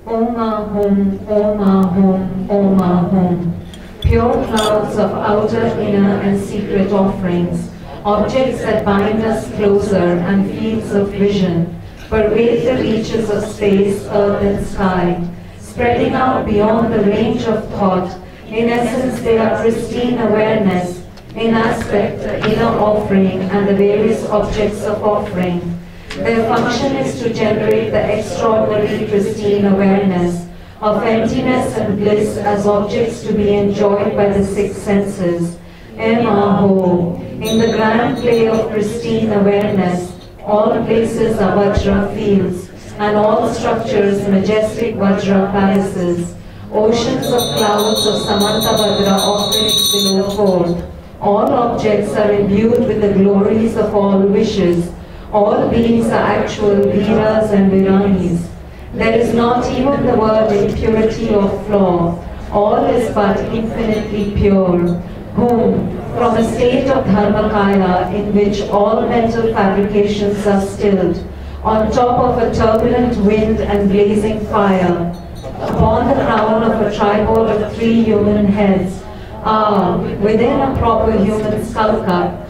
Om Ahum, Om Ahum, Om Ahum. Pure clouds of outer, inner and secret offerings, objects that bind us closer and fields of vision, pervade the reaches of space, earth and sky, spreading out beyond the range of thought. In essence, they are pristine awareness, in aspect the inner offering and the various objects of offering. Their function is to generate the extraordinary pristine awareness of emptiness and bliss as objects to be enjoyed by the six senses. Aho, in the grand play of pristine awareness, all places are Vajra fields, and all structures majestic Vajra palaces. Oceans of clouds of Samanta Vajra offerings below forth. All objects are imbued with the glories of all wishes. All beings are actual Veeras and Viranis. There is not even the word impurity or flaw. All is but infinitely pure. Whom, from a state of Dharmakaya in which all mental fabrications are stilled, on top of a turbulent wind and blazing fire, upon the crown of a tripod of 3 human heads, within a proper human skull cup,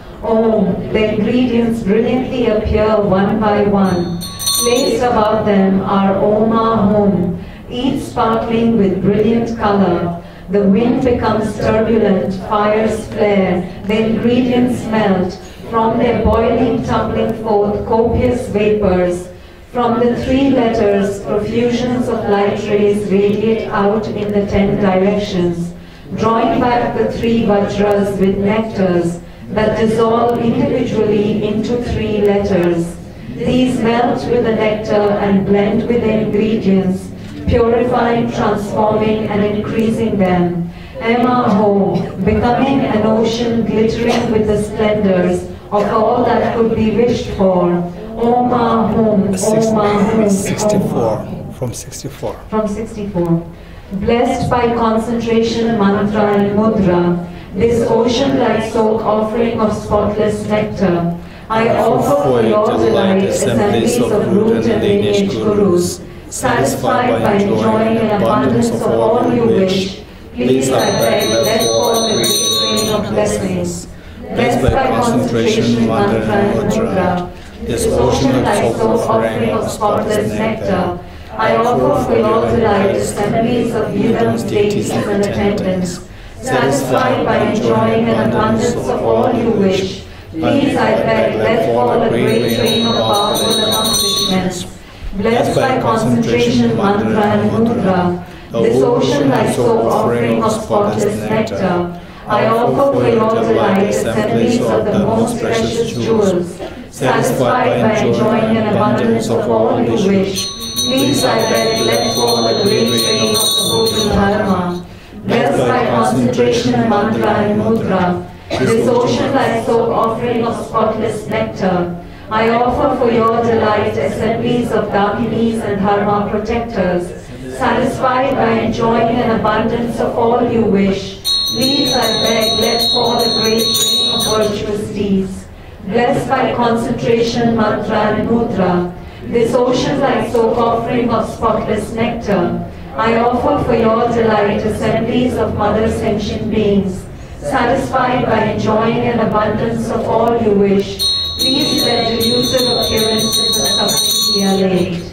the ingredients brilliantly appear one by one. Placed above them are Om, each sparkling with brilliant color. The wind becomes turbulent, fires flare, the ingredients melt. From their boiling, tumbling forth copious vapors. From the 3 letters, profusions of light rays radiate out in the 10 directions, drawing back the 3 Vajras with nectars that dissolve individually into 3 letters. These melt with the nectar and blend with the ingredients, purifying, transforming, and increasing them. Emaho, becoming an ocean glittering with the splendors of all that could be wished for. Om Ahum, Om Ahum, 64, from 64. From 64. Blessed by concentration, mantra, and mudra, this ocean-like soak offering of spotless nectar, I offer for your delight assemblies of root and lineage gurus, satisfied by enjoying an abundance of all you wish. Please, I beg, let fall the great rain of blessings. Blessed by concentration, mantra, and mudra, this ocean-like soak offering of spotless nectar, I offer for your delight assemblies of heathens, deities, and attendants, satisfied by enjoying an abundance of all you wish. Please, I beg, let fall a great rain of powerful accomplishments. Blessed by concentration, mantra, and mudra, this ocean-like soap offering of spotless nectar, I offer for your delight assemblies of the most precious jewels, satisfied by enjoying an abundance of all you wish. Please, I beg, let fall a great rain of the holy dharma. Blessed by concentration, mantra, and mudra, this ocean-like soap offering of spotless nectar, I offer for your delight assemblies of dakinis and dharma protectors, satisfied by enjoying an abundance of all you wish. Please, I beg, let fall a great rain of virtuous deeds. Blessed by concentration, mantra, and mudra, this ocean-like soap offering of spotless nectar, I offer for your delight assemblies of mother sentient beings, satisfied by enjoying an abundance of all you wish. Please let delusive appearances of suffering be allayed.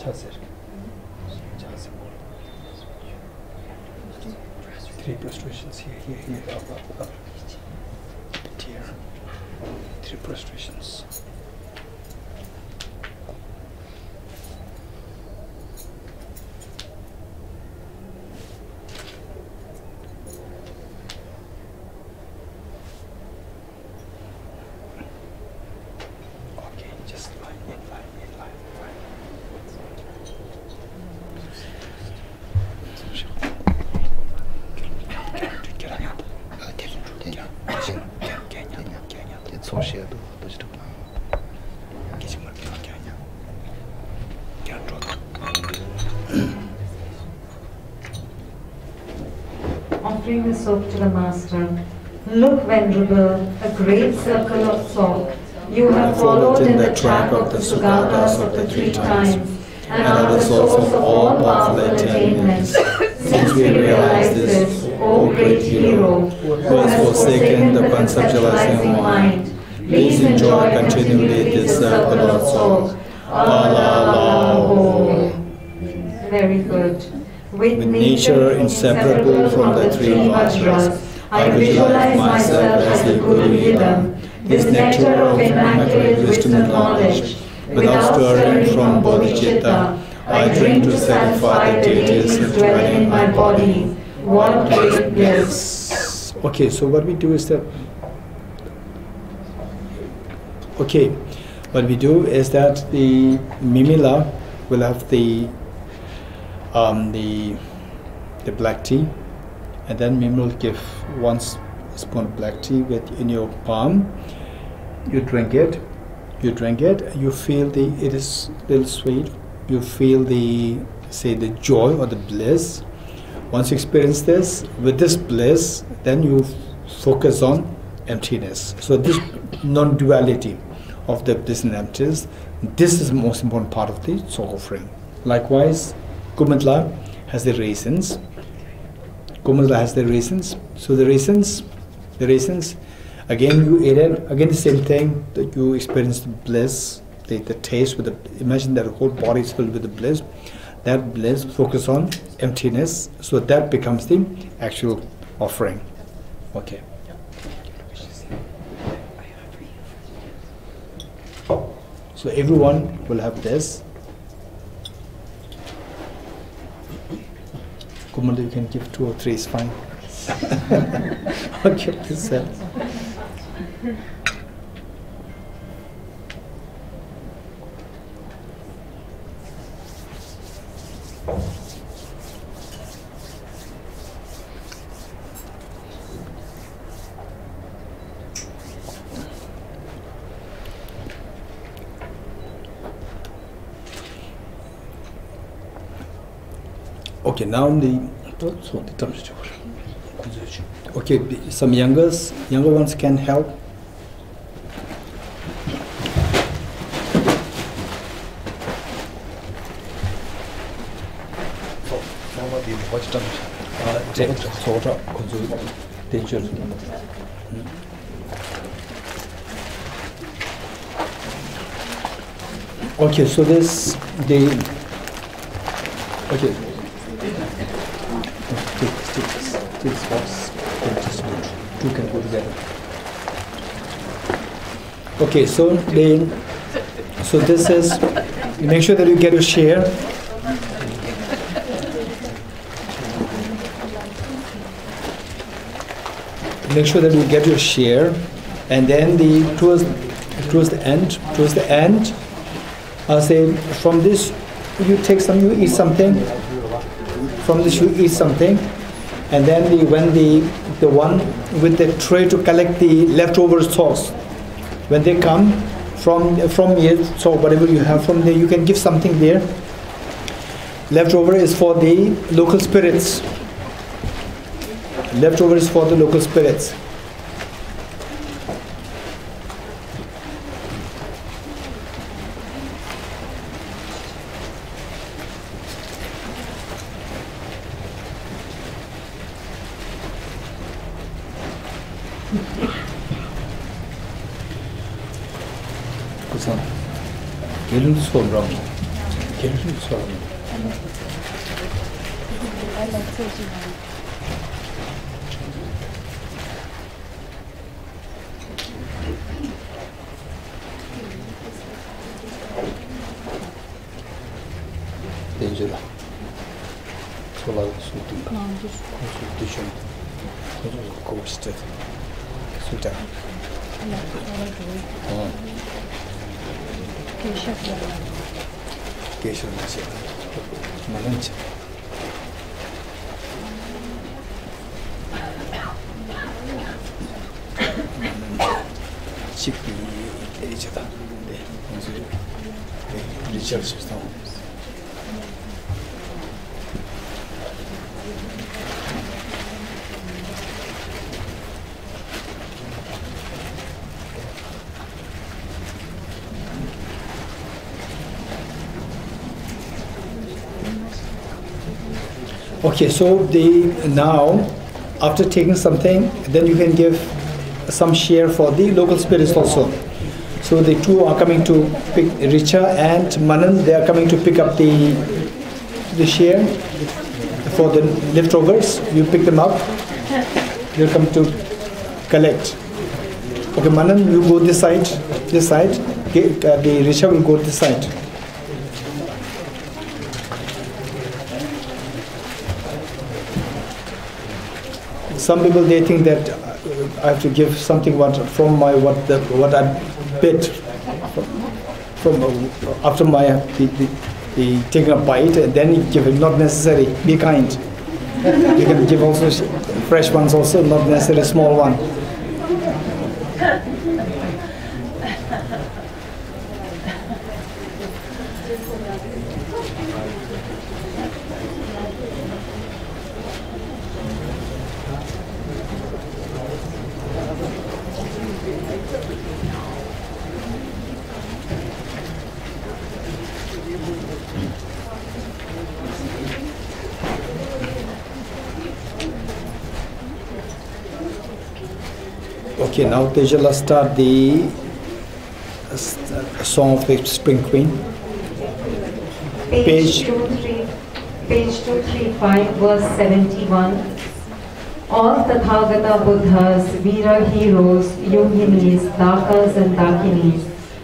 Three prostrations here, up. Here. Three prostrations. Okay, just line in line. Offering the soap to the Master. Look, Venerable, a great circle of Tsog. You have followed in the track of the Sugatas of the 3 times, and are the source of all powerful attainments. Since we realize this, O great hero, who has forsaken the conceptualizing mind, please enjoy continually this circle of Tsog. Allah. Very good. With nature inseparable from the 3 Vajras, I visualize myself as the Guru Idam, this nectar of immaculate wisdom and knowledge. Without stirring from bodhicitta, I drink to satisfy the deities dwelling in my body. What great bliss! Okay, so what we do is that. Okay, what we do is that the Mimila will have the black tea, and then Mimila will give 1 spoon of black tea in your palm. You drink it. You feel it is a little sweet. You feel the joy or the bliss. Once you experience this, with this bliss, then you focus on emptiness. So this non-duality of the bliss and emptiness, this is the most important part of the Tsog offering. Likewise, Kumandla has the raisins. So the raisins, again you eat it, again the same thing, that you experience the bliss, the taste with imagine that the whole body is filled with the bliss. That bliss, focus on emptiness, so that becomes the actual offering. Okay. So everyone will have this. Kumanda, you can give 2 or 3, is fine. Okay, please. Okay, now okay, some younger ones can help. Okay, so this okay. Take spots, distribute. 2 can go together. Okay, so this is, make sure that you get your share. Make sure that you get your share, and then towards the end, I'll say from this you take some, you eat something. From this you eat something, and then when the one with the tray to collect the leftover sauce, when they come from here, so whatever you have from there, you can give something there. Leftover is for the local spirits. Leftover is for the local spirits. Angela. Solar consultation. Consultation. Sweetheart. Keshav Nasir. Mananch. Chippy Ejada. Richard system. Okay, so now, after taking something, then you can give some share for the local spirits also. So the two are coming to pick, Richa and Manan, they are coming to pick up the share for the leftovers. You pick them up, they'll come to collect. Okay, Manan, you go this side, okay, the Richa will go this side. Some people, they think that I have to give something from my what I bit from after my the taking a bite, and then you give it. Not necessary. Be kind. You can give also fresh ones also, not necessarily small one. Okay, now Tejala start the song of the Spring Queen. Page 235, verse 71. All Tathagata Buddhas, Veera heroes, yoginis, dakas and dakinis,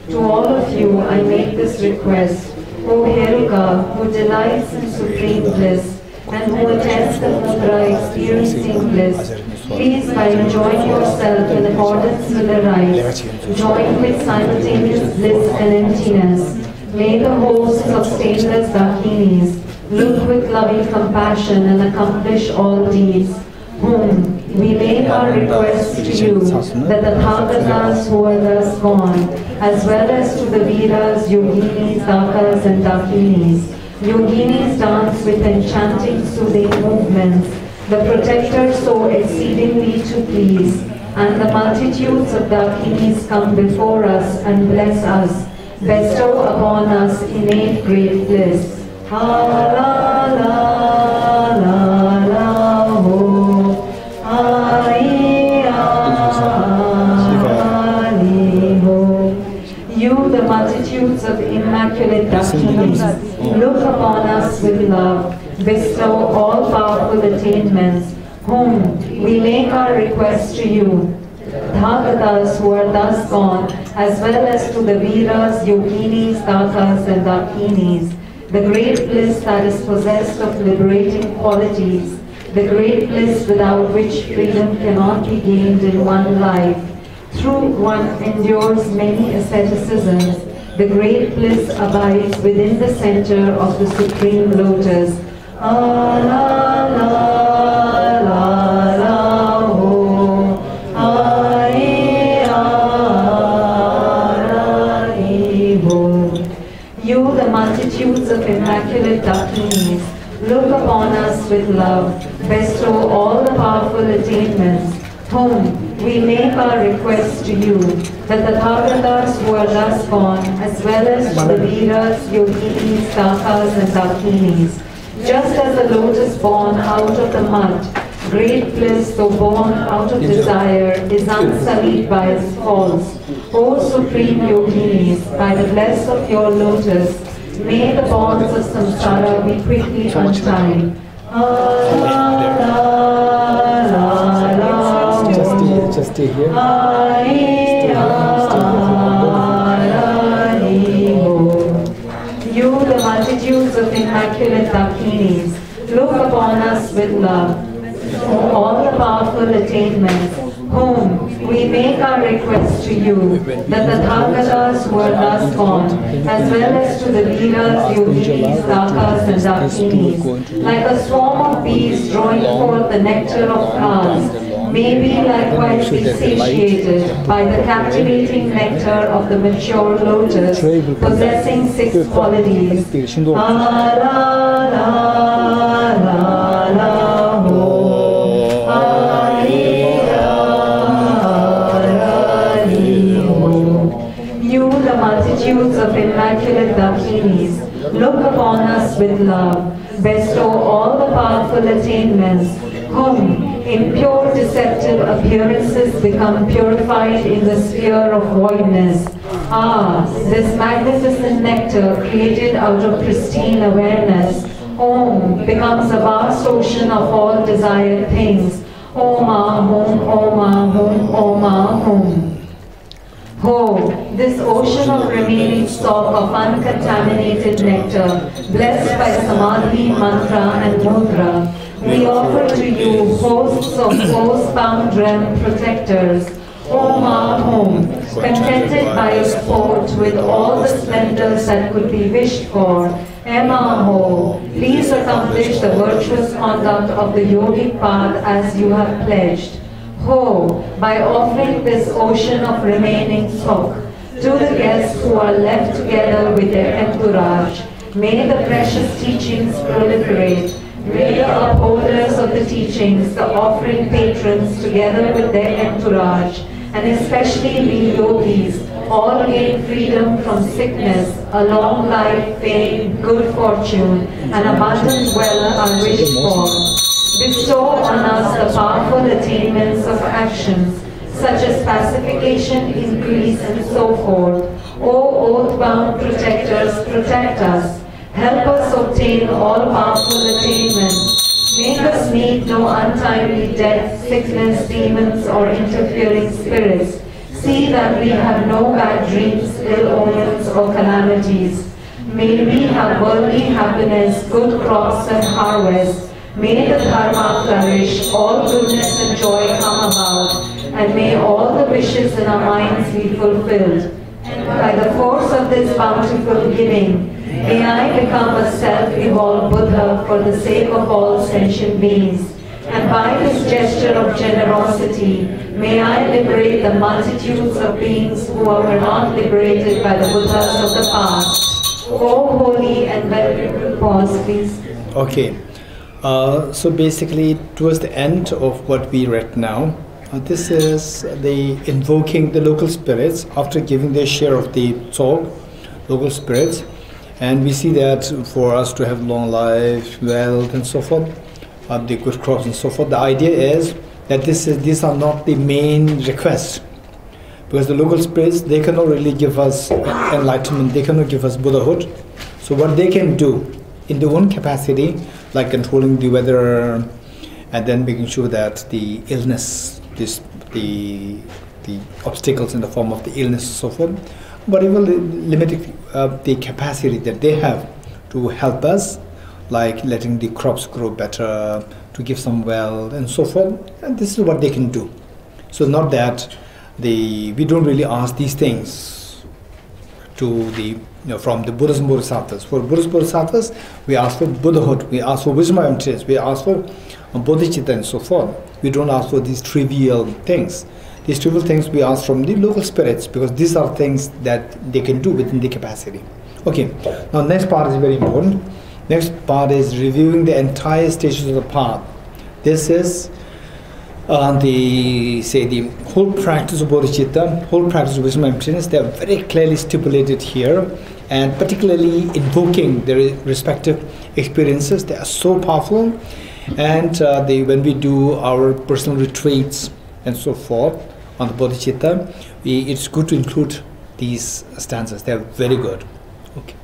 to all of you I make this request, O Heruka, who delights in supreme bliss, and who attends the mudra experiencing bliss, please, by enjoying yourself in accordance with the rites, join with simultaneous bliss and emptiness. May the hosts of stainless dakinis look with loving compassion and accomplish all deeds, whom we make our request to you, that the Tathagatas who are thus gone, as well as to the Veeras, yoginis, dakas and dakinis. Yoginis dance with enchanting, soothing movements, the protector so exceedingly to please, and the multitudes of dakinis come before us and bless us, bestow upon us innate great bliss. Ha la la la la ho, hari ali ho. You, the multitudes of immaculate dakinis, look upon us with love, bestow all powerful attainments, whom we make our request to you, Tathagatas who are thus gone, as well as to the Veeras, yoginis, dakas and dakinis, the great bliss that is possessed of liberating qualities, the great bliss without which freedom cannot be gained in one life. Through one endures many asceticisms, the great bliss abides within the center of the Supreme Lotus. Ah, la, la, la, la, ho. Ai, ai, ho. You, the multitudes of immaculate dakinis, look upon us with love, bestow all the powerful attainments, whom we make our request to you, that the Tathagatas who are thus gone, as well as to the Veeras, yoginis, dakas and dakinis, just as a lotus born out of the mud, great bliss though born out of desire is unsullied by its faults. O supreme yoginis, by the bless of your lotus, May the bonds of samsara be quickly untied. Just stay here. You, the multitudes of immaculate Dakinis, look upon us with love. All the powerful attainments, whom we make our request to you, that the Tathagatas who are thus gone, as well as to the Veeras, Yogis, Dakas and Dakinis, like a swarm of bees drawing forth the nectar of flowers, may be likewise be satiated by the captivating nectar of the mature lotus, possessing 6 qualities. You, the multitudes of immaculate Dakinis, look upon us with love, bestow all the powerful attainments, whom in pure deceptive appearances become purified in the sphere of voidness. Ah, this magnificent nectar created out of pristine awareness, Om, becomes a vast ocean of all desired things. Om Ahum, Om Ahum, Om Ahum. Ho, this ocean of remaining stock of uncontaminated nectar, blessed by Samadhi, Mantra and Mudra, we offer to you hosts of close-bound realm protectors. Om Ahum, contented by your sport with all the splendors that could be wished for. Emaho, please accomplish the virtuous conduct of the yogic path as you have pledged. Ho, by offering this ocean of remaining stock to the guests who are left together with their entourage, may the precious teachings proliferate. May the upholders of the teachings, the offering patrons together with their entourage, and especially we yogis, all gain freedom from sickness, a long life, fame, good fortune, and abundant wealth are wished for. Bestow on us the powerful attainments of actions, such as pacification, increase, and so forth. O oath-bound protectors, protect us. Help us obtain all powerful attainments. Make us meet no untimely death, sickness, demons, or interfering spirits. See that we have no bad dreams, ill omens, or calamities. May we have worldly happiness, good crops and harvests. May the dharma flourish, all goodness and joy come about, and may all the wishes in our minds be fulfilled. By the force of this bountiful giving, may I become a self-evolved Buddha for the sake of all sentient beings. And by this gesture of generosity, may I liberate the multitudes of beings who were not liberated by the Buddhas of the past. O holy and venerable, pause please. Okay. So basically, towards the end of what we read now, this is the invoking the local spirits after giving their share of the Tsog, local spirits. And we see that for us to have long life, wealth, and so forth, the good crops and so forth, the idea is that these are not the main requests. Because the local spirits, they cannot really give us enlightenment, they cannot give us Buddhahood. So what they can do in their own capacity, like controlling the weather and then making sure that the illness, the obstacles in the form of the illness and so forth, whatever limited the capacity that they have to help us, like letting the crops grow better, to give some wealth and so forth, and this is what they can do. So not that we don't really ask these things to from the Buddhas and Bodhisattvas. For Buddhas and Bodhisattvas, we ask for Buddhahood, we ask for wisdom and emptiness, we ask for bodhicitta and so forth. We don't ask for these trivial things. These trivial things we ask from the local spirits, because these are things that they can do within the capacity. Okay, now next part is very important. Next part is reviewing the entire stages of the path. This is the whole practice of bodhicitta, whole practice of wisdom and emptiness. They are very clearly stipulated here, and particularly invoking their respective experiences. They are so powerful, and when we do our personal retreats and so forth on the bodhicitta, it's good to include these stanzas. They are very good. Okay.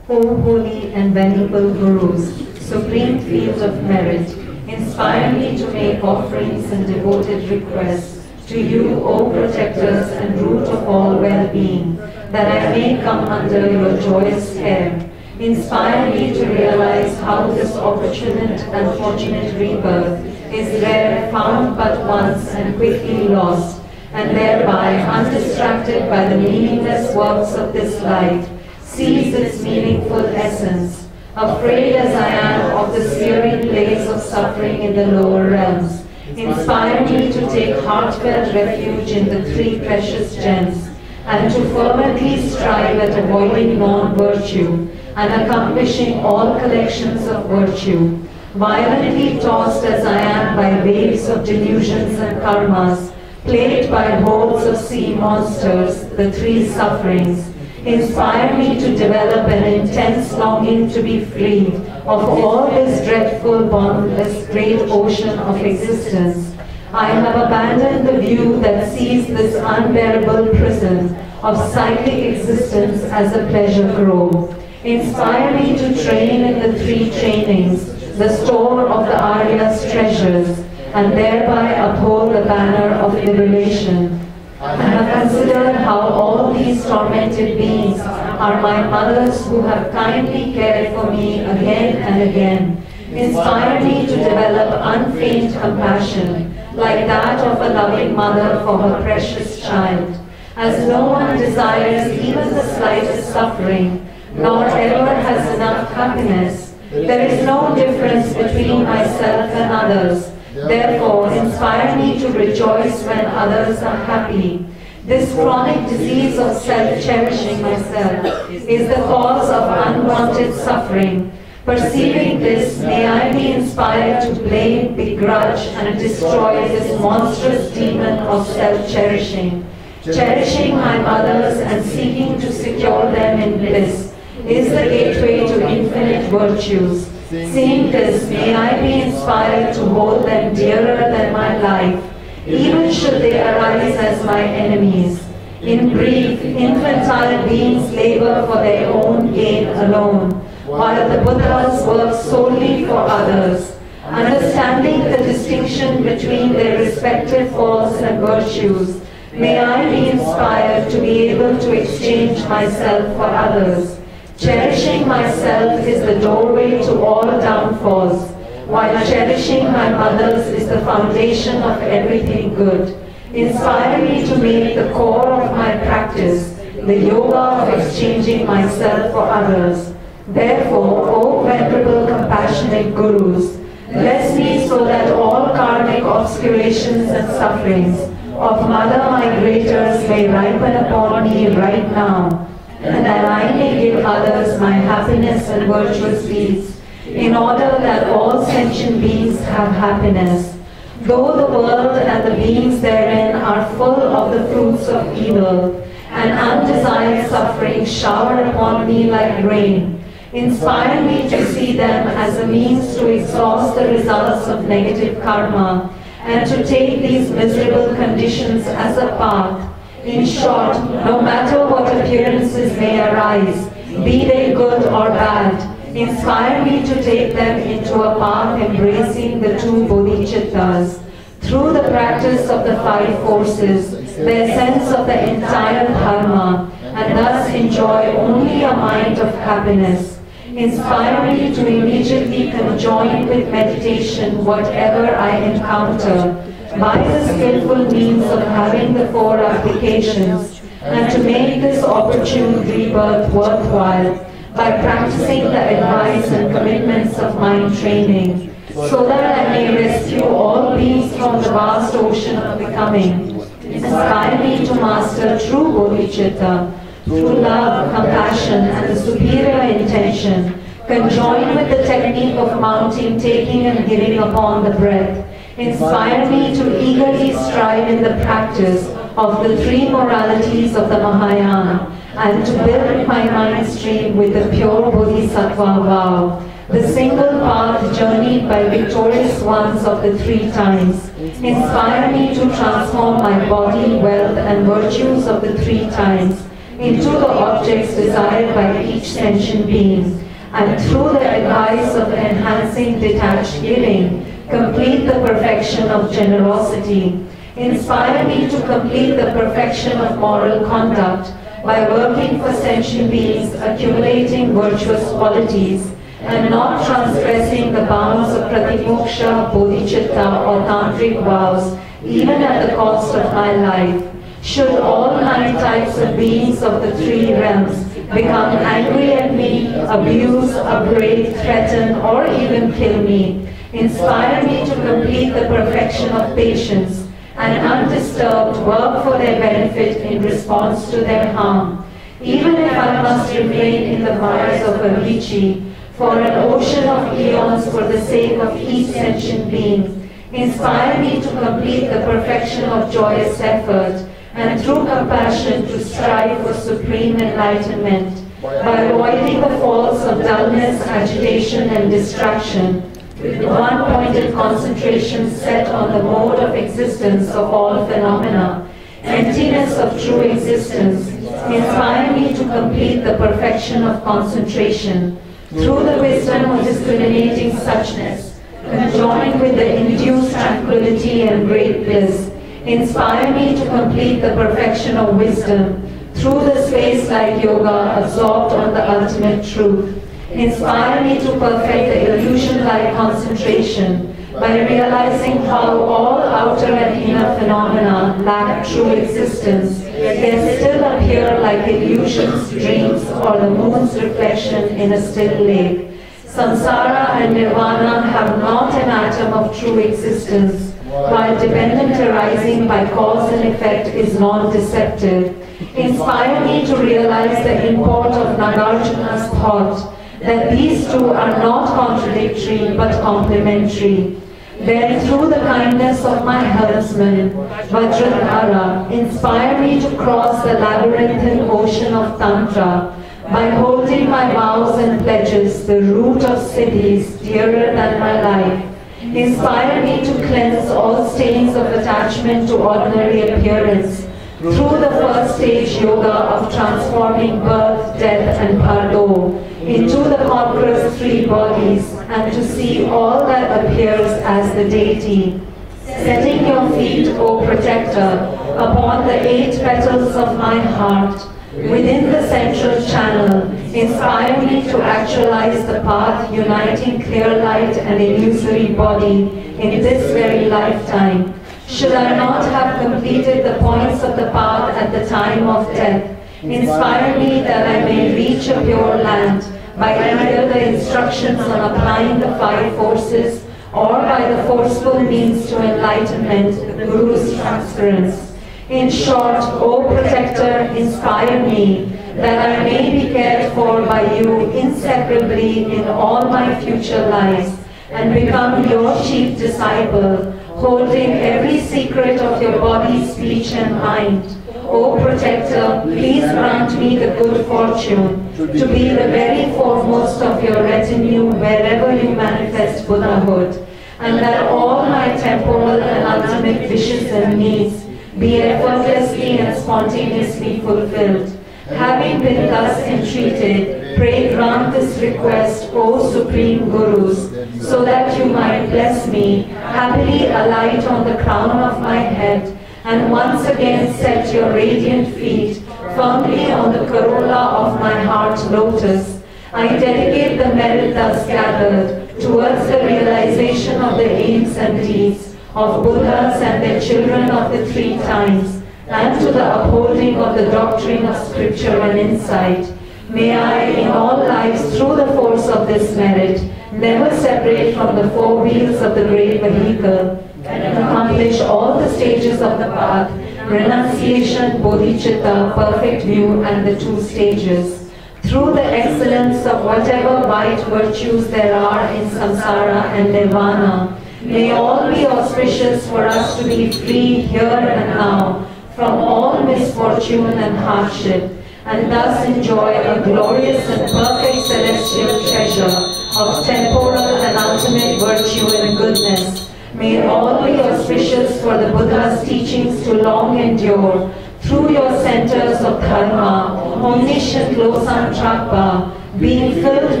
O holy and venerable Gurus, supreme field of merit, inspire me to make offerings and devoted requests to you, O protectors and root of all well-being, that I may come under your joyous care. Inspire me to realize how this opportune and fortunate rebirth is rare, found but once and quickly lost, and thereby, undistracted by the meaningless works of this life, seize its meaningful essence. Afraid as I am of the searing blaze of suffering in the lower realms, inspire me to take heartfelt refuge in the three precious gems, and to fervently strive at avoiding non-virtue and accomplishing all collections of virtue. Violently tossed as I am by waves of delusions and karmas, plagued by hordes of sea monsters, the three sufferings, inspire me to develop an intense longing to be freed of all this dreadful, bondless, great ocean of existence. I have abandoned the view that sees this unbearable prison of cyclic existence as a pleasure grove. Inspire me to train in the three trainings, the store of the Arya's treasures, and thereby uphold the banner of liberation. I have considered how all these tormented beings are my mothers who have kindly cared for me again and again. Inspire me to develop unfeigned compassion, like that of a loving mother for her precious child. As no one desires even the slightest suffering, nor ever has enough happiness, there is no difference between myself and others. Therefore, inspire me to rejoice when others are happy. This chronic disease of self-cherishing myself is the cause of unwanted suffering. Perceiving this, may I be inspired to blame, begrudge, and destroy this monstrous demon of self-cherishing. Cherishing my mothers and seeking to secure them in bliss is the gateway to infinite virtues. Seeing this, may I be inspired to hold them dearer than my life, even should they arise as my enemies. In brief, infantile beings labor for their own gain alone, while the Buddhas work solely for others. Understanding the distinction between their respective faults and virtues, may I be inspired to be able to exchange myself for others. Cherishing myself is the doorway to all downfalls, while cherishing my mothers is the foundation of everything good. Inspire me to make the core of my practice the yoga of exchanging myself for others. Therefore, O venerable compassionate Gurus, bless me so that all karmic obscurations and sufferings of mother migrators may ripen upon me right now, and that I may give others my happiness and virtuous deeds, in order that all sentient beings have happiness. Though the world and the beings therein are full of the fruits of evil, and undesired suffering shower upon me like rain, inspire me to see them as a means to exhaust the results of negative karma, and to take these miserable conditions as a path. In short, no matter what appearances may arise, be they good or bad, inspire me to take them into a path embracing the two bodhicittas. Through the practice of the five forces, their sense of the entire dharma, and thus enjoy only a mind of happiness. Inspire me to immediately conjoin with meditation whatever I encounter, by the skillful means of having the four applications, and to make this opportune rebirth worthwhile by practicing the advice and commitments of mind training, so that I may rescue all beings from the vast ocean of becoming. Inspire me to master true bodhicitta through love, compassion, and the superior intention, conjoined with the technique of mounting, taking, and giving upon the breath. Inspire me to eagerly strive in the practice of the three moralities of the Mahayana, and to build my mind stream with the pure bodhisattva vow, the single path journeyed by victorious ones of the three times. Inspire me to transform my body, wealth, and virtues of the three times into the objects desired by each sentient being, and through the advice of enhancing detached giving, complete the perfection of generosity. Inspire me to complete the perfection of moral conduct by working for sentient beings, accumulating virtuous qualities, and not transgressing the bounds of pratimoksha, bodhicitta, or tantric vows, even at the cost of my life. Should all 9 types of beings of the 3 realms become angry at me, abuse, upbraid, threaten, or even kill me, inspire me to complete the perfection of patience, and undisturbed work for their benefit in response to their harm. Even if I must remain in the mires of Avicii for an ocean of eons for the sake of each sentient being, inspire me to complete the perfection of joyous effort, and through compassion to strive for supreme enlightenment, by avoiding the faults of dullness, agitation, and distraction, with one-pointed concentration set on the mode of existence of all phenomena, emptiness of true existence. Inspire me to complete the perfection of concentration, through the wisdom of discriminating suchness, conjoined with the induced tranquility and great bliss. Inspire me to complete the perfection of wisdom, through the space-like yoga absorbed on the ultimate truth. Inspire me to perfect the illusion-like concentration by realizing how all outer and inner phenomena lack true existence, yet still appear like illusions, dreams, or the moon's reflection in a still lake. Samsara and nirvana have not an atom of true existence, while dependent arising by cause and effect is non-deceptive. Inspire me to realize the import of Nagarjuna's thought, that these two are not contradictory but complementary. Then through the kindness of my helmsman, Vajradhara, inspire me to cross the labyrinthine ocean of Tantra, by holding my vows and pledges, the root of siddhis dearer than my life. Inspire me to cleanse all stains of attachment to ordinary appearance, through the first stage yoga of transforming birth, death, and pardo into the conqueror's 3 bodies, and to see all that appears as the deity. Setting your feet, O protector, upon the 8 petals of my heart, within the central channel, inspire me to actualize the path uniting clear light and illusory body in this very lifetime. Should I not have completed the points of the path at the time of death, inspire me that I may reach a pure land by either the instructions on applying the 5 forces or by the forceful means to enlightenment, the Guru's transference. In short, O protector, inspire me that I may be cared for by you inseparably in all my future lives, and become your chief disciple, holding every secret of your body, speech, and mind. O protector, please grant me the good fortune to be the very foremost of your retinue wherever you manifest Buddhahood, and that all my temporal and ultimate wishes and needs be effortlessly and spontaneously fulfilled. Having been thus entreated, pray grant this request, O Supreme Gurus, so that you might bless me, happily alight on the crown of my head, and once again set your radiant feet firmly on the corolla of my heart lotus. I dedicate the merit thus gathered towards the realization of the aims and deeds of Buddhas and their children of the 3 times, and to the upholding of the doctrine of scripture and insight. May I, in all lives, through the force of this merit, never separate from the 4 wheels of the great vehicle, and accomplish all the stages of the path, renunciation, bodhicitta, perfect view, and the 2 stages. Through the excellence of whatever white virtues there are in samsara and nirvana, may all be auspicious for us to be free here and now from all misfortune and hardship, and thus enjoy a glorious and perfect celestial treasure of temporal and ultimate virtue and goodness. May all be auspicious for the Buddha's teachings to long endure through your centers of dharma, omniscient Losang Chakpa, being filled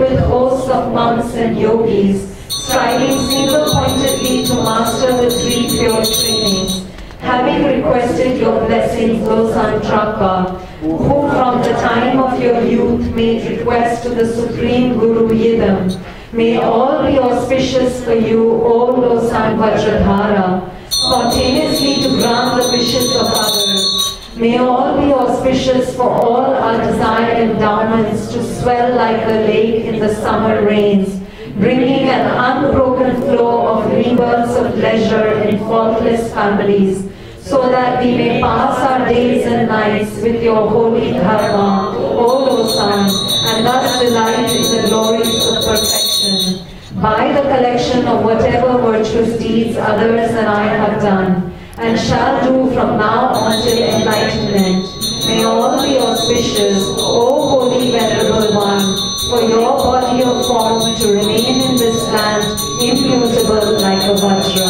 with hosts of monks and yogis, striving single-pointedly to master the three pure trainings, having requested your blessings, Losang Chakpa, who from the time of your youth made request to the Supreme Guru Yidam, may all be auspicious for you, O Losang Vajradhara, spontaneously to grant the wishes of others. May all be auspicious for all our desired endowments to swell like a lake in the summer rains, bringing an unbroken flow of rebirths of leisure in faultless families, so that we may pass our days and nights with your holy dharma, O Losang, and thus delight in the glories of perfection. By the collection of whatever virtuous deeds others and I have done, and shall do from now until enlightenment, may all be auspicious, O Holy Venerable One, for your body of form to remain in this land immutable like a Vajra.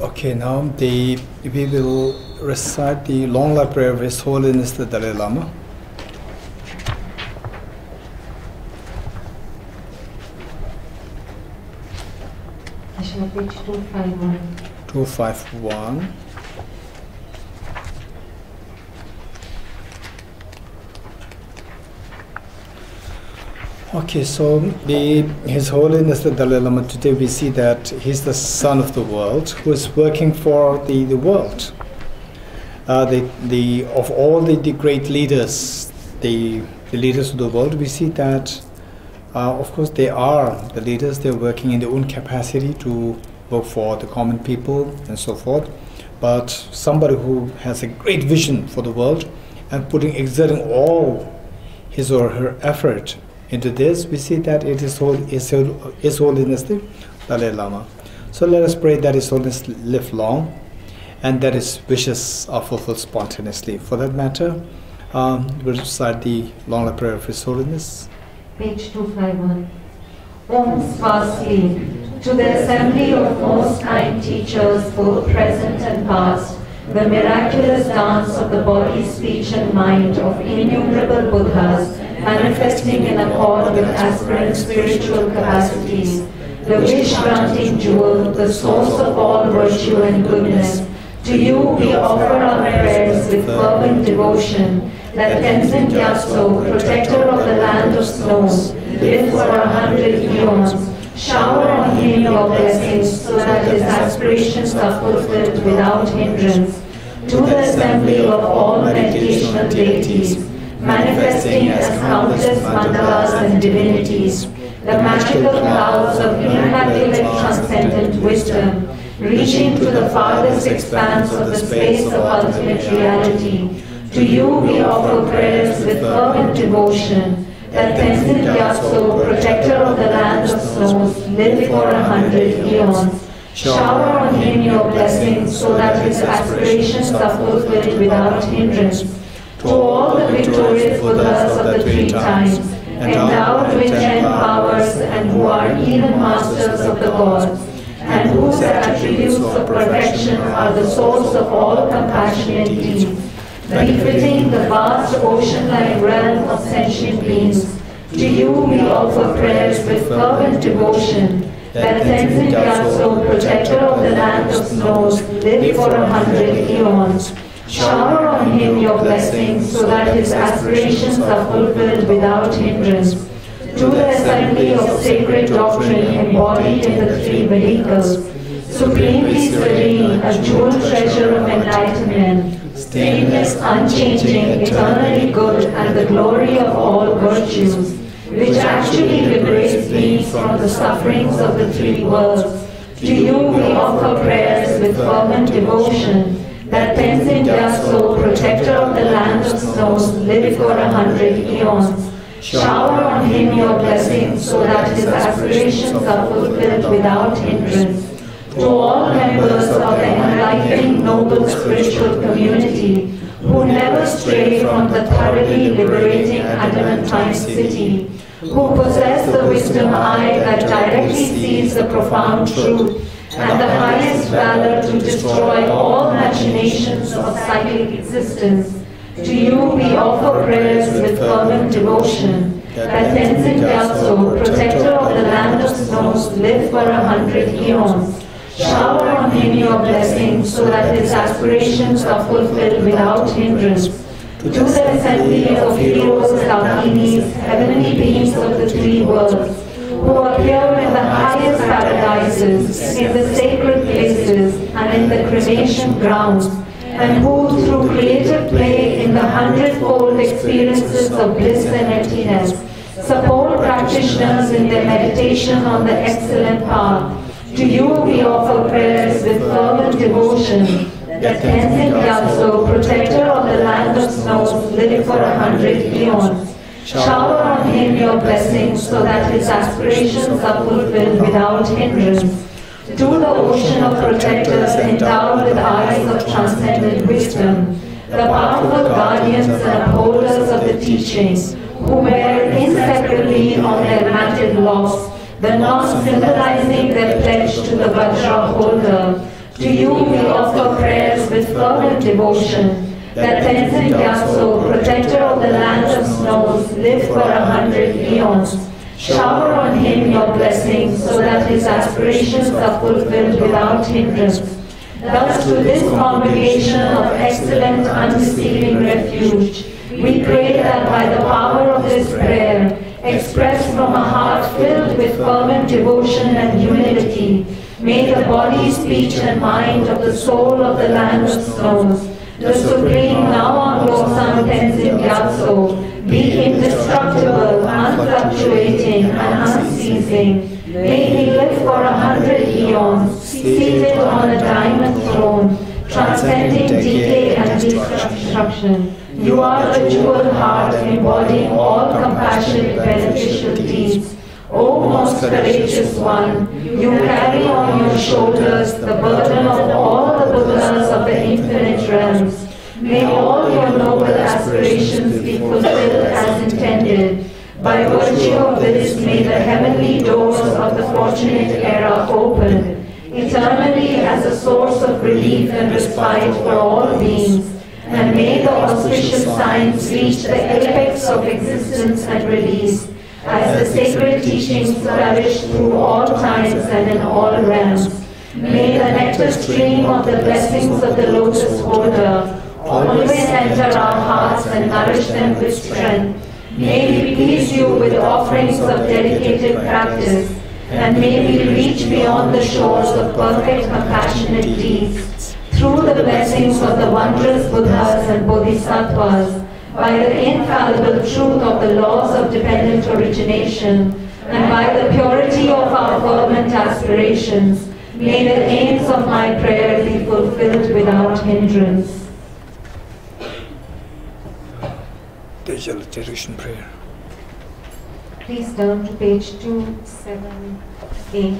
Okay, now we will recite the long life prayer of His Holiness the Dalai Lama. Page 251. 251. Okay, so His Holiness the Dalai Lama, today we see that he's the son of the world who is working for the world. Of all the great leaders, the leaders of the world, we see that of course they are the leaders. They're working in their own capacity to work for the common people and so forth. But somebody who has a great vision for the world and exerting all his or her effort into this, we see that it is His Holiness the Dalai Lama. So let us pray that His Holiness live long and that his wishes are fulfilled spontaneously. For that matter, we'll recite the long life prayer of His Holiness. Page 251. Om Swasti, to the assembly of most kind teachers, both present and past, the miraculous dance of the body, speech and mind of innumerable Buddhas, manifesting in accord with aspirant spiritual capacities, the wish-granting jewel, the source of all virtue and goodness, to you we offer our prayers with fervent devotion, that Tenzin Gyatso, protector of the land of snows, live for 100 eons. Shower on him your blessings, so that his aspirations are fulfilled without hindrance. To the assembly of all meditational deities, manifesting as countless mandalas and divinities, the magical clouds of immaculate transcendent wisdom, reaching to the farthest expanse of the space of ultimate reality. To you we offer prayers with fervent devotion, that Tenzin Gyatso, protector of the land of snows, live for 100 eons. Shower on him your blessings, so that his aspirations are fulfilled without hindrance. To all the victorious Buddhas of the three times, endowed with 10 powers and who are even masters of the gods, and whose attributes of perfection are the source of all compassionate deeds, befitting the vast ocean-like realm of sentient beings, to you we offer prayers with fervent devotion, that Tenzin Gyatso, protector of the land of snows, live for 100 eons. Shower on him your blessings, so that his aspirations are fulfilled without hindrance. To the assembly of sacred doctrine embodied in the three vehicles, supremely serene, a jewel treasure of enlightenment, stainless, unchanging, eternally good, and the glory of all virtues, which actually liberates beings from the sufferings of the three worlds. To you we offer prayers with fervent devotion, that Tenzin Gyatso, protector of the land of snows, live for 100 eons. Shower on him your blessings, so that his aspirations are fulfilled without hindrance. To all members of the enlightening noble spiritual community, who never stray from the thoroughly liberating adamantine city, who possess the wisdom eye that directly sees the profound truth, and the highest valor to destroy all machinations of psychic existence, To you we offer prayers with fervent devotion, that Tenzin Gyatso, protector of the land of snows, live for 100 eons. Shower on him your blessings, so that his aspirations are fulfilled without hindrance. To the assembly of heroes, Dakinis, heavenly beings of the three worlds, who appear in the highest paradises, in the sacred places, and in the cremation grounds, and who, through creative play in the 100-fold experiences of bliss and emptiness, support practitioners in their meditation on the excellent path. To you we offer prayers with fervent devotion, that Tenzin Gyatso, protector of the land of snows, live for 100 eons. Shower on him your blessings, so that his aspirations are fulfilled without hindrance. To the ocean of protectors endowed with eyes of transcendent wisdom, the powerful guardians and upholders of the teachings, who wear inseparably on their matted locks the knots symbolizing their pledge to the Vajra holder. To you we offer prayers with fervent devotion, that Tenzin Gyatso, protector of the land of snows, live for 100 eons. Shower on him your blessings, so that his aspirations are fulfilled without hindrance. Thus to this congregation of excellent undeceiving refuge, we pray that by the power of this prayer, expressed from a heart filled with fervent devotion and humility, may the body, speech and mind of the soul of the land of snows, the supreme now Losang Tenzin Gyatso, be indestructible, unfluctuating and unceasing. May he live for 100 eons, seated on a diamond throne, transcending decay and destruction. You are a jewel heart embodying all compassionate beneficial deeds. O most courageous one, you carry on your shoulders the burden of all the Buddhas of the infinite realms. May all your noble aspirations be fulfilled as intended. By virtue of this, may the heavenly doors of the fortunate era open, eternally as a source of relief and respite for all beings. And may the auspicious signs reach the apex of existence and release, as the sacred teachings flourish through all times and in all realms. May the nectar stream of the blessings of the lotus holder always enter our hearts and nourish them with strength. May we please you with offerings of dedicated practice, and may we reach beyond the shores of perfect compassionate deeds, through the blessings of the wondrous Buddhas and Bodhisattvas, by the infallible truth of the laws of dependent origination, and by the purity of our fervent aspirations, may the aims of my prayer be fulfilled without hindrance. Dedication prayer. Please turn to page 278.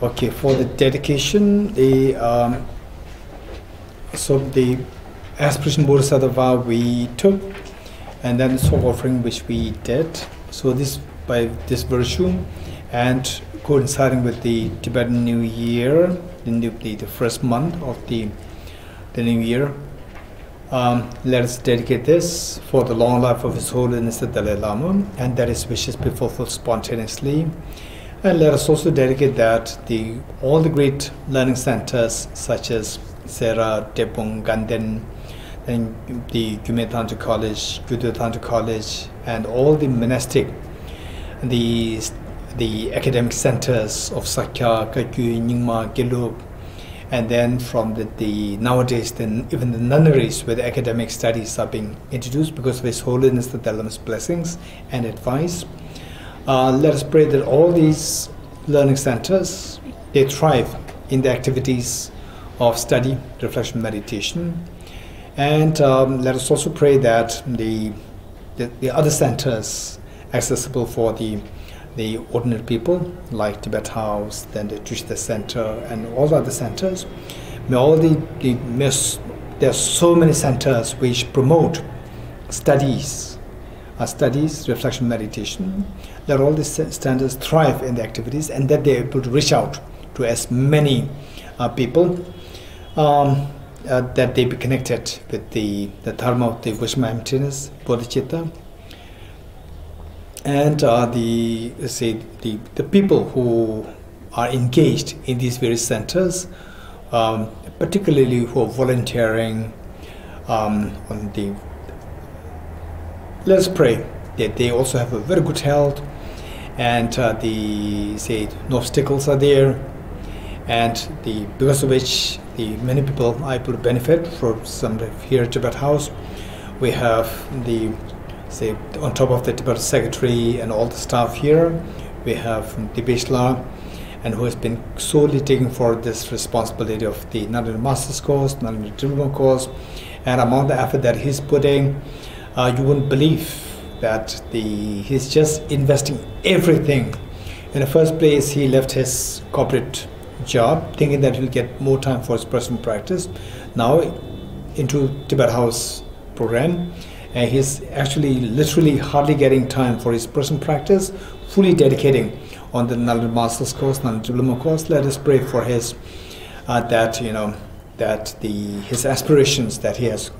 Okay, for the dedication, the aspiration bodhisattva we took, and then the soul offering which we did. So this, by this virtue, and coinciding with the Tibetan New Year, the first month of the New Year, let us dedicate this for the long life of His Holiness the Dalai Lama, and that his wishes be fulfilled spontaneously. And let us also dedicate that all the great learning centers such as Sera, Tepung, Ganden, and the Gyume Tantra College, Gyudo Tantra College, and all the monastic, the academic centers of Sakya, Kakyu, Nyingma, Gelug, and then from nowadays even the nunneries where the academic studies are being introduced because of His Holiness the Dalai Lama's blessings and advice. Let us pray that all these learning centers, they thrive in the activities of study, reflection, meditation. And let us also pray that the other centers accessible for the ordinary people, like Tibet House, then the Trishta Center, and all the other centers, there are so many centers which promote studies, reflection, meditation. Let all these centers thrive in the activities, and that they are able to reach out to as many people. that they be connected with the dharma of the wisdom of emptiness, bodhicitta, and the people who are engaged in these various centers, particularly who are volunteering on the. Let us pray that they also have a very good health, and no obstacles are there, and because of which the many people are able to benefit from some here at Tibet House. We have on top of the Tibet Secretary and all the staff here, we have the Bishla, and who has been solely taking for this responsibility of the Nalanda Master's course, Nalanda Diploma course, and among the effort that he's putting, you wouldn't believe that he's just investing everything. In the first place, he left his corporate job thinking that he'll get more time for his personal practice. Now into Tibet House program, and he's actually literally hardly getting time for his personal practice, fully dedicating on the Nalanda Master's course, Nalanda Diploma course. Let us pray for his his aspirations, that he has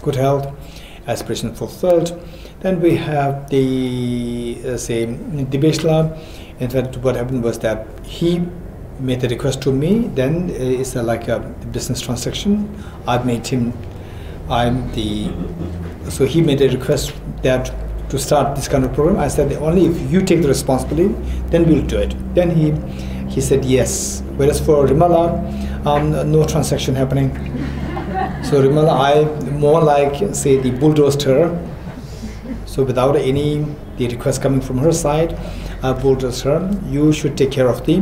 good health, aspiration fulfilled. Then we have the Bishla. In fact, what happened was that he made the request to me. Then it's like a business transaction. I've made him. So he made a request that to start this kind of program. I said only if you take the responsibility, then we'll do it. Then he said yes. Whereas for Rimala, no transaction happening. So Rimala, I more like the bulldozed her. So without the request coming from her side, I bulldozed her. You should take care of the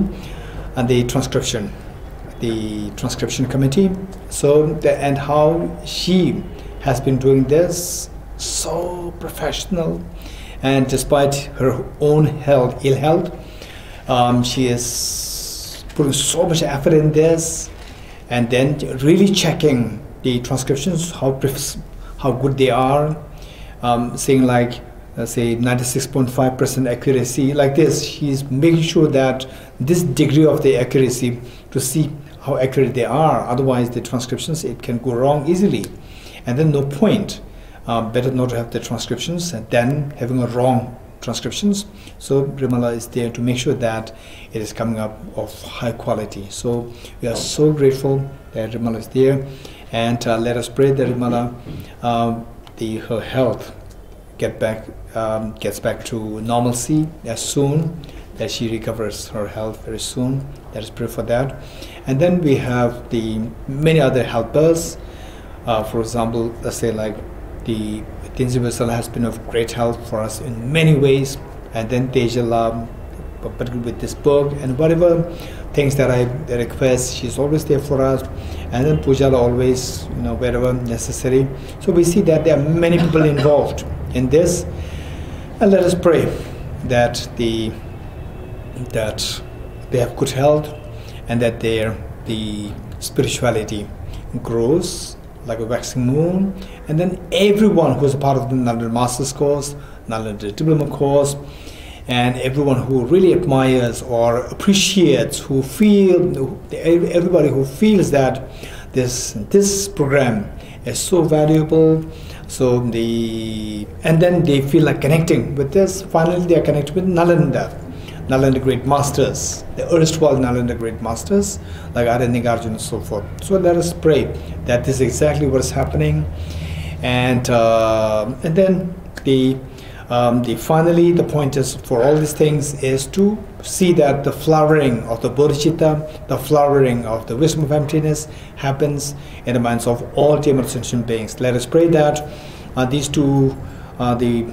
transcription committee. So and how she has been doing this so professional, and despite her own ill health, she is putting so much effort in this, and then really checking the transcriptions, how good they are, saying like say 96.5% accuracy, like this. She's making sure that this degree of the accuracy, to see how accurate they are. Otherwise the transcriptions, it can go wrong easily, and then no point. Better not to have the transcriptions than having a wrong transcriptions. So Rimala is there to make sure that it is coming up of high quality. So we are so grateful that Rimala is there, and let us pray that Rimala, her health gets back to normalcy as soon, that she recovers her health very soon. Let us pray for that. And then we have the many other helpers. For example, let's say like the Tenzin Vessel has been of great help for us in many ways, and then Tejala, particularly with this book and whatever things that I request, she's always there for us. And then Pujala always, wherever necessary. So we see that there are many people involved in this, and let us pray that they have good health, and that the spirituality grows like a waxing moon. And then everyone who is a part of the Nalanda Master's course, Nalanda Diploma course, and everyone who really admires or appreciates, everybody who feels that this program is so valuable, and then they feel like connecting with this. Finally, they are connected with Nalanda Great Masters, the erstwhile Nalanda Great Masters, like Aranyagarjuna and so forth. So let us pray that this is exactly what is happening, and then finally the point is for all these things is to see that the flowering of the bodhicitta, the flowering of the wisdom of emptiness happens in the minds of all demon sentient beings. Let us pray that these two, the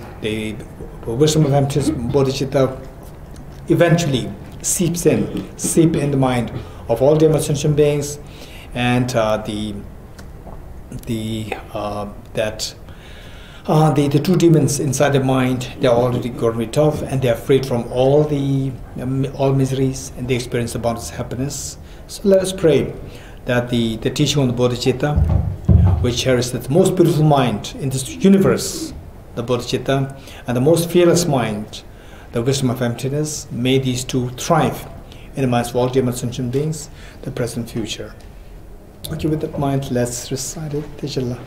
wisdom of emptiness, bodhicitta, eventually seep in the mind of all demon sentient beings, and the two demons inside the mind, they are already got rid of, and they are freed from all miseries, and they experience the boundless happiness. So let us pray that the teaching on the bodhicitta, which carries the most beautiful mind in this universe, the bodhicitta, and the most fearless mind, the wisdom of emptiness, may these two thrive in the minds of all demon sentient beings, the present, future. Okay, with that mind, let's recite it. Tejalla.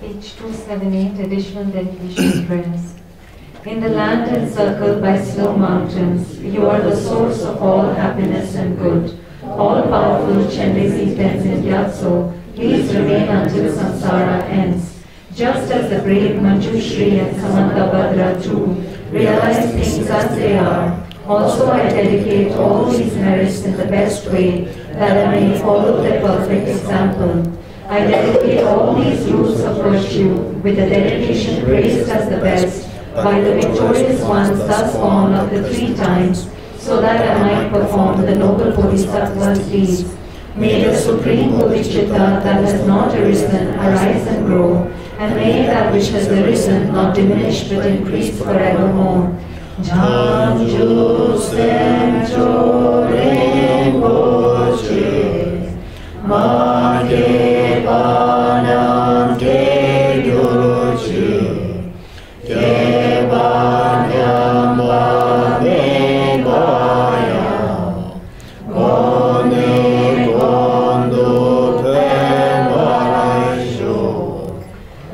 Page 278, additional dedication prayers. In the land encircled by snow mountains, you are the source of all happiness and good. All-powerful Chandesi Tenzin Gyatso, please remain until samsara ends. Just as the brave Manjushri and Samantabhadra too realize things as they are, also I dedicate all these merits in the best way, that I may follow their perfect example. I dedicate all these rules of virtue with the dedication praised as the best by the victorious ones thus born of the 3 times, so that I might perform the noble Bodhisattva's deeds. May the supreme Bodhicitta that has not arisen arise and grow, and may that which has arisen not diminish but increase forevermore. Janju Sencho Rinpoche Mage Panam Te Gyuruchi Ke Banyam Bane Baya Gone Gondo Pe Maraisho.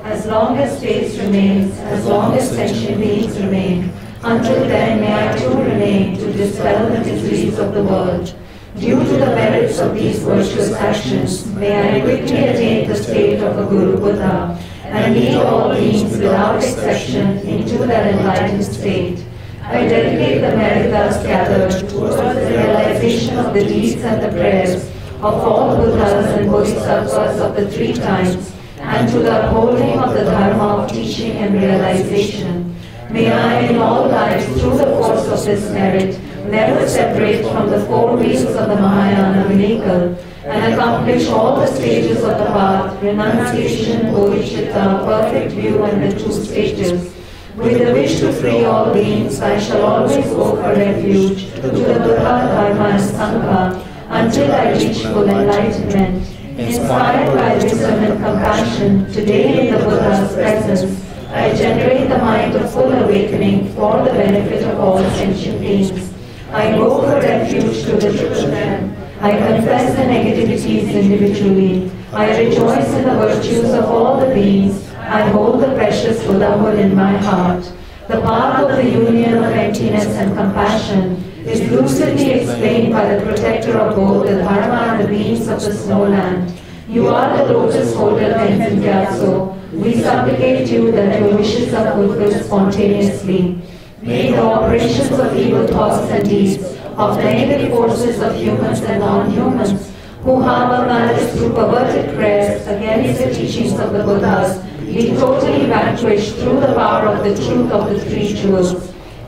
As long as space remains, as long as sentient beings remain, until then may I too remain to dispel the miseries of the world. Due to the merits of these virtuous actions, may I quickly attain the state of a Guru Buddha, and lead all beings without exception into that enlightened state. I dedicate the merit thus gathered towards the realization of the deeds and the prayers of all Buddhas and Bodhisattvas of the 3 times, and to the upholding of the Dharma of teaching and realization. May I in all lives, through the force of this merit, never separate from the 4 wheels of the Mahayana vehicle, and accomplish all the stages of the path, renunciation, bodhicitta, perfect view, and the 2 stages. With the wish to free all beings, I shall always go for refuge to the Buddha, Dharma, and Sangha, until I reach full enlightenment. Inspired by wisdom and compassion, today in the Buddha's presence, I generate the mind of full awakening for the benefit of all sentient beings. I go for refuge to the Triple Gem. I confess the negativities individually. I rejoice in the virtues of all the beings. I hold the precious Buddhahood in my heart. The path of the union of emptiness and compassion is lucidly explained by the protector of both the Dharma and the beings of the snowland. You are the lotus holder Tenzin Gyatso. We supplicate you that your wishes are fulfilled spontaneously. May the operations of evil thoughts and deeds, of the negative forces of humans and non-humans, who harbor malice through perverted prayers against the teachings of the Buddhas, be totally vanquished through the power of the truth of the 3 jewels.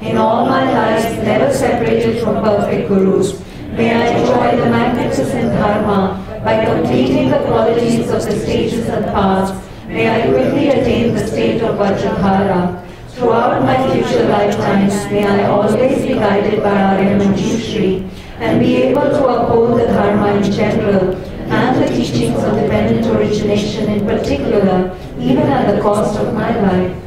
In all my lives, never separated from perfect Gurus, may I enjoy the magnificent Dharma by completing the qualities of the stages and paths. May I quickly attain the state of Vajradhara. Throughout my future lifetimes, may I always be guided by Arya Manjushri and be able to uphold the Dharma in general and the teachings of dependent origination in particular, even at the cost of my life.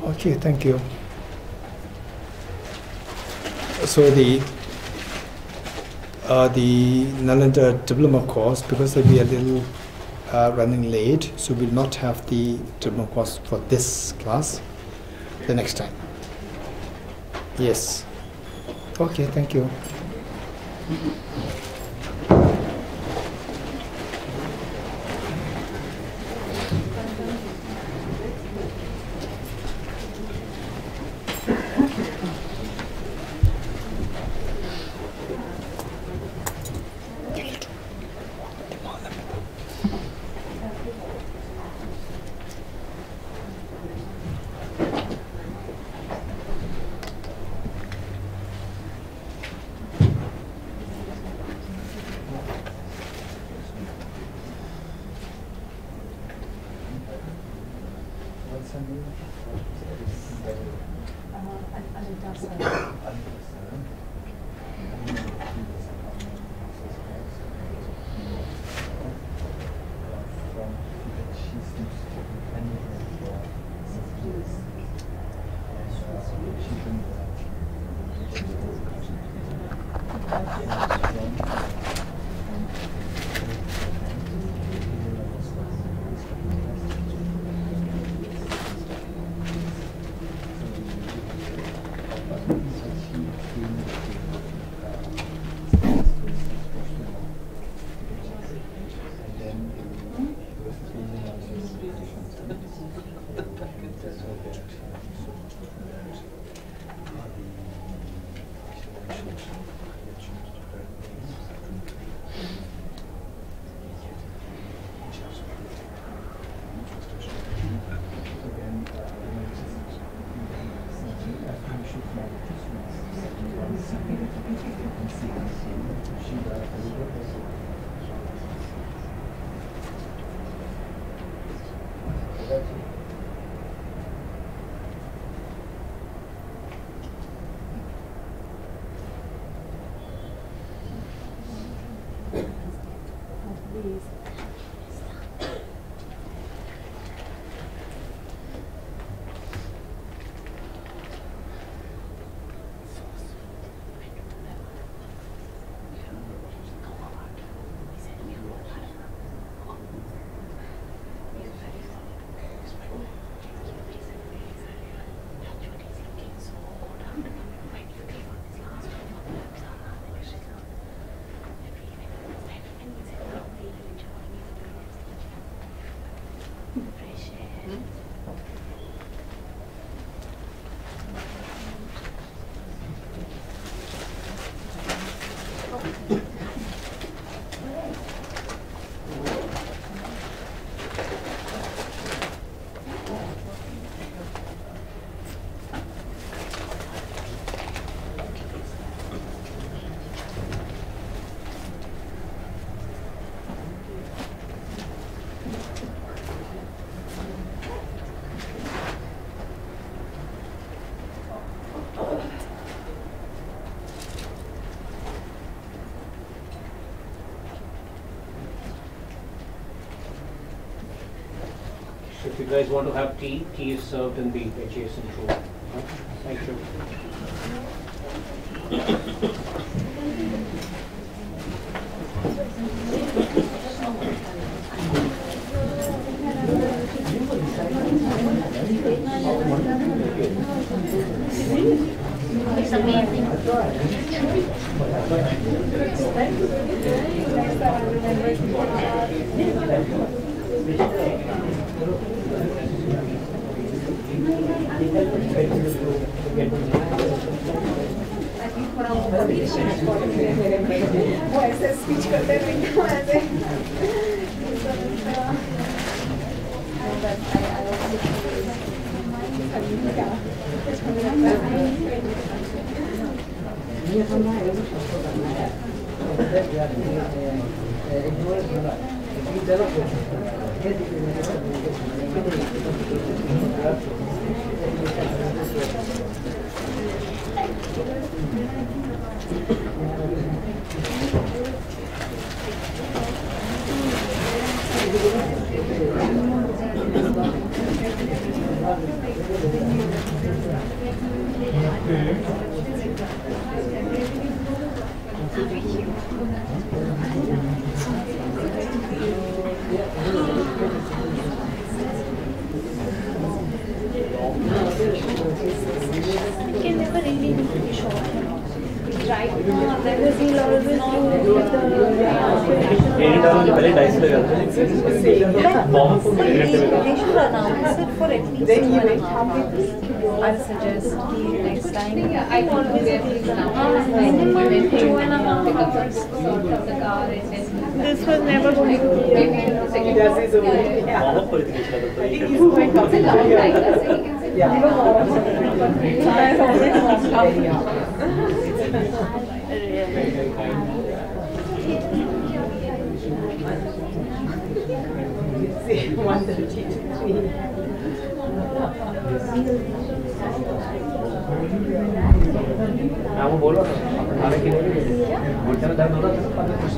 Okay, thank you. So the Nalanda diploma course, because we are a little running late, so we'll not have the diploma course for this class the next time. Yes. Okay, thank you. She's If you guys want to have tea, tea is served in the adjacent room. Thank you. It's amazing. वो ऐसे speech करते हैं ऐसे can never really be sure. Right now, there was a lot of they should announce it for at least 2.5 I suggest next time. I always get minimum 2.5 hours. This was never going to वो बोलो खाने के लिए घुटने में दर्द होता है कुछ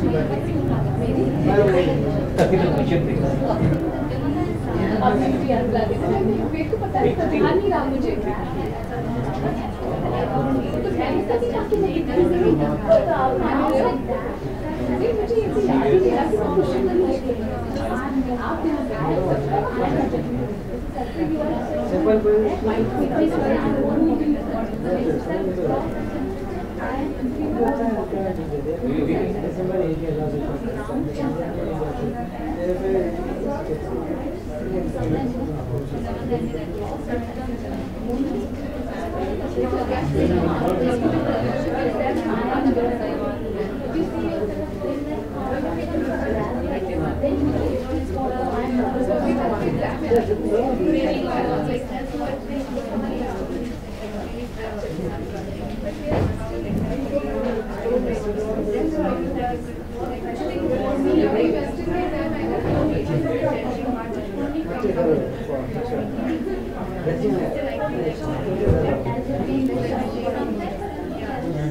Thank you.